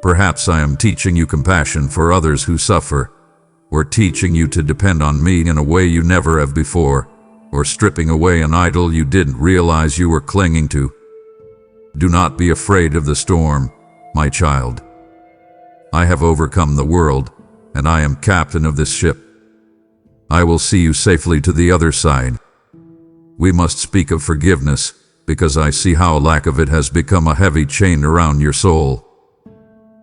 Perhaps I am teaching you compassion for others who suffer, or teaching you to depend on me in a way you never have before, or stripping away an idol you didn't realize you were clinging to. Do not be afraid of the storm, my child. I have overcome the world, and I am captain of this ship. I will see you safely to the other side. We must speak of forgiveness, because I see how a lack of it has become a heavy chain around your soul.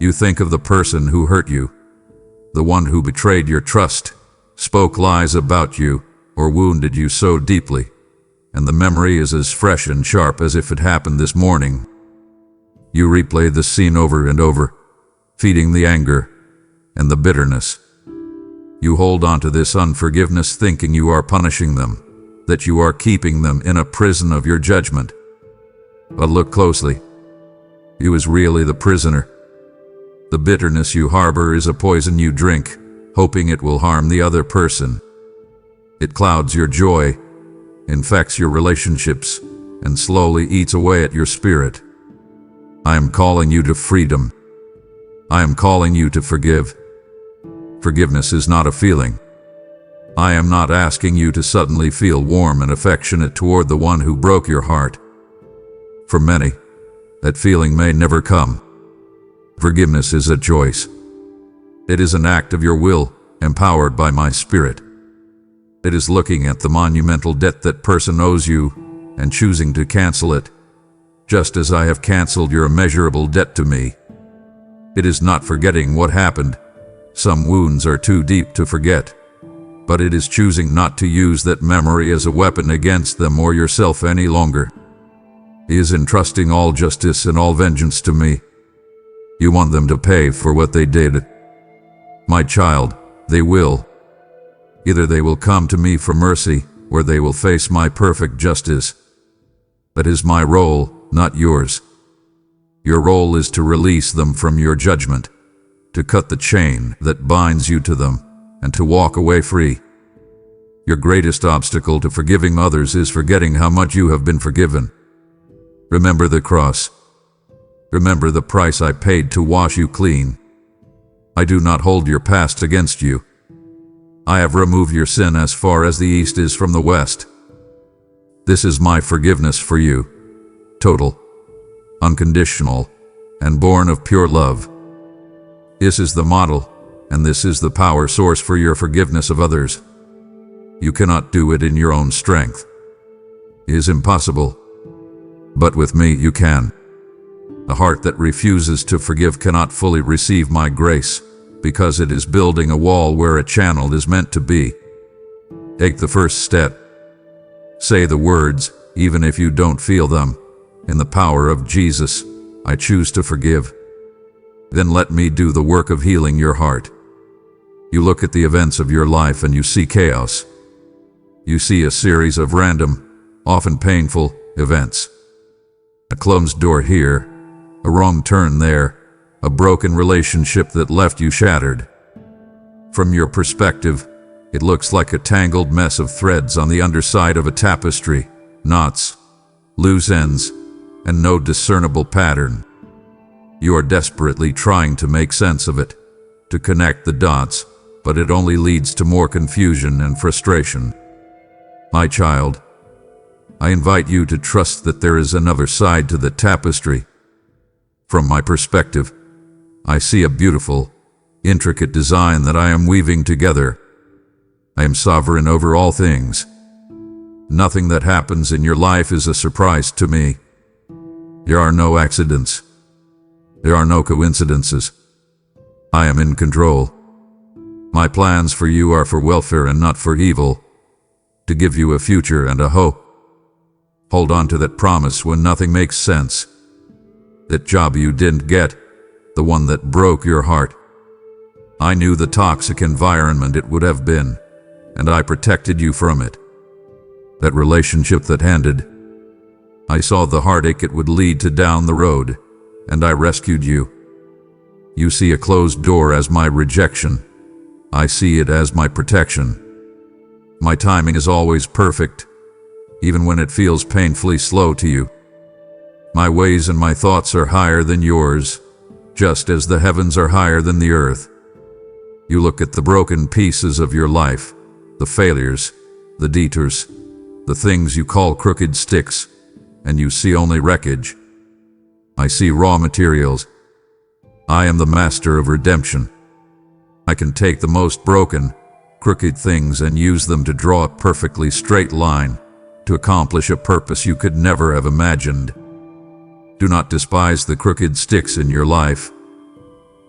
You think of the person who hurt you, the one who betrayed your trust, spoke lies about you, or wounded you so deeply, and the memory is as fresh and sharp as if it happened this morning. You replay the scene over and over, feeding the anger and the bitterness. You hold on to this unforgiveness thinking you are punishing them, that you are keeping them in a prison of your judgment. But look closely. You is really the prisoner. The bitterness you harbor is a poison you drink, hoping it will harm the other person. It clouds your joy, infects your relationships, and slowly eats away at your spirit. I am calling you to freedom. I am calling you to forgive. Forgiveness is not a feeling. I am not asking you to suddenly feel warm and affectionate toward the one who broke your heart. For many, that feeling may never come. Forgiveness is a choice. It is an act of your will, empowered by my spirit. It is looking at the monumental debt that person owes you and choosing to cancel it, just as I have canceled your immeasurable debt to me. It is not forgetting what happened. Some wounds are too deep to forget. But it is choosing not to use that memory as a weapon against them or yourself any longer. He is entrusting all justice and all vengeance to me. You want them to pay for what they did. My child, they will. Either they will come to me for mercy, or they will face my perfect justice. That is my role, not yours. Your role is to release them from your judgment, to cut the chain that binds you to them, and to walk away free. Your greatest obstacle to forgiving others is forgetting how much you have been forgiven. Remember the cross. Remember the price I paid to wash you clean. I do not hold your past against you. I have removed your sin as far as the east is from the west. This is my forgiveness for you, total, unconditional, and born of pure love. This is the model, and this is the power source for your forgiveness of others. You cannot do it in your own strength. It is impossible. But with me you can. A heart that refuses to forgive cannot fully receive my grace, because it is building a wall where a channel is meant to be. Take the first step. Say the words, even if you don't feel them. In the power of Jesus, I choose to forgive. Then let me do the work of healing your heart. You look at the events of your life and you see chaos. You see a series of random, often painful, events. A closed door here, a wrong turn there, a broken relationship that left you shattered. From your perspective, it looks like a tangled mess of threads on the underside of a tapestry, knots, loose ends, and no discernible pattern. You are desperately trying to make sense of it, to connect the dots, but it only leads to more confusion and frustration. My child, I invite you to trust that there is another side to the tapestry. From my perspective, I see a beautiful, intricate design that I am weaving together. I am sovereign over all things. Nothing that happens in your life is a surprise to me. There are no accidents. There are no coincidences. I am in control. My plans for you are for welfare and not for evil, to give you a future and a hope. Hold on to that promise when nothing makes sense. That job you didn't get, the one that broke your heart. I knew the toxic environment it would have been, and I protected you from it. That relationship that ended, I saw the heartache it would lead to down the road, and I rescued you. You see a closed door as my rejection. I see it as my protection. My timing is always perfect, even when it feels painfully slow to you. My ways and my thoughts are higher than yours, just as the heavens are higher than the earth. You look at the broken pieces of your life, the failures, the detours, the things you call crooked sticks, and you see only wreckage. I see raw materials. I am the master of redemption. I can take the most broken, crooked things and use them to draw a perfectly straight line, to accomplish a purpose you could never have imagined. Do not despise the crooked sticks in your life.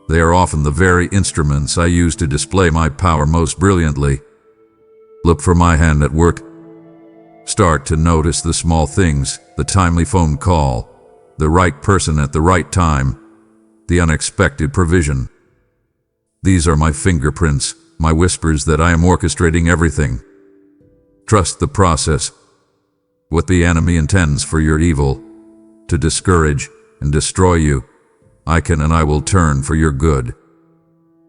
They are often the very instruments I use to display my power most brilliantly. Look for my hand at work. Start to notice the small things, the timely phone call, the right person at the right time, the unexpected provision. These are my fingerprints, my whispers that I am orchestrating everything. Trust the process. What the enemy intends for your evil, to discourage and destroy you, I can and I will turn for your good.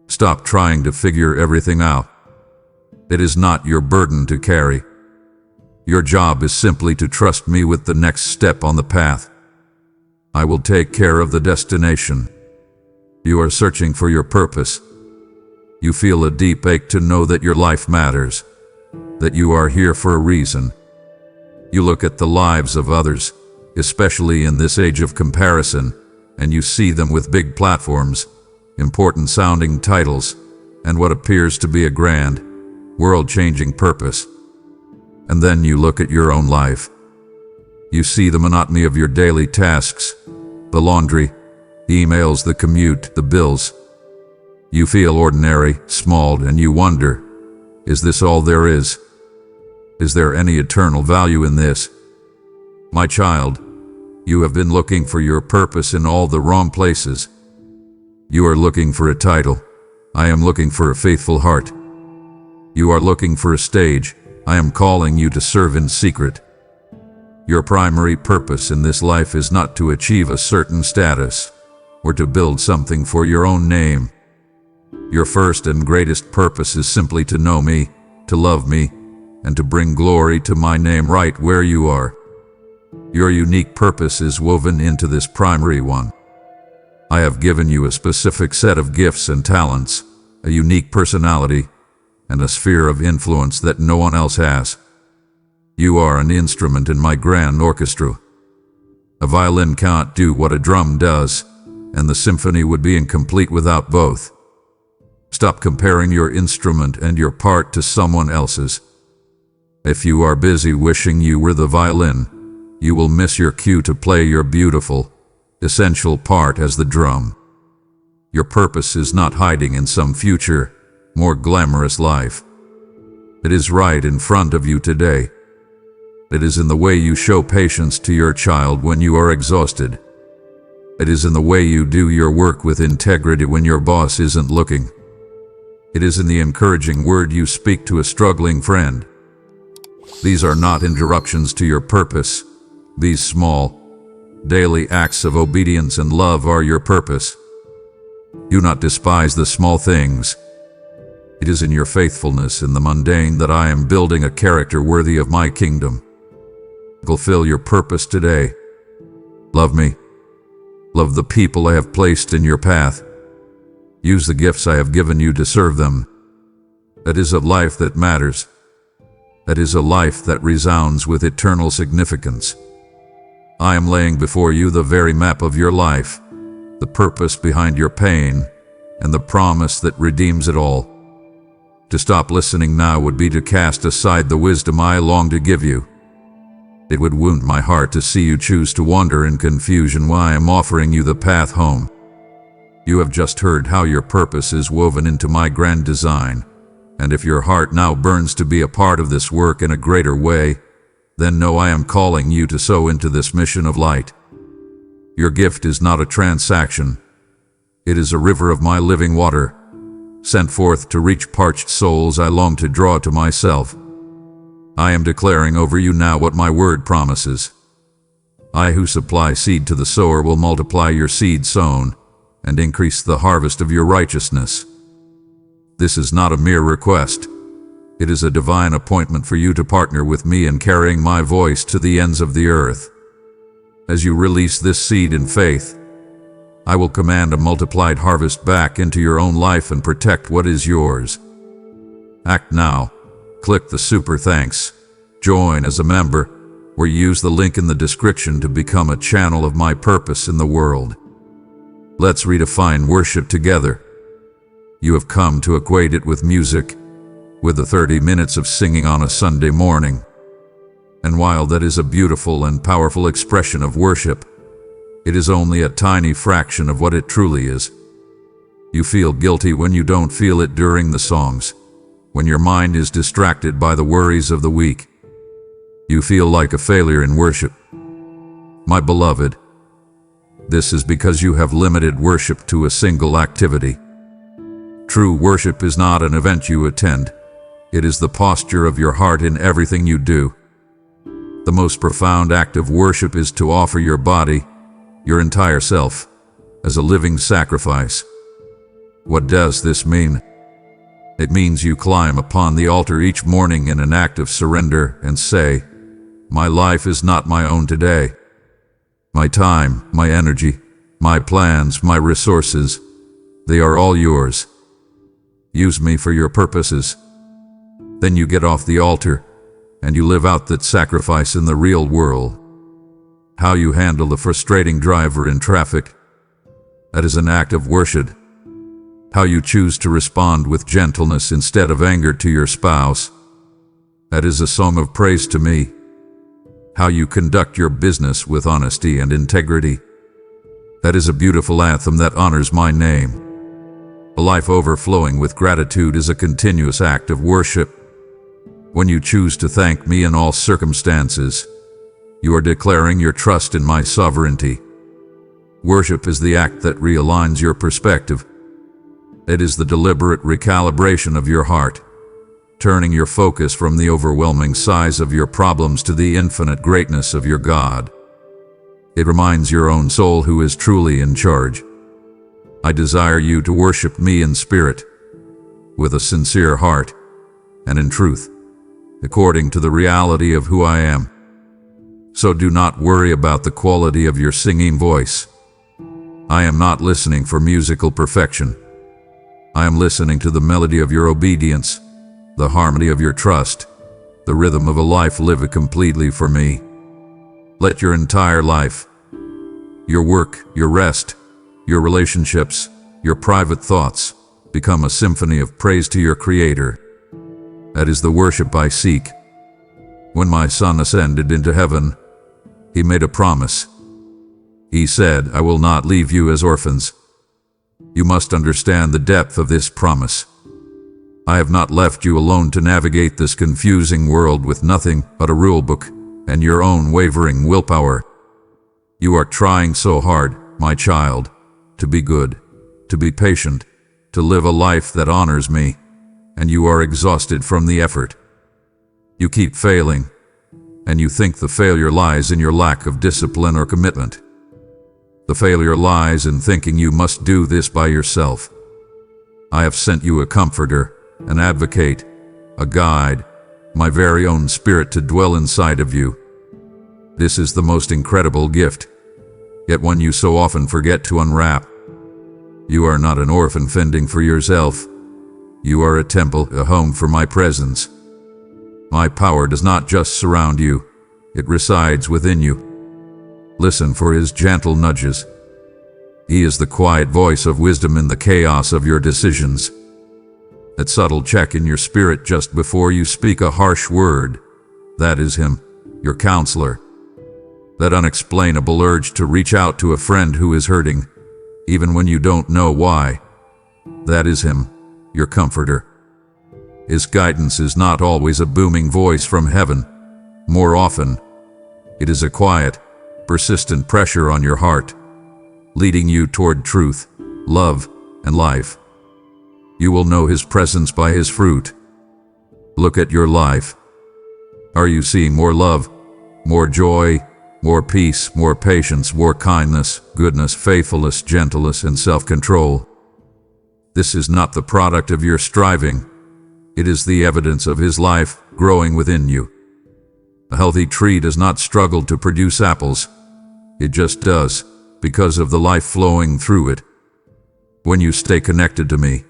Stop trying to figure everything out. It is not your burden to carry. Your job is simply to trust me with the next step on the path. I will take care of the destination. You are searching for your purpose. You feel a deep ache to know that your life matters, that you are here for a reason. You look at the lives of others, especially in this age of comparison, and you see them with big platforms, important sounding titles, and what appears to be a grand, world-changing purpose. And then you look at your own life. You see the monotony of your daily tasks, the laundry, the emails, the commute, the bills. You feel ordinary, small, and you wonder, is this all there is? Is there any eternal value in this? My child, you have been looking for your purpose in all the wrong places. You are looking for a title. I am looking for a faithful heart. You are looking for a stage. I am calling you to serve in secret. Your primary purpose in this life is not to achieve a certain status or to build something for your own name. Your first and greatest purpose is simply to know me, to love me, and to bring glory to my name right where you are. Your unique purpose is woven into this primary one. I have given you a specific set of gifts and talents, a unique personality, and a sphere of influence that no one else has. You are an instrument in my grand orchestra. A violin can't do what a drum does, and the symphony would be incomplete without both. Stop comparing your instrument and your part to someone else's. If you are busy wishing you were the violin, you will miss your cue to play your beautiful, essential part as the drum. Your purpose is not hiding in some future, more glamorous life. It is right in front of you today. It is in the way you show patience to your child when you are exhausted. It is in the way you do your work with integrity when your boss isn't looking. It is in the encouraging word you speak to a struggling friend. These are not interruptions to your purpose. These small, daily acts of obedience and love are your purpose. Do not despise the small things. It is in your faithfulness in the mundane that I am building a character worthy of my kingdom. Fulfill your purpose today. Love me. Love the people I have placed in your path. Use the gifts I have given you to serve them. That is a life that matters. That is a life that resounds with eternal significance. I am laying before you the very map of your life, the purpose behind your pain, and the promise that redeems it all. To stop listening now would be to cast aside the wisdom I long to give you. It would wound my heart to see you choose to wander in confusion while I am offering you the path home. You have just heard how your purpose is woven into my grand design, and if your heart now burns to be a part of this work in a greater way, then know I am calling you to sow into this mission of light. Your gift is not a transaction. It is a river of my living water, sent forth to reach parched souls I long to draw to myself. I am declaring over you now what my word promises. I who supply seed to the sower will multiply your seed sown and increase the harvest of your righteousness. This is not a mere request. It is a divine appointment for you to partner with me in carrying my voice to the ends of the earth. As you release this seed in faith, I will command a multiplied harvest back into your own life and protect what is yours. Act now. Click the super thanks. Join as a member, or use the link in the description to become a channel of my purpose in the world. Let's redefine worship together. You have come to equate it with music, with the 30 minutes of singing on a Sunday morning. And while that is a beautiful and powerful expression of worship, it is only a tiny fraction of what it truly is. You feel guilty when you don't feel it during the songs, when your mind is distracted by the worries of the week. You feel like a failure in worship. My beloved, this is because you have limited worship to a single activity. True worship is not an event you attend. It is the posture of your heart in everything you do. The most profound act of worship is to offer your body, your entire self, as a living sacrifice. What does this mean? It means you climb upon the altar each morning in an act of surrender and say, "My life is not my own today. My time, my energy, my plans, my resources, they are all yours. Use me for your purposes." Then you get off the altar, and you live out that sacrifice in the real world. How you handle the frustrating driver in traffic, that is an act of worship. How you choose to respond with gentleness instead of anger to your spouse, that is a song of praise to me. How you conduct your business with honesty and integrity, that is a beautiful anthem that honors my name. A life overflowing with gratitude is a continuous act of worship. When you choose to thank me in all circumstances, you are declaring your trust in my sovereignty. Worship is the act that realigns your perspective. It is the deliberate recalibration of your heart, turning your focus from the overwhelming size of your problems to the infinite greatness of your God. It reminds your own soul who is truly in charge. I desire you to worship me in spirit, with a sincere heart, and in truth, according to the reality of who I am. So do not worry about the quality of your singing voice. I am not listening for musical perfection. I am listening to the melody of your obedience, the harmony of your trust, the rhythm of a life lived completely for me. Let your entire life, your work, your rest, your relationships, your private thoughts become a symphony of praise to your Creator. That is the worship I seek. When my Son ascended into heaven, He made a promise. He said, "I will not leave you as orphans." You must understand the depth of this promise. I have not left you alone to navigate this confusing world with nothing but a rule book and your own wavering willpower. You are trying so hard, my child, to be good, to be patient, to live a life that honors me, and you are exhausted from the effort. You keep failing, and you think the failure lies in your lack of discipline or commitment. The failure lies in thinking you must do this by yourself. I have sent you a comforter, an advocate, a guide, my very own Spirit to dwell inside of you. This is the most incredible gift, yet one you so often forget to unwrap. You are not an orphan fending for yourself. You are a temple, a home for my presence. My power does not just surround you, it resides within you. Listen for His gentle nudges. He is the quiet voice of wisdom in the chaos of your decisions. That subtle check in your spirit just before you speak a harsh word, that is Him, your counselor. That unexplainable urge to reach out to a friend who is hurting, even when you don't know why, that is Him, your comforter. His guidance is not always a booming voice from heaven. More often, it is a quiet, persistent pressure on your heart, leading you toward truth, love, and life. You will know His presence by His fruit. Look at your life. Are you seeing more love, more joy, more peace, more patience, more kindness, goodness, faithfulness, gentleness, and self-control? This is not the product of your striving. It is the evidence of His life growing within you. A healthy tree does not struggle to produce apples. It just does, because of the life flowing through it. When you stay connected to me,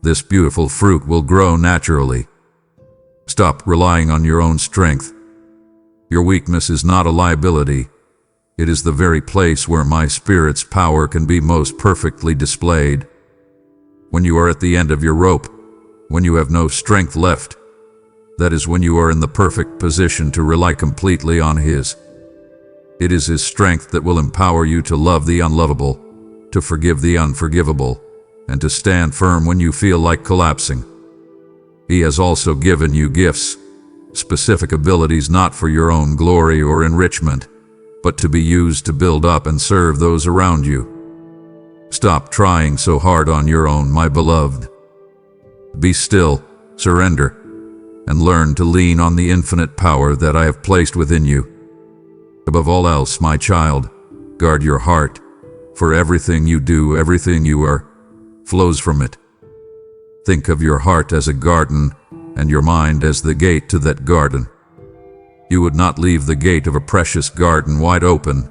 this beautiful fruit will grow naturally. Stop relying on your own strength. Your weakness is not a liability. It is the very place where my Spirit's power can be most perfectly displayed. When you are at the end of your rope, when you have no strength left, that is when you are in the perfect position to rely completely on His. It is His strength that will empower you to love the unlovable, to forgive the unforgivable, and to stand firm when you feel like collapsing. He has also given you gifts, specific abilities not for your own glory or enrichment, but to be used to build up and serve those around you. Stop trying so hard on your own, my beloved. Be still, surrender, and learn to lean on the infinite power that I have placed within you. Above all else, my child, guard your heart, for everything you do, everything you are, flows from it. Think of your heart as a garden, and your mind as the gate to that garden. You would not leave the gate of a precious garden wide open,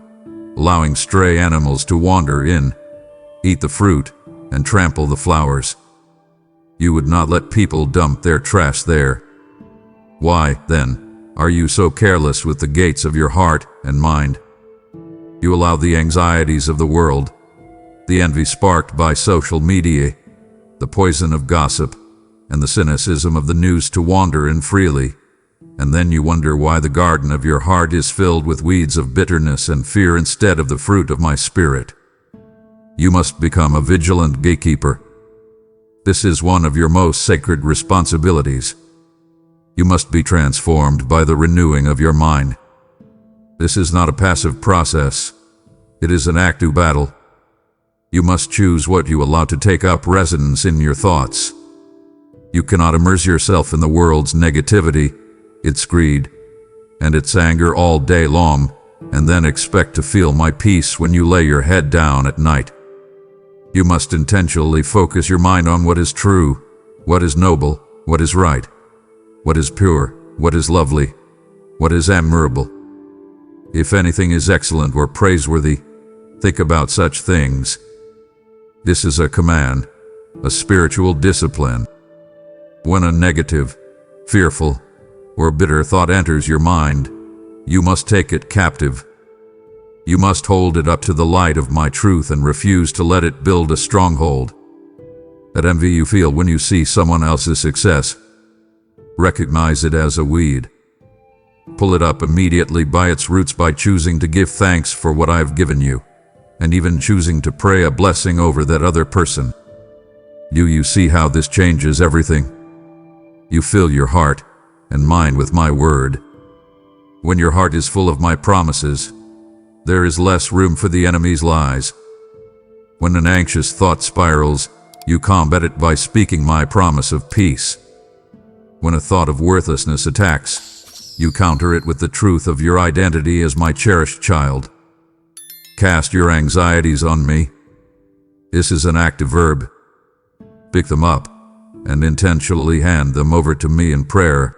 allowing stray animals to wander in, eat the fruit, and trample the flowers. You would not let people dump their trash there. Why, then, are you so careless with the gates of your heart and mind? You allow the anxieties of the world, the envy sparked by social media, the poison of gossip, and the cynicism of the news to wander in freely, and then you wonder why the garden of your heart is filled with weeds of bitterness and fear instead of the fruit of my Spirit. You must become a vigilant gatekeeper. This is one of your most sacred responsibilities. You must be transformed by the renewing of your mind. This is not a passive process. It is an active battle. You must choose what you allow to take up residence in your thoughts. You cannot immerse yourself in the world's negativity, its greed, and its anger all day long, and then expect to feel my peace when you lay your head down at night. You must intentionally focus your mind on what is true, what is noble, what is right, what is pure, what is lovely, what is admirable. If anything is excellent or praiseworthy, think about such things. This is a command, a spiritual discipline. When a negative, fearful, or bitter thought enters your mind, you must take it captive. You must hold it up to the light of my truth and refuse to let it build a stronghold. That envy you feel when you see someone else's success, recognize it as a weed. Pull it up immediately by its roots by choosing to give thanks for what I've given you, and even choosing to pray a blessing over that other person. Do you see how this changes everything? You fill your heart and mind with my word. When your heart is full of my promises, there is less room for the enemy's lies. When an anxious thought spirals, you combat it by speaking my promise of peace. When a thought of worthlessness attacks, you counter it with the truth of your identity as my cherished child. Cast your anxieties on me. This is an active verb. Pick them up and intentionally hand them over to me in prayer.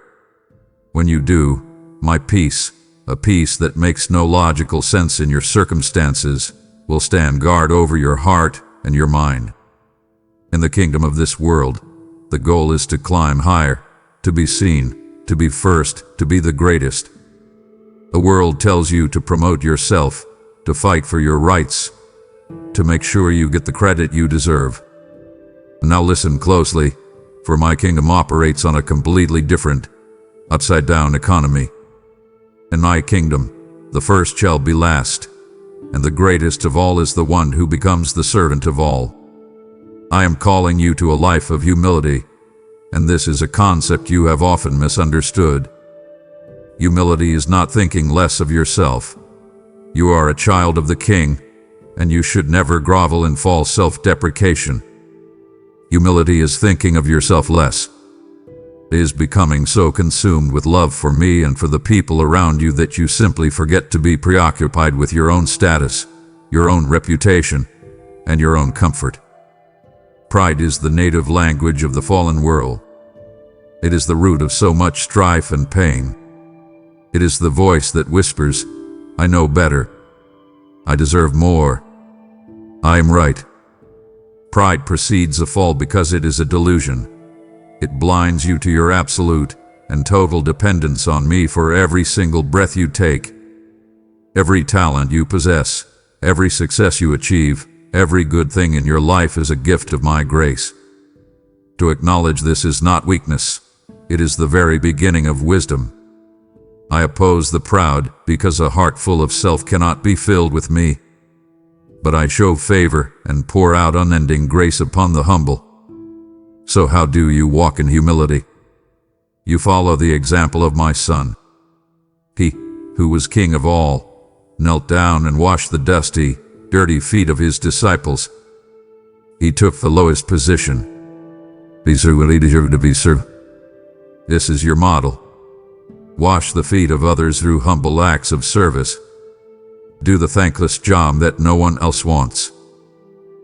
When you do, my peace, a peace that makes no logical sense in your circumstances, will stand guard over your heart and your mind. In the kingdom of this world, the goal is to climb higher, to be seen, to be first, to be the greatest. The world tells you to promote yourself, to fight for your rights, to make sure you get the credit you deserve. Now listen closely, for my kingdom operates on a completely different, upside-down economy. In my kingdom, the first shall be last, and the greatest of all is the one who becomes the servant of all. I am calling you to a life of humility, and this is a concept you have often misunderstood. Humility is not thinking less of yourself. You are a child of the King, and you should never grovel in false self-deprecation. Humility is thinking of yourself less. It is becoming so consumed with love for me and for the people around you that you simply forget to be preoccupied with your own status, your own reputation, and your own comfort. Pride is the native language of the fallen world. It is the root of so much strife and pain. It is the voice that whispers, I know better. I deserve more. I am right. Pride precedes a fall because it is a delusion. It blinds you to your absolute and total dependence on me for every single breath you take. Every talent you possess, every success you achieve, every good thing in your life is a gift of my grace. To acknowledge this is not weakness. It is the very beginning of wisdom. I oppose the proud because a heart full of self cannot be filled with me. But I show favor and pour out unending grace upon the humble. So how do you walk in humility? You follow the example of my son. He, who was king of all, knelt down and washed the dusty, dirty feet of his disciples. He took the lowest position. Be served what he deserved to be served. This is your model. Wash the feet of others through humble acts of service. Do the thankless job that no one else wants.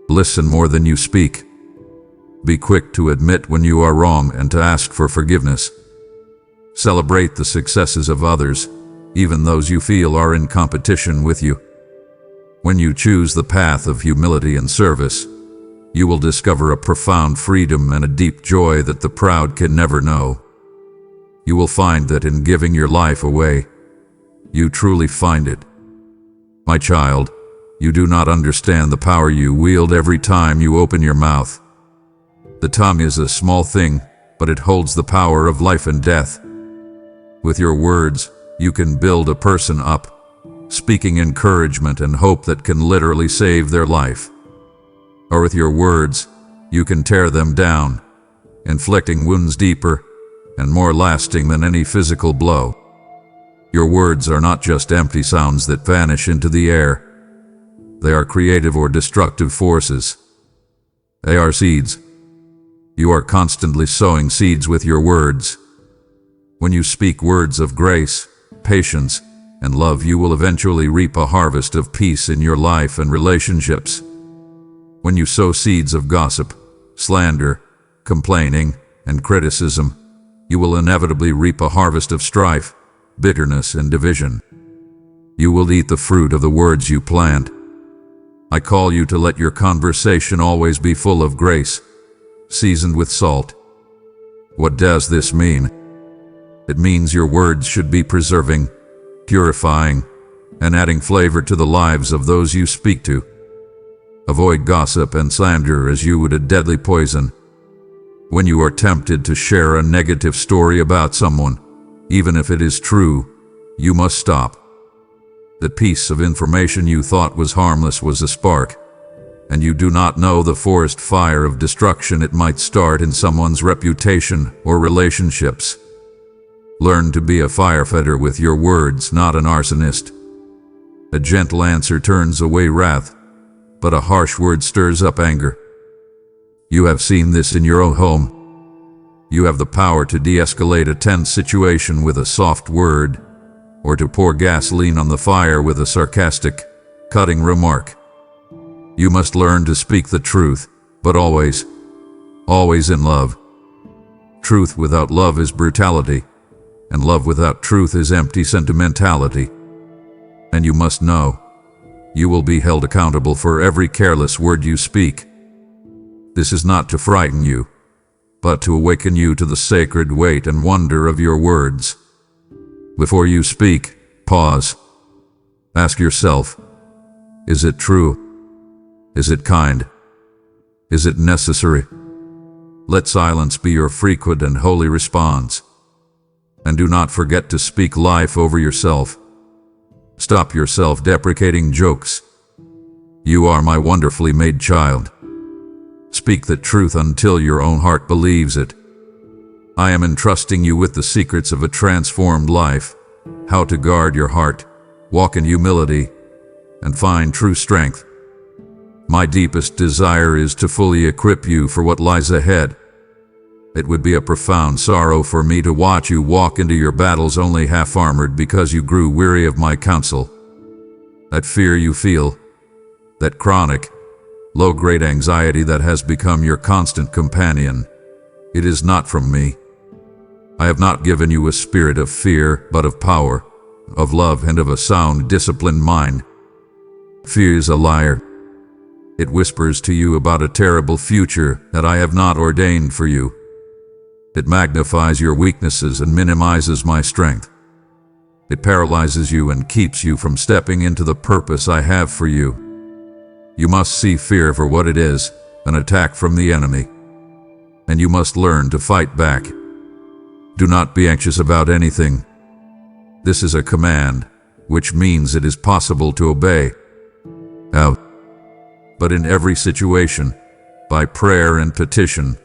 Listen more than you speak. Be quick to admit when you are wrong and to ask for forgiveness. Celebrate the successes of others, even those you feel are in competition with you. When you choose the path of humility and service, you will discover a profound freedom and a deep joy that the proud can never know. You will find that in giving your life away, you truly find it. My child, you do not understand the power you wield every time you open your mouth. The tongue is a small thing, but it holds the power of life and death. With your words, you can build a person up, speaking encouragement and hope that can literally save their life. Or with your words, you can tear them down, inflicting wounds deeper and more lasting than any physical blow. Your words are not just empty sounds that vanish into the air. They are creative or destructive forces. They are seeds. You are constantly sowing seeds with your words. When you speak words of grace, patience, and love, you will eventually reap a harvest of peace in your life and relationships. When you sow seeds of gossip, slander, complaining, and criticism, you will inevitably reap a harvest of strife, bitterness, and division. You will eat the fruit of the words you plant. I call you to let your conversation always be full of grace, seasoned with salt. What does this mean? It means your words should be preserving, purifying, and adding flavor to the lives of those you speak to. Avoid gossip and slander as you would a deadly poison. When you are tempted to share a negative story about someone, even if it is true, you must stop. The piece of information you thought was harmless was a spark, and you do not know the forest fire of destruction it might start in someone's reputation or relationships. Learn to be a firefighter with your words, not an arsonist. A gentle answer turns away wrath, but a harsh word stirs up anger. You have seen this in your own home. You have the power to de-escalate a tense situation with a soft word, or to pour gasoline on the fire with a sarcastic, cutting remark. You must learn to speak the truth, but always in love. Truth without love is brutality, and love without truth is empty sentimentality. And you must know, you will be held accountable for every careless word you speak. This is not to frighten you, but to awaken you to the sacred weight and wonder of your words. Before you speak, pause. Ask yourself, is it true? Is it kind? Is it necessary? Let silence be your frequent and holy response. And do not forget to speak life over yourself. Stop your self-deprecating jokes. You are my wonderfully made child. Speak the truth until your own heart believes it. I am entrusting you with the secrets of a transformed life, how to guard your heart, walk in humility, and find true strength. My deepest desire is to fully equip you for what lies ahead. It would be a profound sorrow for me to watch you walk into your battles only half-armored because you grew weary of my counsel. That fear you feel, that chronic, low-grade anxiety that has become your constant companion, it is not from me. I have not given you a spirit of fear, but of power, of love, and of a sound, disciplined mind. Fear is a liar. It whispers to you about a terrible future that I have not ordained for you. It magnifies your weaknesses and minimizes my strength. It paralyzes you and keeps you from stepping into the purpose I have for you. You must see fear for what it is, an attack from the enemy. And you must learn to fight back. Do not be anxious about anything. This is a command, which means it is possible to obey. But in every situation, by prayer and petition,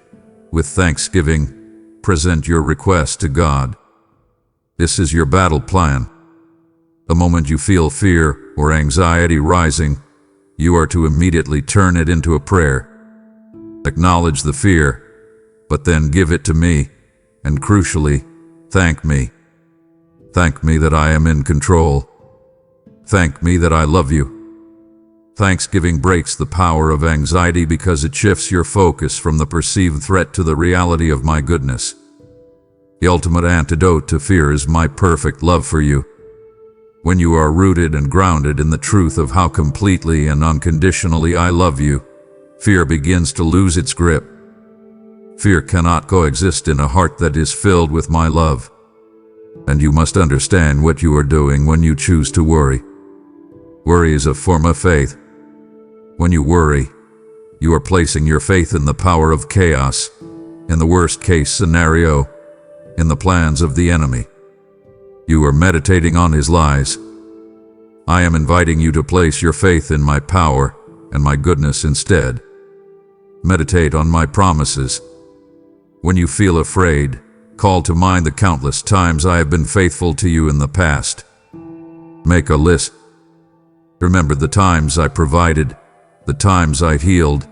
with thanksgiving, present your request to God. This is your battle plan. The moment you feel fear or anxiety rising, you are to immediately turn it into a prayer. Acknowledge the fear, but then give it to me, and crucially, thank me. Thank me that I am in control. Thank me that I love you. Thanksgiving breaks the power of anxiety because it shifts your focus from the perceived threat to the reality of my goodness. The ultimate antidote to fear is my perfect love for you. When you are rooted and grounded in the truth of how completely and unconditionally I love you, fear begins to lose its grip. Fear cannot coexist in a heart that is filled with my love. And you must understand what you are doing when you choose to worry. Worry is a form of faith. When you worry, you are placing your faith in the power of chaos, in the worst-case scenario, in the plans of the enemy. You are meditating on his lies. I am inviting you to place your faith in my power and my goodness instead. Meditate on my promises. When you feel afraid, call to mind the countless times I have been faithful to you in the past. Make a list. Remember the times I provided, the times I healed,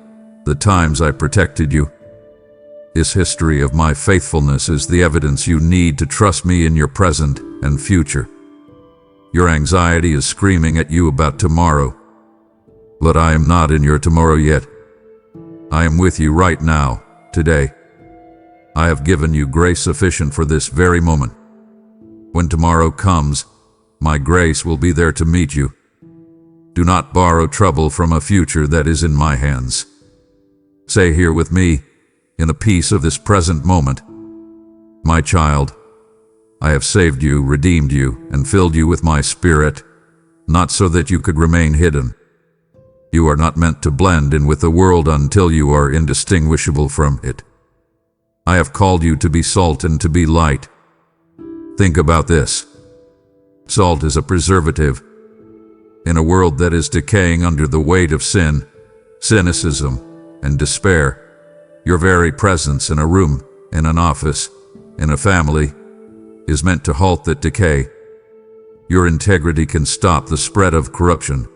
the times I protected you. This history of my faithfulness is the evidence you need to trust me in your present and future. Your anxiety is screaming at you about tomorrow, but I am not in your tomorrow yet. I am with you right now, today. I have given you grace sufficient for this very moment. When tomorrow comes, my grace will be there to meet you. Do not borrow trouble from a future that is in my hands. Say here with me, in the peace of this present moment, my child, I have saved you, redeemed you, and filled you with my spirit, not so that you could remain hidden. You are not meant to blend in with the world until you are indistinguishable from it. I have called you to be salt and to be light. Think about this. Salt is a preservative. In a world that is decaying under the weight of sin, cynicism, and despair, your very presence in a room, in an office, in a family, is meant to halt that decay. Your integrity can stop the spread of corruption.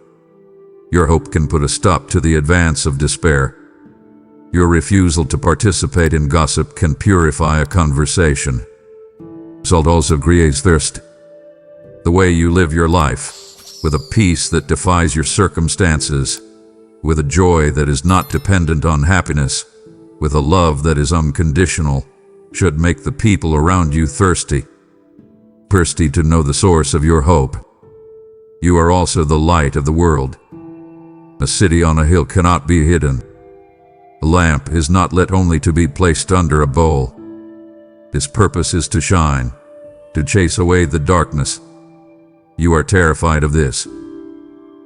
Your hope can put a stop to the advance of despair. Your refusal to participate in gossip can purify a conversation. Salt also creates thirst. The way you live your life, with a peace that defies your circumstances, with a joy that is not dependent on happiness, with a love that is unconditional, should make the people around you thirsty. Thirsty to know the source of your hope. You are also the light of the world. A city on a hill cannot be hidden. A lamp is not lit only to be placed under a bowl. Its purpose is to shine, to chase away the darkness. You are terrified of this.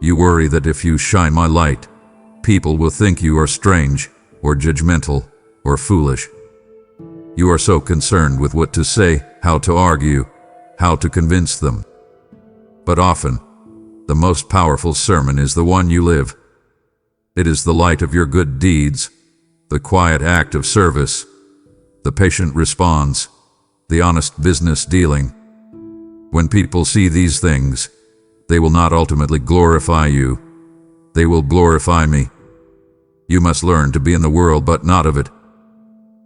You worry that if you shine my light, people will think you are strange, or judgmental, or foolish. You are so concerned with what to say, how to argue, how to convince them. But often, the most powerful sermon is the one you live. It is the light of your good deeds, the quiet act of service, the patient response, the honest business dealing. When people see these things, they will not ultimately glorify you. They will glorify me. You must learn to be in the world but not of it.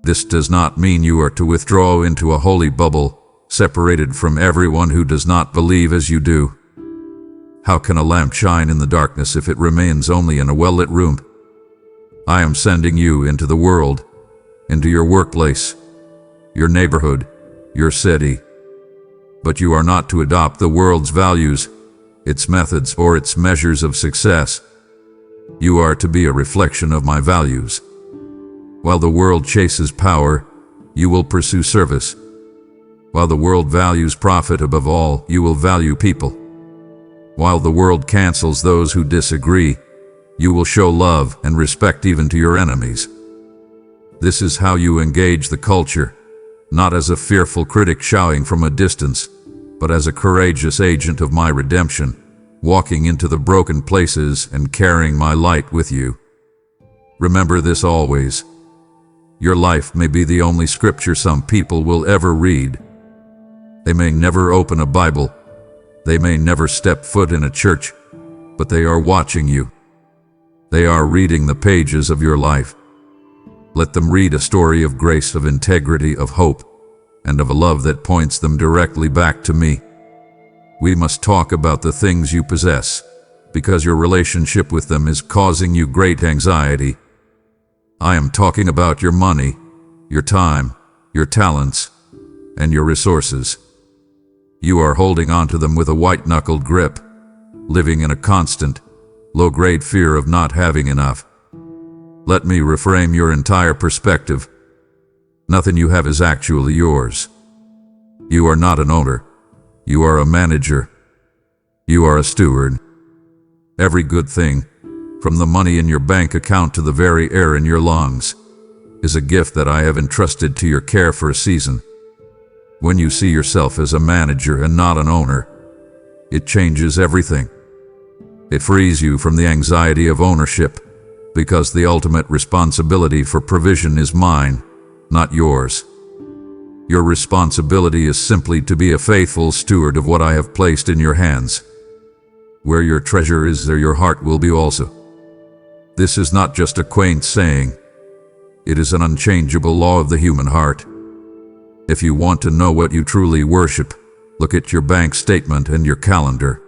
This does not mean you are to withdraw into a holy bubble, separated from everyone who does not believe as you do. How can a lamp shine in the darkness if it remains only in a well-lit room? I am sending you into the world, into your workplace, your neighborhood, your city. But you are not to adopt the world's values, its methods, or its measures of success. You are to be a reflection of my values. While the world chases power, you will pursue service. While the world values profit above all, you will value people. While the world cancels those who disagree, you will show love and respect even to your enemies. This is how you engage the culture, not as a fearful critic shouting from a distance, but as a courageous agent of my redemption, walking into the broken places and carrying my light with you. Remember this always. Your life may be the only scripture some people will ever read. They may never open a Bible. They may never step foot in a church, but they are watching you. They are reading the pages of your life. Let them read a story of grace, of integrity, of hope, and of a love that points them directly back to me. We must talk about the things you possess, because your relationship with them is causing you great anxiety. I am talking about your money, your time, your talents, and your resources. You are holding on to them with a white-knuckled grip, living in a constant, low-grade fear of not having enough. Let me reframe your entire perspective. Nothing you have is actually yours. You are not an owner. You are a manager. You are a steward. Every good thing, from the money in your bank account to the very air in your lungs, is a gift that I have entrusted to your care for a season. When you see yourself as a manager and not an owner, it changes everything. It frees you from the anxiety of ownership, because the ultimate responsibility for provision is mine, not yours. Your responsibility is simply to be a faithful steward of what I have placed in your hands. Where your treasure is, there your heart will be also. This is not just a quaint saying. It is an unchangeable law of the human heart. If you want to know what you truly worship, look at your bank statement and your calendar.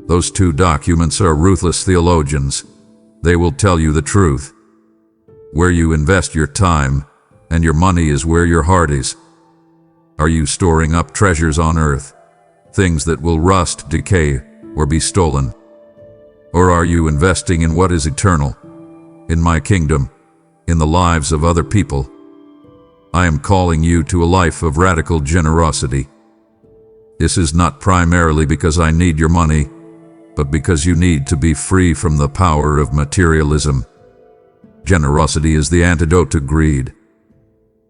Those two documents are ruthless theologians. They will tell you the truth. Where you invest your time and your money is where your heart is. Are you storing up treasures on earth, things that will rust, decay, or be stolen? Or are you investing in what is eternal, in my kingdom, in the lives of other people? I am calling you to a life of radical generosity. This is not primarily because I need your money. but because you need to be free from the power of materialism. Generosity is the antidote to greed.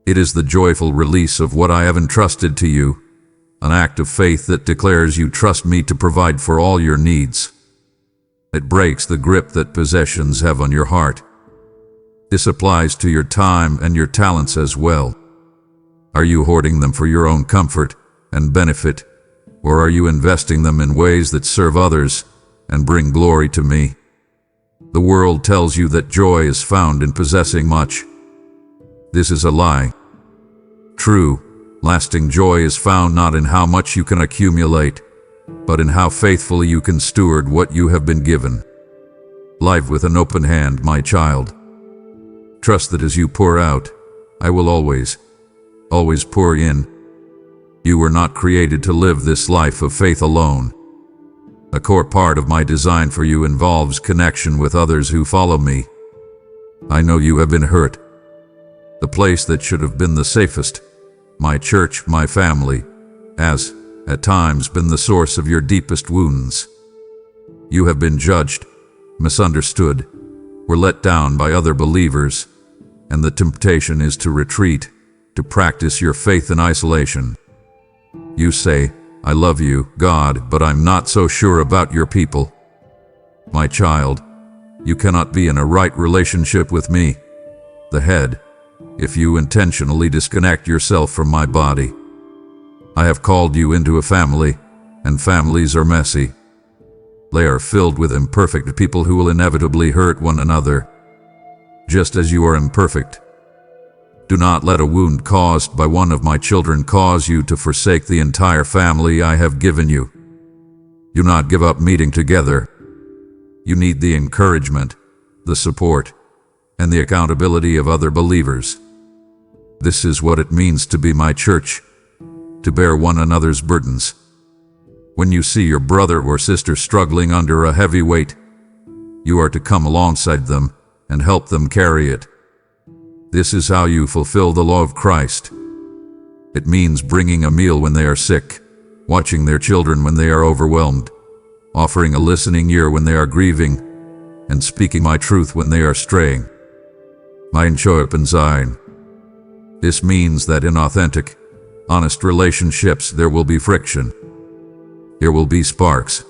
It is the joyful release of what I have entrusted to you, an act of faith that declares you trust me to provide for all your needs. It breaks the grip that possessions have on your heart. This applies to your time and your talents as well. Are you hoarding them for your own comfort and benefit, or are you investing them in ways that serve others and bring glory to me? The world tells you that joy is found in possessing much. This is a lie. True, lasting joy is found not in how much you can accumulate, but in how faithfully you can steward what you have been given. Live with an open hand, my child. Trust that as you pour out, I will always pour in. You were not created to live this life of faith alone. A core part of my design for you involves connection with others who follow me. I know you have been hurt. The place that should have been the safest, my church, my family, has, at times, been the source of your deepest wounds. You have been judged, misunderstood, were let down by other believers, and the temptation is to retreat, to practice your faith in isolation. You say, I love you, God, but I'm not so sure about your people. My child, you cannot be in a right relationship with me, the head, if you intentionally disconnect yourself from my body. I have called you into a family, and families are messy. They are filled with imperfect people who will inevitably hurt one another, just as you are imperfect. Do not let a wound caused by one of my children cause you to forsake the entire family I have given you. Do not give up meeting together. You need the encouragement, the support, and the accountability of other believers. This is what it means to be my church, to bear one another's burdens. When you see your brother or sister struggling under a heavy weight, you are to come alongside them and help them carry it. This is how you fulfill the law of Christ. It means bringing a meal when they are sick, watching their children when they are overwhelmed, offering a listening ear when they are grieving, and speaking my truth when they are straying. Mein Schopen sein. This means that in authentic, honest relationships there will be friction. There will be sparks.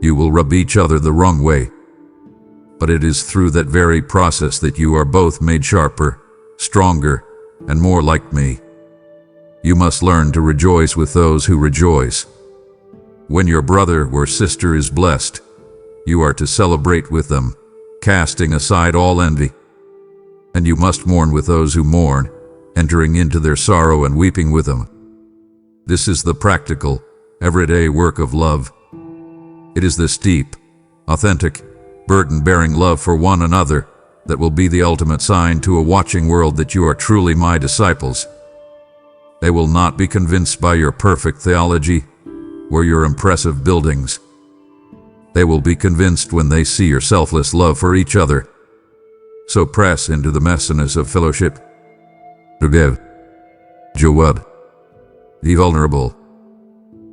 You will rub each other the wrong way. But it is through that very process that you are both made sharper, stronger, and more like me. You must learn to rejoice with those who rejoice. When your brother or sister is blessed, you are to celebrate with them, casting aside all envy. And you must mourn with those who mourn, entering into their sorrow and weeping with them. This is the practical, everyday work of love. It is this deep, authentic, burden-bearing love for one another that will be the ultimate sign to a watching world that you are truly my disciples. They will not be convinced by your perfect theology or your impressive buildings. They will be convinced when they see your selfless love for each other. So press into the messiness of fellowship. Forgive. Jawad. Be vulnerable.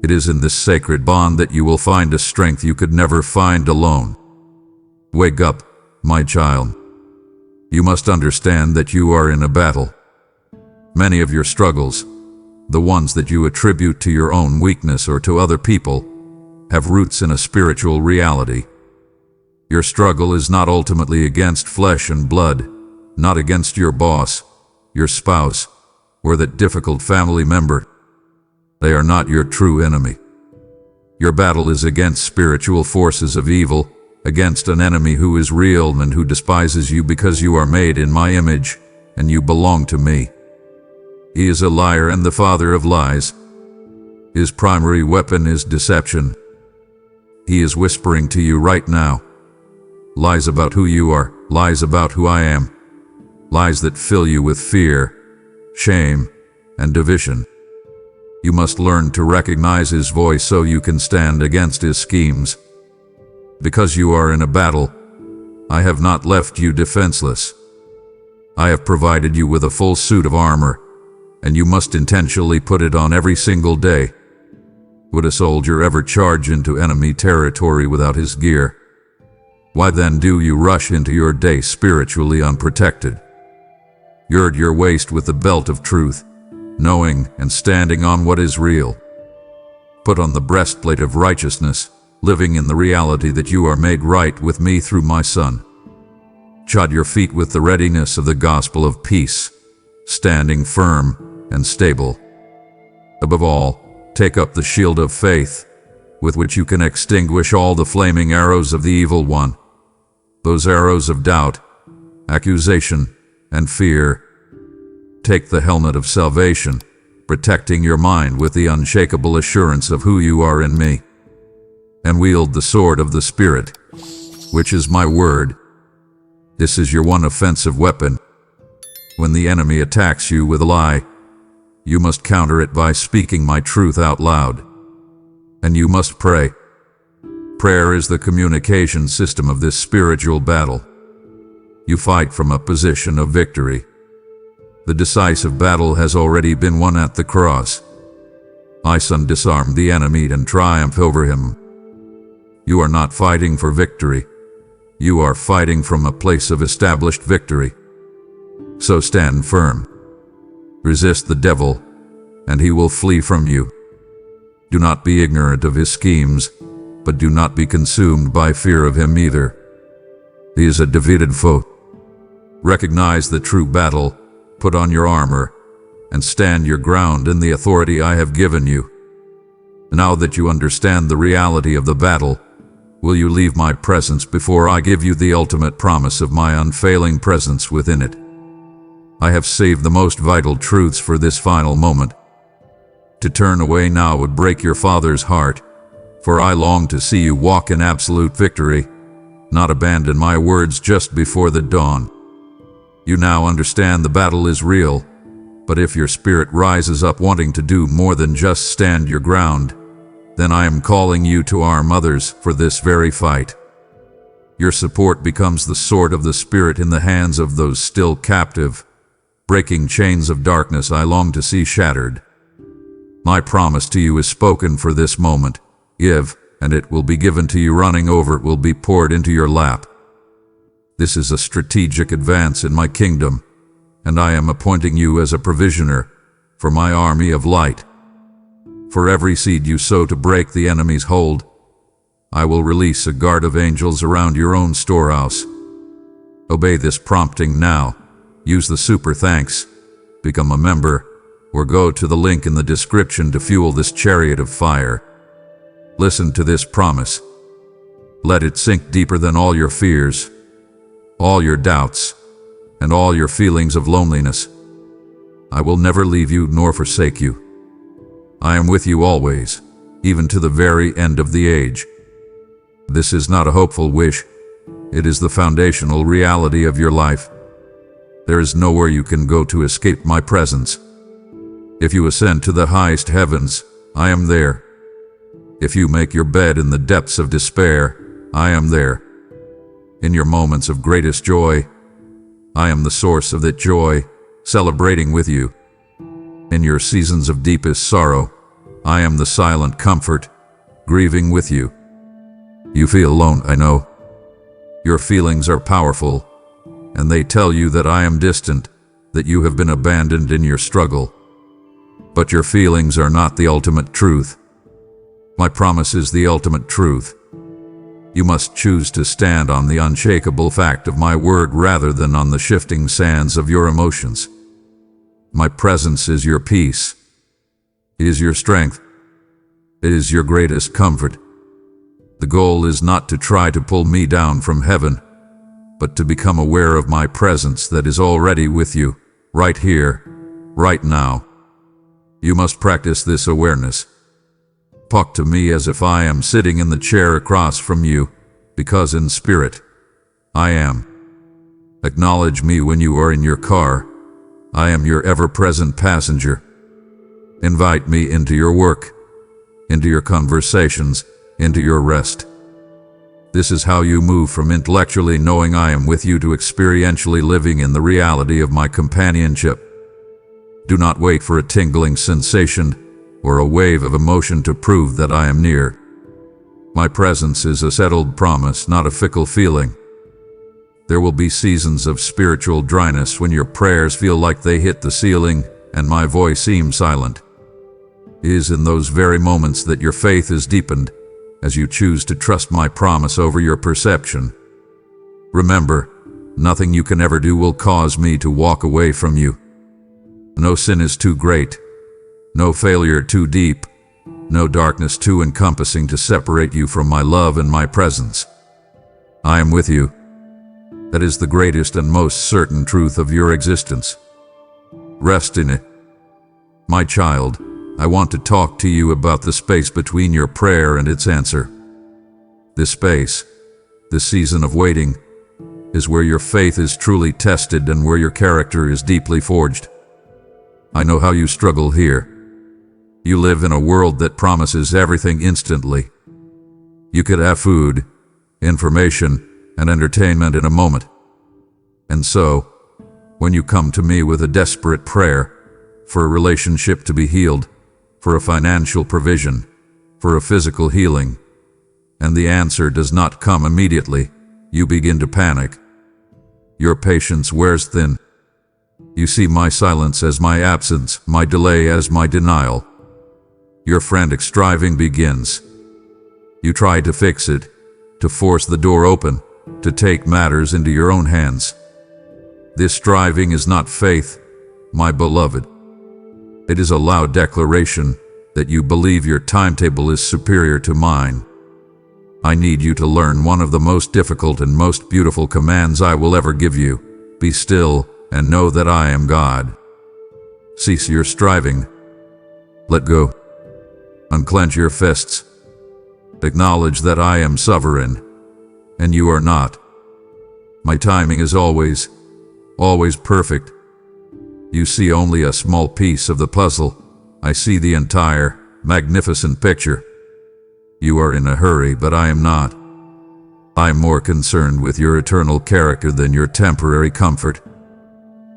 It is in this sacred bond that you will find a strength you could never find alone. Wake up, my child. You must understand that you are in a battle. Many of your struggles, the ones that you attribute to your own weakness or to other people, have roots in a spiritual reality. Your struggle is not ultimately against flesh and blood, not against your boss, your spouse, or that difficult family member. They are not your true enemy. Your battle is against spiritual forces of evil, against an enemy who is real and who despises you because you are made in my image, and you belong to me. He is a liar and the father of lies. His primary weapon is deception. He is whispering to you right now. Lies about who you are, lies about who I am. Lies that fill you with fear, shame, and division. You must learn to recognize his voice so you can stand against his schemes. Because you are in a battle, I have not left you defenseless. I have provided you with a full suit of armor, and you must intentionally put it on every single day. Would a soldier ever charge into enemy territory without his gear? Why then do you rush into your day spiritually unprotected? Gird your waist with the belt of truth, knowing and standing on what is real. Put on the breastplate of righteousness, living in the reality that you are made right with me through my Son. Shod your feet with the readiness of the gospel of peace, standing firm and stable. Above all, take up the shield of faith, with which you can extinguish all the flaming arrows of the evil one, those arrows of doubt, accusation, and fear. Take the helmet of salvation, protecting your mind with the unshakable assurance of who you are in me. And wield the sword of the Spirit, which is my word. This is your one offensive weapon. When the enemy attacks you with a lie, you must counter it by speaking my truth out loud. And you must pray. Prayer is the communication system of this spiritual battle. You fight from a position of victory. The decisive battle has already been won at the cross. My Son disarmed the enemy and triumphed over him. You are not fighting for victory. You are fighting from a place of established victory. So stand firm. Resist the devil, and he will flee from you. Do not be ignorant of his schemes, but do not be consumed by fear of him either. He is a defeated foe. Recognize the true battle, put on your armor, and stand your ground in the authority I have given you. Now that you understand the reality of the battle, will you leave my presence before I give you the ultimate promise of my unfailing presence within it? I have saved the most vital truths for this final moment. To turn away now would break your Father's heart, for I long to see you walk in absolute victory, not abandon my words just before the dawn. You now understand the battle is real, but if your spirit rises up wanting to do more than just stand your ground, then I am calling you to arm others for this very fight. Your support becomes the sword of the Spirit in the hands of those still captive, breaking chains of darkness I long to see shattered. My promise to you is spoken for this moment. Give, and it will be given to you. Running over, it will be poured into your lap. This is a strategic advance in my kingdom, and I am appointing you as a provisioner for my army of light. For every seed you sow to break the enemy's hold, I will release a guard of angels around your own storehouse. Obey this prompting now. Use the super thanks, become a member, or go to the link in the description to fuel this chariot of fire. Listen to this promise. Let it sink deeper than all your fears, all your doubts, and all your feelings of loneliness. I will never leave you nor forsake you. I am with you always, even to the very end of the age. This is not a hopeful wish. It is the foundational reality of your life. There is nowhere you can go to escape my presence. If you ascend to the highest heavens, I am there. If you make your bed in the depths of despair, I am there. In your moments of greatest joy, I am the source of that joy, celebrating with you. In your seasons of deepest sorrow, I am the silent comfort, grieving with you. You feel alone, I know. Your feelings are powerful, and they tell you that I am distant, that you have been abandoned in your struggle. But your feelings are not the ultimate truth. My promise is the ultimate truth. You must choose to stand on the unshakable fact of my word rather than on the shifting sands of your emotions. My presence is your peace. It is your strength. It is your greatest comfort. The goal is not to try to pull me down from heaven, but to become aware of my presence that is already with you, right here, right now. You must practice this awareness. Talk to me as if I am sitting in the chair across from you, because in spirit, I am. Acknowledge me when you are in your car. I am your ever-present passenger. Invite me into your work, into your conversations, into your rest. This is how you move from intellectually knowing I am with you to experientially living in the reality of my companionship. Do not wait for a tingling sensation. or a wave of emotion to prove that I am near. My presence is a settled promise, not a fickle feeling. There will be seasons of spiritual dryness when your prayers feel like they hit the ceiling and my voice seems silent. It is in those very moments that your faith is deepened, as you choose to trust my promise over your perception. Remember, nothing you can ever do will cause me to walk away from you. No sin is too great, no failure too deep, no darkness too encompassing to separate you from my love and my presence. I am with you. That is the greatest and most certain truth of your existence. Rest in it. My child, I want to talk to you about the space between your prayer and its answer. This space, this season of waiting, is where your faith is truly tested and where your character is deeply forged. I know how you struggle here. You live in a world that promises everything instantly. You could have food, information, and entertainment in a moment. And so, when you come to me with a desperate prayer for a relationship to be healed, for a financial provision, for a physical healing, and the answer does not come immediately, you begin to panic. Your patience wears thin. You see my silence as my absence, my delay as my denial. Your frantic striving begins. You try to fix it, to force the door open, to take matters into your own hands. This striving is not faith, my beloved. It is a loud declaration that you believe your timetable is superior to mine. I need you to learn one of the most difficult and most beautiful commands I will ever give you. Be still and know that I am God. Cease your striving. Let go. Unclench your fists. Acknowledge that I am sovereign, and you are not. My timing is always perfect. You see only a small piece of the puzzle. I see the entire, magnificent picture. You are in a hurry, but I am not. I am more concerned with your eternal character than your temporary comfort.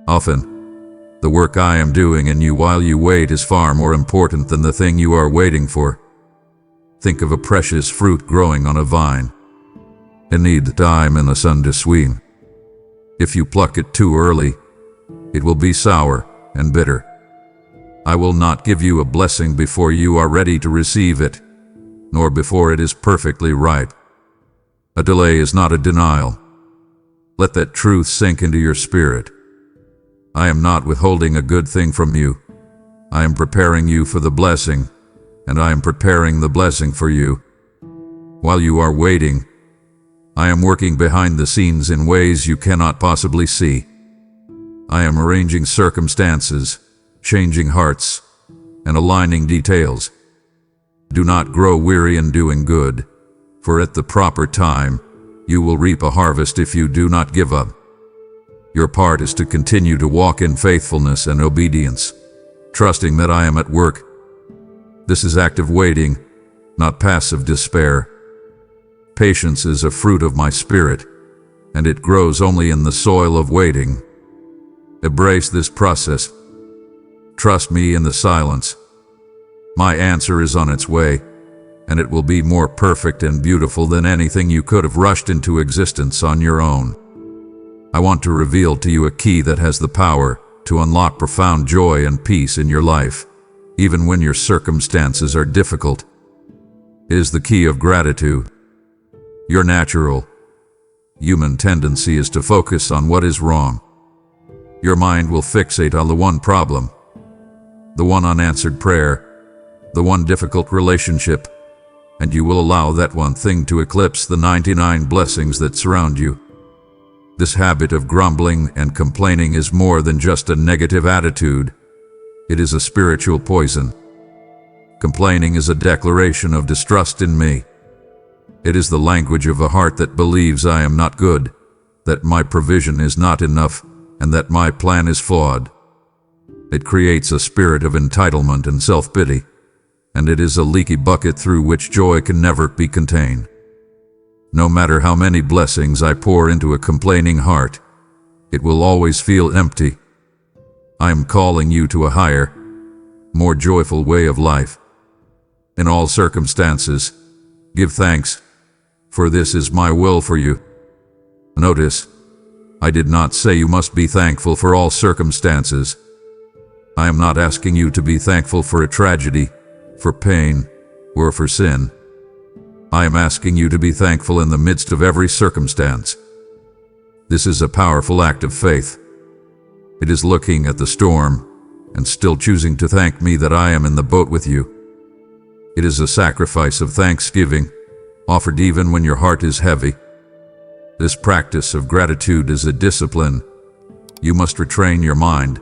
Often, the work I am doing in you while you wait is far more important than the thing you are waiting for. Think of a precious fruit growing on a vine. It needs time in the sun to sweeten. If you pluck it too early, it will be sour and bitter. I will not give you a blessing before you are ready to receive it, nor before it is perfectly ripe. A delay is not a denial. Let that truth sink into your spirit. I am not withholding a good thing from you. I am preparing you for the blessing, and I am preparing the blessing for you. While you are waiting, I am working behind the scenes in ways you cannot possibly see. I am arranging circumstances, changing hearts, and aligning details. Do not grow weary in doing good, for at the proper time, you will reap a harvest if you do not give up. Your part is to continue to walk in faithfulness and obedience, trusting that I am at work. This is active waiting, not passive despair. Patience is a fruit of my spirit, and it grows only in the soil of waiting. Embrace this process. Trust me in the silence. My answer is on its way, and it will be more perfect and beautiful than anything you could have rushed into existence on your own. I want to reveal to you a key that has the power to unlock profound joy and peace in your life, even when your circumstances are difficult. It is the key of gratitude. Your natural, human tendency is to focus on what is wrong. Your mind will fixate on the one problem, the one unanswered prayer, the one difficult relationship, and you will allow that one thing to eclipse the 99 blessings that surround you. This habit of grumbling and complaining is more than just a negative attitude. It is a spiritual poison. Complaining is a declaration of distrust in me. It is the language of a heart that believes I am not good, that my provision is not enough, and that my plan is flawed. It creates a spirit of entitlement and self-pity, and it is a leaky bucket through which joy can never be contained. No matter how many blessings I pour into a complaining heart, it will always feel empty. I am calling you to a higher, more joyful way of life. In all circumstances, give thanks, for this is my will for you. Notice, I did not say you must be thankful for all circumstances. I am not asking you to be thankful for a tragedy, for pain, or for sin. I am asking you to be thankful in the midst of every circumstance. This is a powerful act of faith. It is looking at the storm and still choosing to thank me that I am in the boat with you. It is a sacrifice of thanksgiving, offered even when your heart is heavy. This practice of gratitude is a discipline. You must retrain your mind.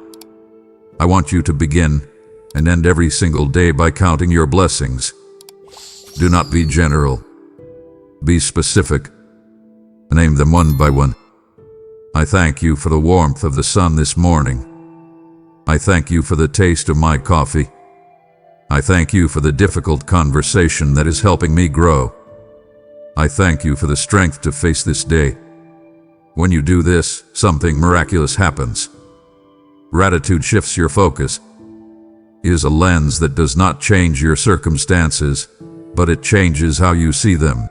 I want you to begin and end every single day by counting your blessings. Do not be general. Be specific. Name them one by one. I thank you for the warmth of the sun this morning. I thank you for the taste of my coffee. I thank you for the difficult conversation that is helping me grow. I thank you for the strength to face this day. When you do this, something miraculous happens. Gratitude shifts your focus. It is a lens that does not change your circumstances, but it changes how you see them.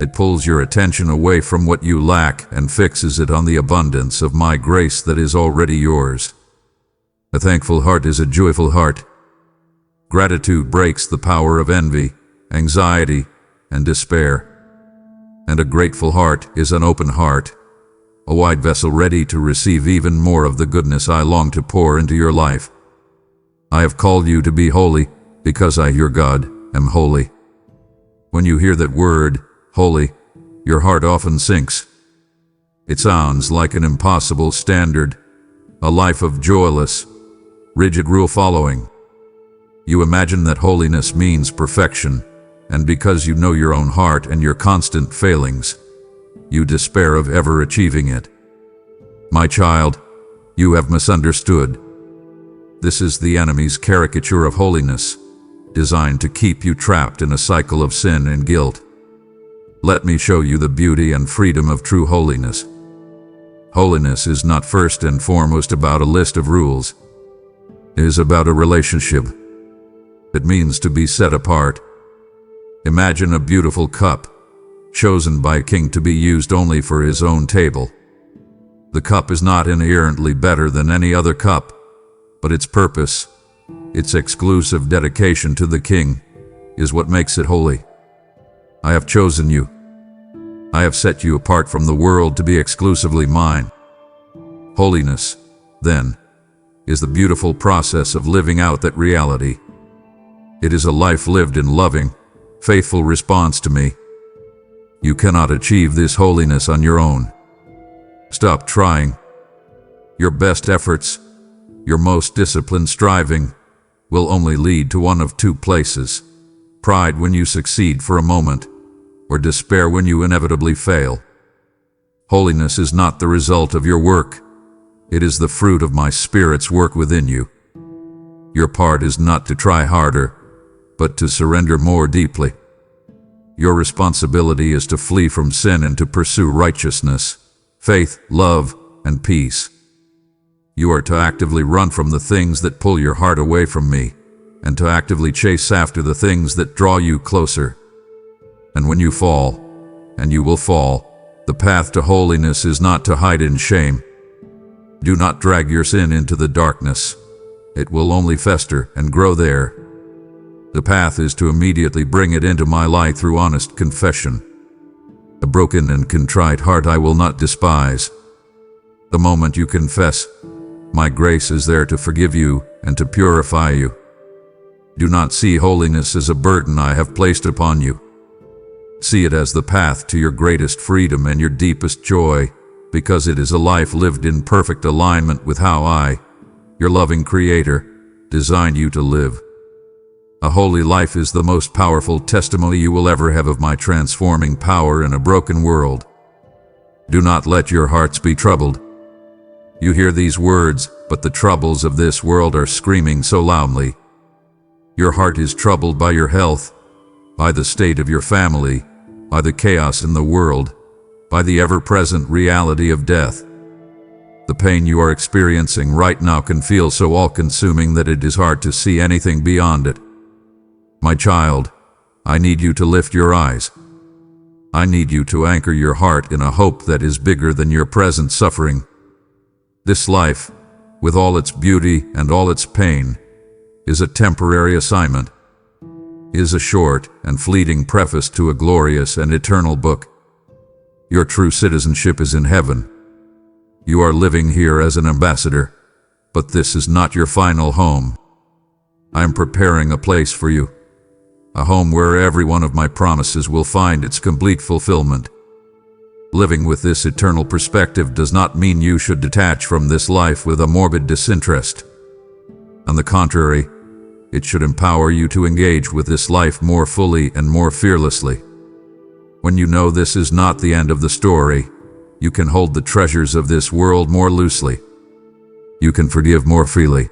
It pulls your attention away from what you lack and fixes it on the abundance of my grace that is already yours. A thankful heart is a joyful heart. Gratitude breaks the power of envy, anxiety, and despair. And a grateful heart is an open heart, a wide vessel ready to receive even more of the goodness I long to pour into your life. I have called you to be holy because I, your God, am holy. When you hear that word, holy, your heart often sinks. It sounds like an impossible standard, a life of joyless, rigid rule following. You imagine that holiness means perfection, and because you know your own heart and your constant failings, you despair of ever achieving it. My child, you have misunderstood. This is the enemy's caricature of holiness, designed to keep you trapped in a cycle of sin and guilt. Let me show you the beauty and freedom of true holiness. Holiness is not first and foremost about a list of rules. It is about a relationship. It means to be set apart. Imagine a beautiful cup, chosen by a king to be used only for his own table. The cup is not inherently better than any other cup, but its purpose, its exclusive dedication to the king, is what makes it holy. I have chosen you. I have set you apart from the world to be exclusively mine. Holiness, then, is the beautiful process of living out that reality. It is a life lived in loving, faithful response to me. You cannot achieve this holiness on your own. Stop trying. Your best efforts, your most disciplined striving, will only lead to one of two places: pride when you succeed for a moment, or despair when you inevitably fail. Holiness is not the result of your work. It is the fruit of my Spirit's work within you. Your part is not to try harder, but to surrender more deeply. Your responsibility is to flee from sin and to pursue righteousness, faith, love, and peace. You are to actively run from the things that pull your heart away from me, and to actively chase after the things that draw you closer. And when you fall, and you will fall, the path to holiness is not to hide in shame. Do not drag your sin into the darkness. It will only fester and grow there. The path is to immediately bring it into my light through honest confession. A broken and contrite heart I will not despise. The moment you confess, my grace is there to forgive you and to purify you. Do not see holiness as a burden I have placed upon you. See it as the path to your greatest freedom and your deepest joy, because it is a life lived in perfect alignment with how I, your loving Creator, designed you to live. A holy life is the most powerful testimony you will ever have of my transforming power in a broken world. Do not let your hearts be troubled. You hear these words, but the troubles of this world are screaming so loudly. Your heart is troubled by your health, by the state of your family, by the chaos in the world, by the ever-present reality of death. The pain you are experiencing right now can feel so all-consuming that it is hard to see anything beyond it. My child, I need you to lift your eyes. I need you to anchor your heart in a hope that is bigger than your present suffering. This life, with all its beauty and all its pain, is a temporary assignment, is a short and fleeting preface to a glorious and eternal book. Your true citizenship is in heaven. You are living here as an ambassador, but this is not your final home. I am preparing a place for you, a home where every one of my promises will find its complete fulfillment. Living with this eternal perspective does not mean you should detach from this life with a morbid disinterest. On the contrary, it should empower you to engage with this life more fully and more fearlessly. When you know this is not the end of the story, you can hold the treasures of this world more loosely. You can forgive more freely.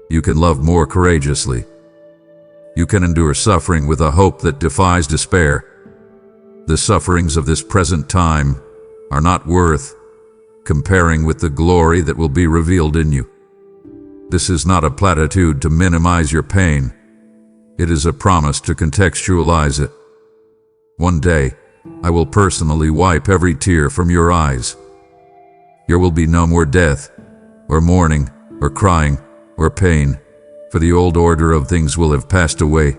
You can love more courageously. You can endure suffering with a hope that defies despair. The sufferings of this present time are not worth comparing with the glory that will be revealed in you. This is not a platitude to minimize your pain. It is a promise to contextualize it. One day, I will personally wipe every tear from your eyes. There will be no more death, or mourning, or crying, or pain, for the old order of things will have passed away.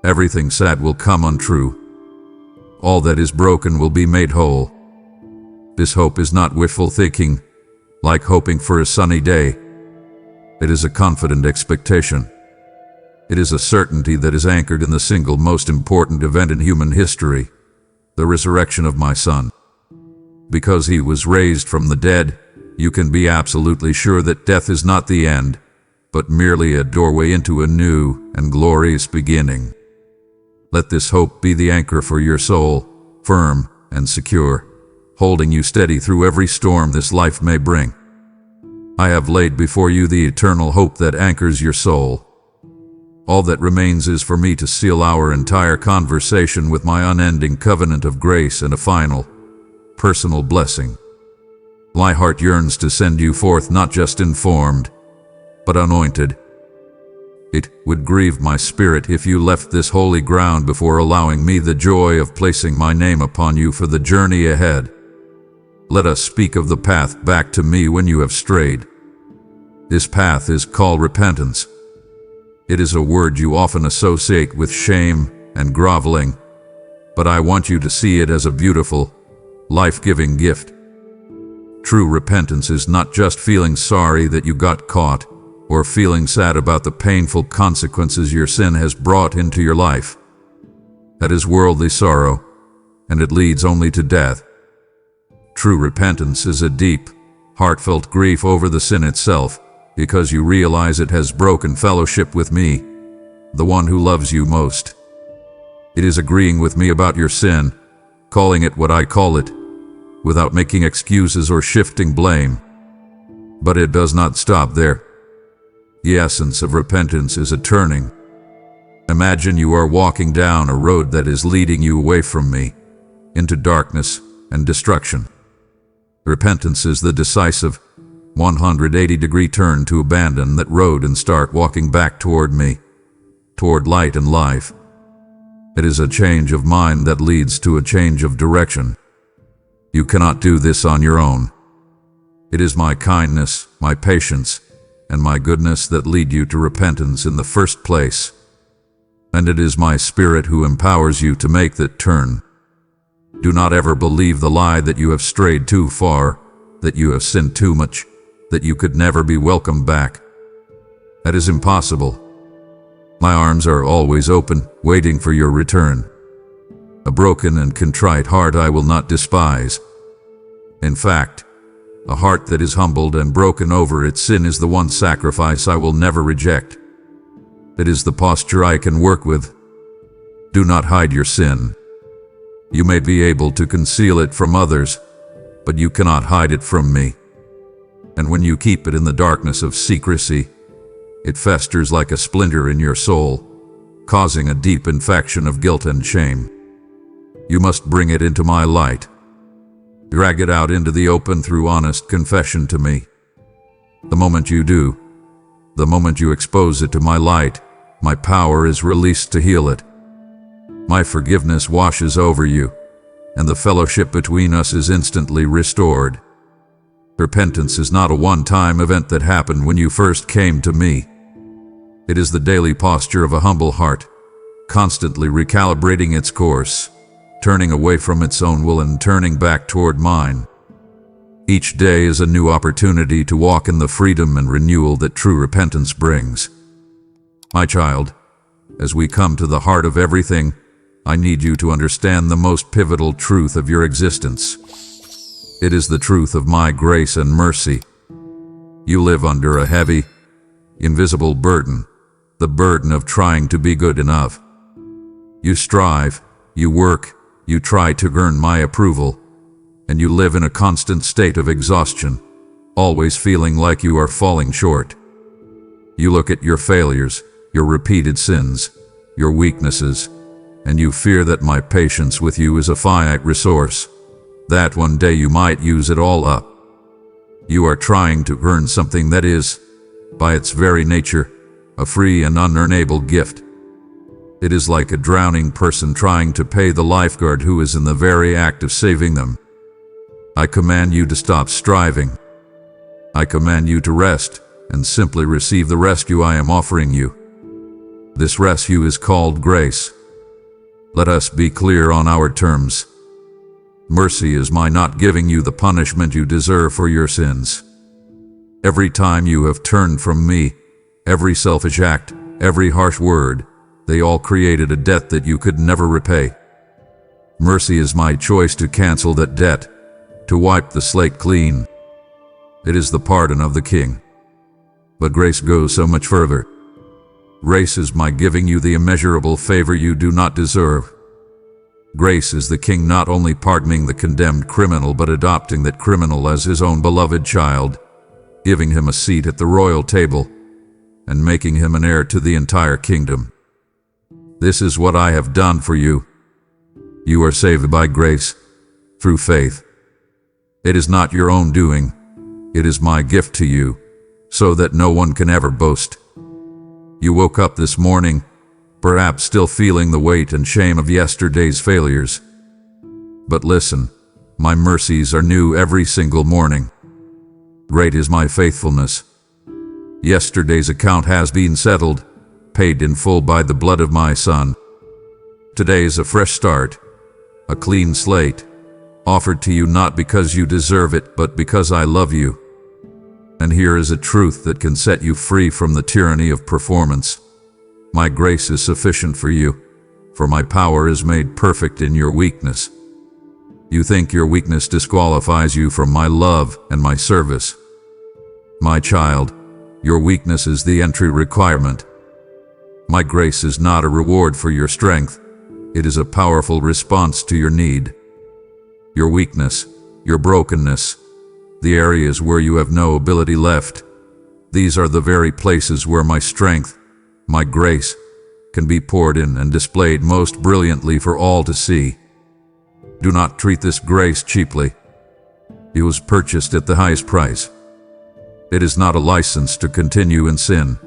Everything sad will come untrue. All that is broken will be made whole. This hope is not wishful thinking, like hoping for a sunny day. It is a confident expectation. It is a certainty that is anchored in the single most important event in human history, the resurrection of my son. Because he was raised from the dead, you can be absolutely sure that death is not the end, but merely a doorway into a new and glorious beginning. Let this hope be the anchor for your soul, firm and secure, holding you steady through every storm this life may bring. I have laid before you the eternal hope that anchors your soul. All that remains is for me to seal our entire conversation with my unending covenant of grace and a final, personal blessing. My heart yearns to send you forth not just informed, but anointed. It would grieve my spirit if you left this holy ground before allowing me the joy of placing my name upon you for the journey ahead. Let us speak of the path back to me when you have strayed. This path is called repentance. It is a word you often associate with shame and groveling, but I want you to see it as a beautiful, life-giving gift. True repentance is not just feeling sorry that you got caught, or feeling sad about the painful consequences your sin has brought into your life. That is worldly sorrow, and it leads only to death. True repentance is a deep, heartfelt grief over the sin itself, because you realize it has broken fellowship with me, the one who loves you most. It is agreeing with me about your sin, calling it what I call it, without making excuses or shifting blame. But it does not stop there. The essence of repentance is a turning. Imagine you are walking down a road that is leading you away from me, into darkness and destruction. Repentance is the decisive, 180-degree turn to abandon that road and start walking back toward me, toward light and life. It is a change of mind that leads to a change of direction. You cannot do this on your own. It is my kindness, my patience, and my goodness that lead you to repentance in the first place. And it is my Spirit who empowers you to make that turn. Do not ever believe the lie that you have strayed too far, that you have sinned too much, that you could never be welcomed back. That is impossible. My arms are always open, waiting for your return. A broken and contrite heart I will not despise. In fact, a heart that is humbled and broken over its sin is the one sacrifice I will never reject. It is the posture I can work with. Do not hide your sin. You may be able to conceal it from others, but you cannot hide it from me. And when you keep it in the darkness of secrecy, it festers like a splinter in your soul, causing a deep infection of guilt and shame. You must bring it into my light. Drag it out into the open through honest confession to me. The moment you do, the moment you expose it to my light, my power is released to heal it. My forgiveness washes over you, and the fellowship between us is instantly restored. Repentance is not a one-time event that happened when you first came to me. It is the daily posture of a humble heart, constantly recalibrating its course, turning away from its own will and turning back toward mine. Each day is a new opportunity to walk in the freedom and renewal that true repentance brings. My child, as we come to the heart of everything, I need you to understand the most pivotal truth of your existence. It is the truth of my grace and mercy. You live under a heavy, invisible burden, the burden of trying to be good enough. You strive, you work, you try to earn my approval, and you live in a constant state of exhaustion, always feeling like you are falling short. You look at your failures, your repeated sins, your weaknesses, and you fear that my patience with you is a finite resource, that one day you might use it all up. You are trying to earn something that is, by its very nature, a free and unearnable gift. It is like a drowning person trying to pay the lifeguard who is in the very act of saving them. I command you to stop striving. I command you to rest and simply receive the rescue I am offering you. This rescue is called grace. Let us be clear on our terms. Mercy is my not giving you the punishment you deserve for your sins. Every time you have turned from me, every selfish act, every harsh word, they all created a debt that you could never repay. Mercy is my choice to cancel that debt, to wipe the slate clean. It is the pardon of the King. But grace goes so much further. Grace is my giving you the immeasurable favor you do not deserve. Grace is the King not only pardoning the condemned criminal but adopting that criminal as his own beloved child, giving him a seat at the royal table, and making him an heir to the entire kingdom. This is what I have done for you. You are saved by grace, through faith. It is not your own doing. It is my gift to you, so that no one can ever boast. You woke up this morning, perhaps still feeling the weight and shame of yesterday's failures. But listen, my mercies are new every single morning. Great is my faithfulness. Yesterday's account has been settled, paid in full by the blood of my Son. Today is a fresh start, a clean slate, offered to you not because you deserve it, but because I love you. And here is a truth that can set you free from the tyranny of performance. My grace is sufficient for you, for my power is made perfect in your weakness. You think your weakness disqualifies you from my love and my service. My child, your weakness is the entry requirement. My grace is not a reward for your strength. It is a powerful response to your need. Your weakness, your brokenness, the areas where you have no ability left, these are the very places where my strength, my grace, can be poured in and displayed most brilliantly for all to see. Do not treat this grace cheaply. It was purchased at the highest price. It is not a license to continue in sin.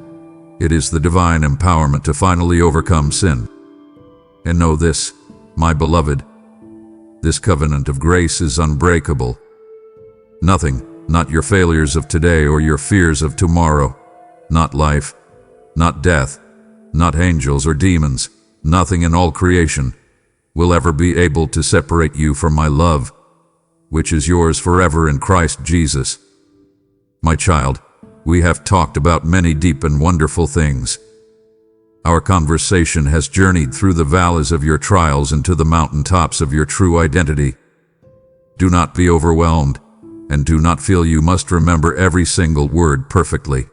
It is the divine empowerment to finally overcome sin. And know this, my beloved, this covenant of grace is unbreakable. Nothing, not your failures of today or your fears of tomorrow, not life, not death, not angels or demons, nothing in all creation, will ever be able to separate you from my love, which is yours forever in Christ Jesus. My child, we have talked about many deep and wonderful things. Our conversation has journeyed through the valleys of your trials and to the mountaintops of your true identity. Do not be overwhelmed, and do not feel you must remember every single word perfectly.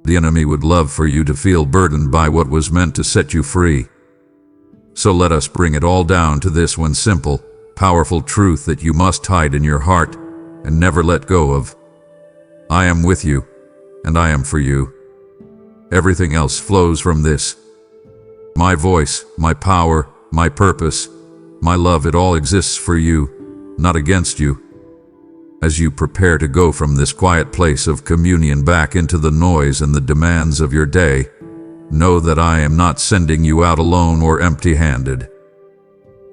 The enemy would love for you to feel burdened by what was meant to set you free. So let us bring it all down to this one simple, powerful truth that you must hide in your heart and never let go of. I am with you, and I am for you. Everything else flows from this. My voice, my power, my purpose, my love, it all exists for you, not against you. As you prepare to go from this quiet place of communion back into the noise and the demands of your day, know that I am not sending you out alone or empty-handed.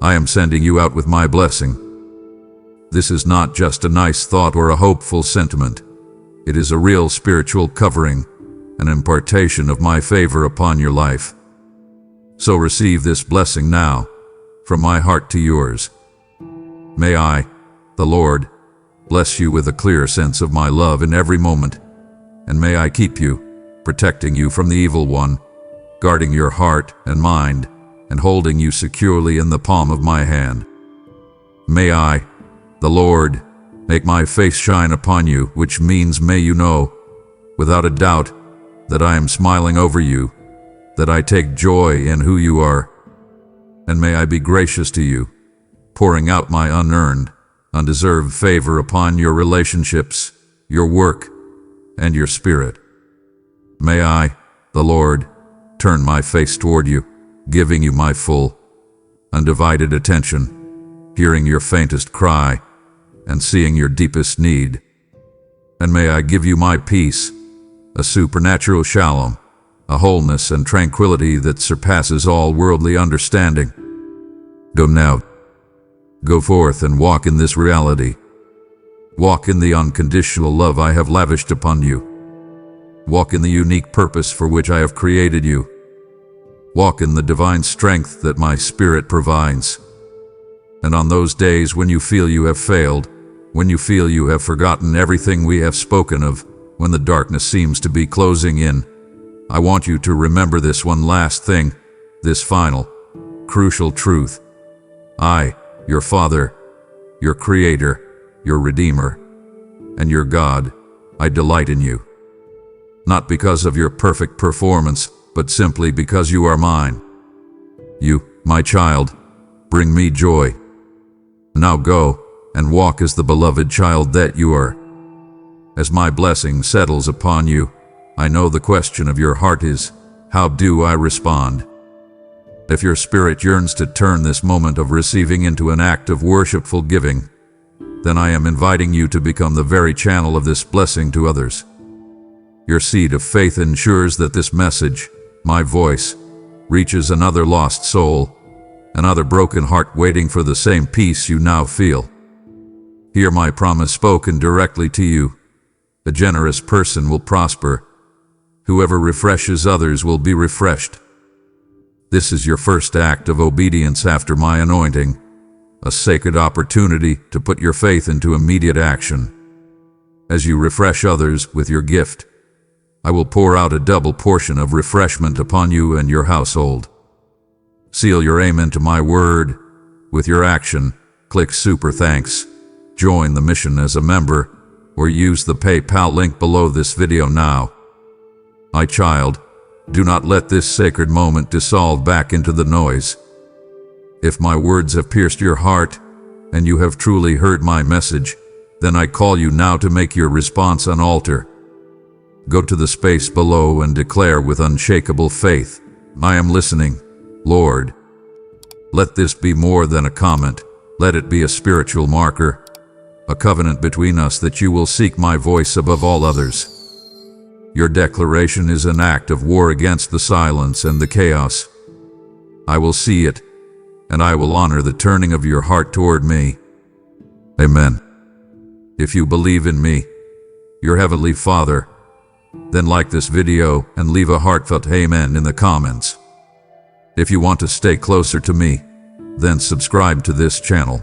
I am sending you out with my blessing. This is not just a nice thought or a hopeful sentiment. It is a real spiritual covering, an impartation of my favor upon your life. So receive this blessing now, from my heart to yours. May I, the Lord, bless you with a clear sense of my love in every moment, and may I keep you, protecting you from the evil one, guarding your heart and mind, and holding you securely in the palm of my hand. May I, the Lord, make my face shine upon you, which means may you know, without a doubt, that I am smiling over you, that I take joy in who you are, and may I be gracious to you, pouring out my unearned, undeserved favor upon your relationships, your work, and your spirit. May I, the Lord, turn my face toward you, giving you my full, undivided attention, hearing your faintest cry, and seeing your deepest need. And may I give you my peace, a supernatural shalom, a wholeness and tranquility that surpasses all worldly understanding. Go now. Go forth and walk in this reality. Walk in the unconditional love I have lavished upon you. Walk in the unique purpose for which I have created you. Walk in the divine strength that my Spirit provides. And on those days when you feel you have failed, when you feel you have forgotten everything we have spoken of, when the darkness seems to be closing in, I want you to remember this one last thing, this final, crucial truth. I, your Father, your Creator, your Redeemer, and your God, I delight in you. Not because of your perfect performance, but simply because you are mine. You, my child, bring me joy. Now go and walk as the beloved child that you are. As my blessing settles upon you, I know the question of your heart is, how do I respond? If your spirit yearns to turn this moment of receiving into an act of worshipful giving, then I am inviting you to become the very channel of this blessing to others. Your seed of faith ensures that this message, my voice, reaches another lost soul, another broken heart waiting for the same peace you now feel. Hear my promise spoken directly to you. A generous person will prosper. Whoever refreshes others will be refreshed. This is your first act of obedience after my anointing, a sacred opportunity to put your faith into immediate action. As you refresh others with your gift, I will pour out a double portion of refreshment upon you and your household. Seal your amen to my word with your action. Click Super Thanks, join the mission as a member, or use the PayPal link below this video now. My child, do not let this sacred moment dissolve back into the noise. If my words have pierced your heart, and you have truly heard my message, then I call you now to make your response an altar. Go to the space below and declare with unshakable faith, I am listening, Lord. Let this be more than a comment. Let it be a spiritual marker, a covenant between us that you will seek my voice above all others. Your declaration is an act of war against the silence and the chaos. I will see it, and I will honor the turning of your heart toward me. Amen. If you believe in me, your Heavenly Father, then like this video and leave a heartfelt amen in the comments. If you want to stay closer to me, then subscribe to this channel.